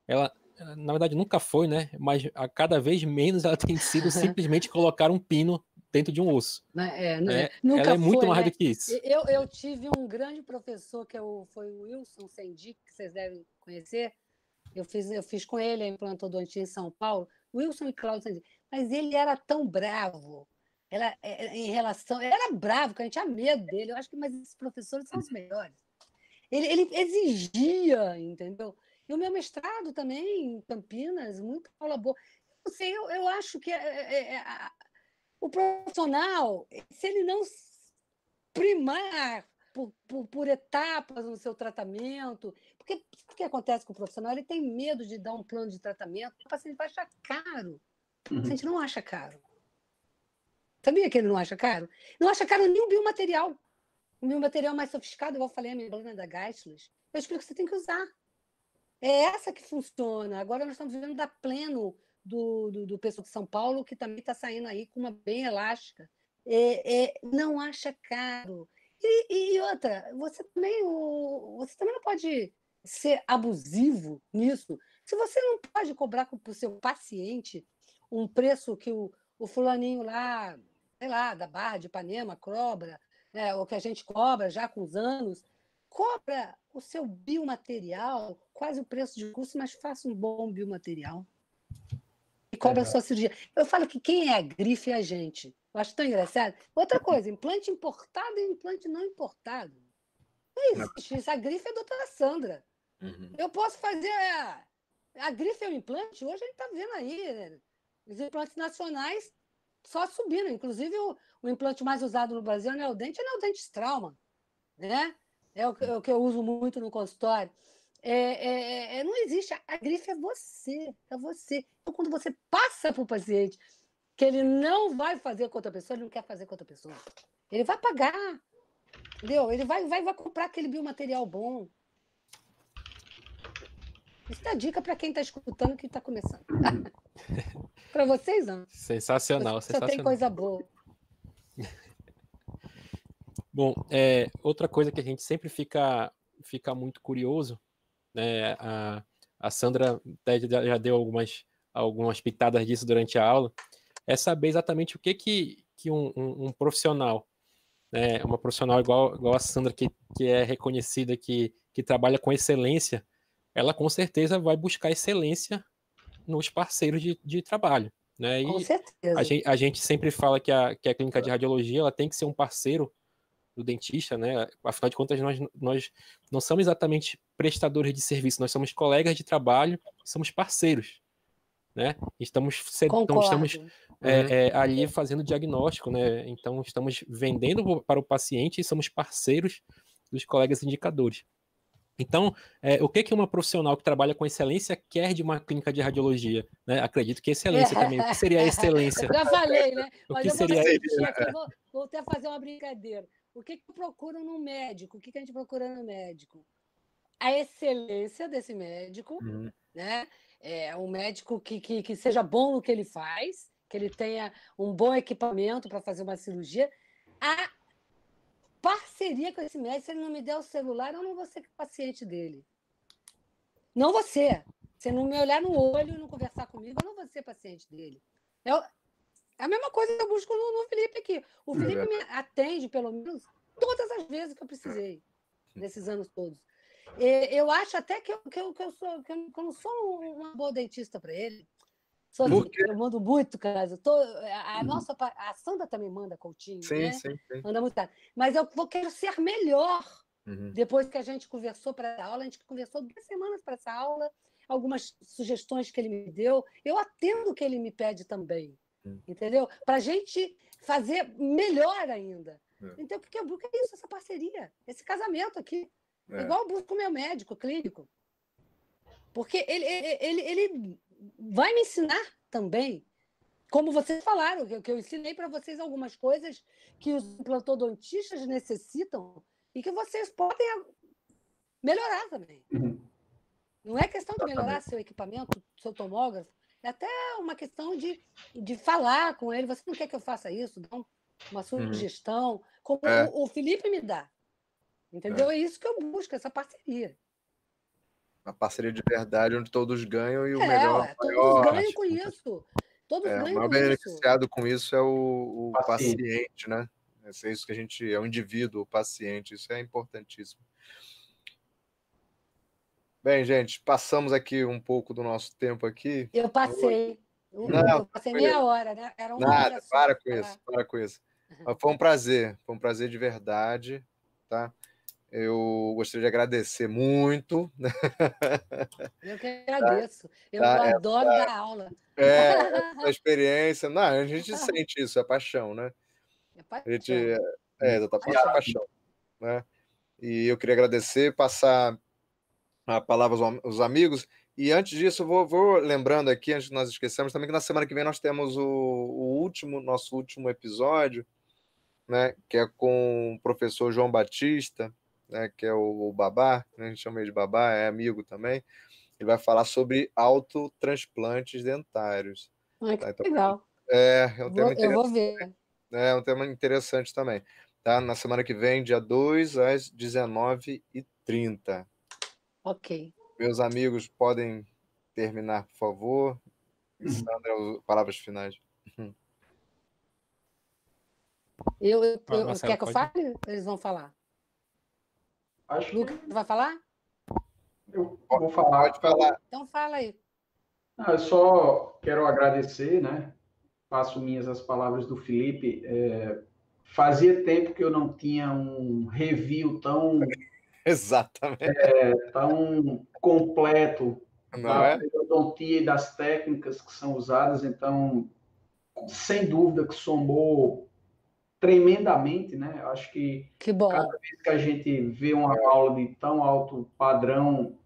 ela, na verdade, nunca foi, né? Mas a cada vez menos ela tem sido simplesmente colocar um pino dentro de um osso. Nunca ela é muito foi, mais né? do que isso. Eu tive um grande professor, foi o Wilson Sendic, que vocês devem conhecer. Eu fiz com ele a implantodontia em São Paulo. Wilson e Cláudio Sendic. Mas ele era tão bravo. Era bravo, que a gente tinha medo dele. Eu acho que mas esses professores são os melhores. Ele exigia, entendeu? E o meu mestrado também, em Campinas, muita aula boa. Não sei, eu acho que o profissional, se ele não primar por etapas no seu tratamento. Porque o que acontece com o profissional? Ele tem medo de dar um plano de tratamento, o paciente vai achar caro. O paciente não acha caro. Sabia que ele não acha caro? Não acha caro nem o biomaterial. O biomaterial mais sofisticado, igual eu falei, a membrana da Geistler, eu explico que você tem que usar. É essa que funciona. Agora nós estamos vivendo da Pleno do pessoal de São Paulo, que também está saindo aí com uma bem elástica. Não acha caro. E outra, você também não pode ser abusivo nisso. Se você não pode cobrar para o seu paciente um preço que o fulaninho lá, sei lá, da Barra de Ipanema cobra, ou que a gente cobra já com os anos, cobra o seu biomaterial, quase o preço de custo, mas faça um bom biomaterial. E cobra a sua cirurgia. Eu falo que quem é a grife é a gente. Eu acho tão engraçado. Outra coisa, implante importado e implante não importado. Não existe isso. A grife é a doutora Sandra. Eu posso fazer... A grife é o implante, hoje a gente está vendo aí, né? Os implantes nacionais só subindo. Inclusive, o implante mais usado no Brasil é o Neodente Straumann, né? É o que eu uso muito no consultório. Não existe. A grife é você. É você. Então, quando você passa para o paciente que ele não vai fazer com outra pessoa, ele não quer fazer com outra pessoa. Ele vai pagar. Entendeu? Ele vai comprar aquele biomaterial bom. Isso é dica para quem está escutando que está começando. Para vocês, não. Sensacional, só tem coisa boa. Bom, outra coisa que a gente sempre fica muito curioso, né? A Sandra já deu algumas pitadas disso durante a aula, é saber exatamente o que um profissional, né, uma profissional igual a Sandra, que é reconhecida, que trabalha com excelência, ela com certeza vai buscar excelência nos parceiros de trabalho. Né? Com E certeza. A gente sempre fala que a clínica de radiologia ela tem que ser um parceiro do dentista, né? Afinal de contas, nós não somos exatamente prestadores de serviço, nós somos colegas de trabalho, somos parceiros, né? Estamos ali fazendo diagnóstico, né? Então, estamos vendendo para o paciente e somos parceiros dos colegas indicadores. Então, o que uma profissional que trabalha com excelência quer de uma clínica de radiologia? Né? Acredito que excelência também. O que seria a excelência? Já falei, né? Mas eu seria vou até fazer uma brincadeira. O que eu procuro no médico? O que a gente procura no médico? A excelência desse médico, né? Um médico que seja bom no que ele faz, que ele tenha um bom equipamento para fazer uma cirurgia. A parceria com esse médico, se ele não me der o celular, eu não vou ser paciente dele. Não vou ser. Se não me olhar no olho e não conversar comigo, eu não vou ser paciente dele. É a mesma coisa que eu busco no Felipe aqui. O Felipe me atende, pelo menos, todas as vezes que eu precisei, nesses anos todos. Eu acho até que eu não sou uma boa dentista para ele. Eu mando muito, cara. A Sandra também manda coaching, né? Sim. Manda muito, cara. Mas eu quero ser melhor. Depois que a gente conversou para a aula, a gente conversou 2 semanas para essa aula, algumas sugestões que ele me deu. Eu atendo o que ele me pede também. Entendeu? Para a gente fazer melhor ainda. Então, porque eu busco isso, essa parceria, esse casamento aqui. Igual eu busco o meu médico clínico. Porque ele vai me ensinar também. Como vocês falaram, que eu ensinei para vocês algumas coisas que os implantodontistas necessitam e que vocês podem melhorar também. Não é questão de melhorar seu equipamento, seu tomógrafo, é até uma questão de falar com ele. Você não quer que eu faça isso? Dá uma sugestão, como o Felipe me dá. Entendeu? É isso que eu busco, essa parceria. Uma parceria de verdade, onde todos ganham e o melhor. Todos ganham com isso. Todos ganham com isso. O maior beneficiado com isso é o paciente, né? É isso que a gente é o indivíduo, o paciente. Isso é importantíssimo. Bem, gente, passamos aqui um pouco do nosso tempo aqui. Eu passei. Eu passei meia hora, né? Era uma hora só. Para com isso. Mas foi um prazer de verdade, tá? Eu gostaria de agradecer muito. Eu que agradeço. Eu adoro dar aula. Essa experiência. Não, a gente sente isso, é paixão, né? É paixão. Da paixão, né? E eu queria agradecer, passar a palavra aos amigos. E antes disso, eu vou lembrando aqui, antes de nós esquecermos, também que na semana que vem nós temos nosso último episódio, né, que é com o professor João Batista, né, que é o Babá, né, a gente chama ele de Babá, é amigo também. Ele vai falar sobre autotransplantes dentários. Tá? Então, legal. É um tema interessante. Eu vou ver. É um tema interessante também. Tá? Na semana que vem, dia 2 às 19h30. Ok. Meus amigos, podem terminar, por favor. Sandra, palavras finais. Quer que eu fale? Eles vão falar. Acho Lucas, vai falar? Eu vou falar. Pode falar. Então fala aí. Eu só quero agradecer, né? Faço minhas as palavras do Felipe. Fazia tempo que eu não tinha um review tão Exatamente. Tão completo da periodontia e das técnicas que são usadas. Então, sem dúvida que somou tremendamente, né? Acho que cada vez que a gente vê uma aula de tão alto padrão,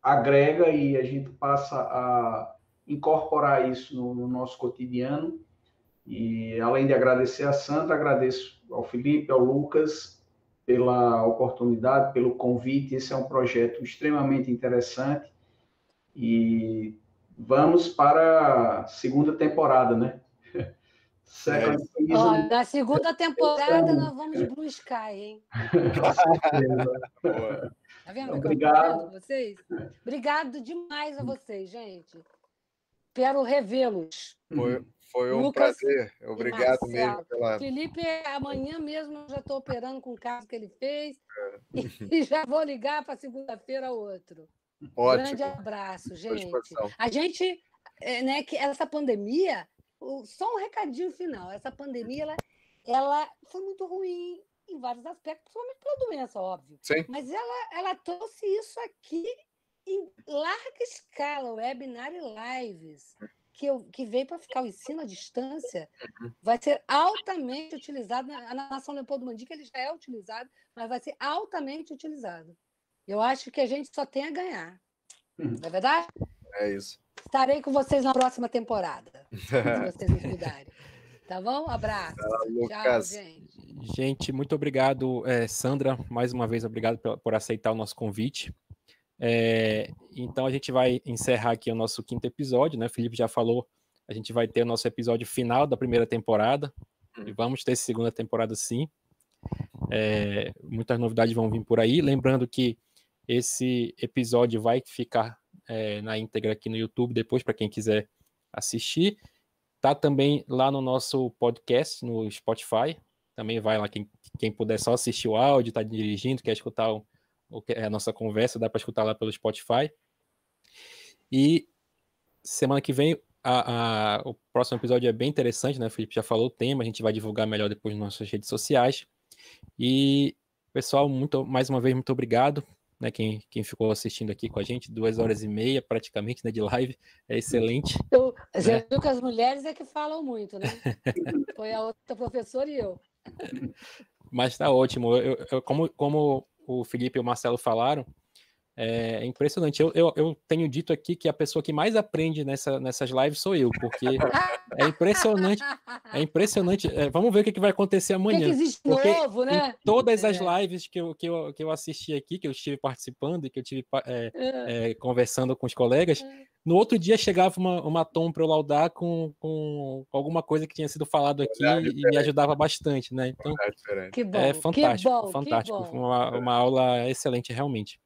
agrega e a gente passa a incorporar isso no nosso cotidiano. E, além de agradecer a Sandra, agradeço ao Felipe, ao Lucas, pela oportunidade, pelo convite. Esse é um projeto extremamente interessante e vamos para a segunda temporada, né? Na segunda temporada nós vamos Blue Sky, hein? Tá vendo? Obrigado. Vocês? Obrigado demais a vocês, gente. Espero revê-los. Foi um prazer. Obrigado mesmo. Felipe, amanhã mesmo eu já estou operando com o caso que ele fez e já vou ligar para segunda-feira outro. Ótimo. Grande abraço, gente. A gente, né, que essa pandemia, só um recadinho final, essa pandemia ela foi muito ruim em vários aspectos, principalmente pela doença, óbvio. Sim. Mas ela trouxe isso aqui em larga escala, webinar e lives, que veio para ficar o ensino à distância, vai ser altamente utilizado. Na Nação Leopoldo Mandica ele já é utilizado, mas vai ser altamente utilizado. Eu acho que a gente só tem a ganhar. Não é verdade? É isso. Estarei com vocês na próxima temporada, se vocês me cuidarem. Tá bom? Abraço. Tchau, gente. Gente, muito obrigado, Sandra. Mais uma vez, obrigado por aceitar o nosso convite. Então, a gente vai encerrar aqui o nosso 5º episódio, né? O Felipe já falou, a gente vai ter o nosso episódio final da primeira temporada. E vamos ter segunda temporada, sim. Muitas novidades vão vir por aí. Lembrando que esse episódio vai ficar na íntegra aqui no YouTube depois, para quem quiser assistir. Tá também lá no nosso podcast, no Spotify. Também vai lá, quem puder só assistir o áudio, tá dirigindo, quer escutar a nossa conversa, dá para escutar lá pelo Spotify. E semana que vem, o próximo episódio é bem interessante, né? O Felipe já falou o tema, a gente vai divulgar melhor depois nas nossas redes sociais. E, pessoal, mais uma vez, muito obrigado, né? Quem ficou assistindo aqui com a gente, 2h30 praticamente, né, de live, é excelente. Você viu que as mulheres é que falam muito, né? Foi a outra professora e eu. Mas tá ótimo. Como o Felipe e o Marcelo falaram, é impressionante. Eu tenho dito aqui que a pessoa que mais aprende nessas lives sou eu, porque é impressionante. É impressionante. Vamos ver o que vai acontecer amanhã. Que existe novo, né? Em todas as lives que eu assisti aqui, que eu estive participando e que eu estive conversando com os colegas, no outro dia chegava uma tom para eu laudar com alguma coisa que tinha sido falado aqui e me ajudava bastante, né? Então, que bom, é fantástico, que bom, fantástico. Que bom. Uma aula excelente, realmente.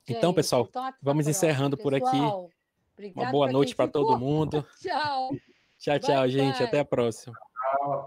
Gente, então, pessoal, vamos encerrando por aqui. Uma boa noite para todo mundo. Tchau. Tchau, gente. Até a próxima. Tchau.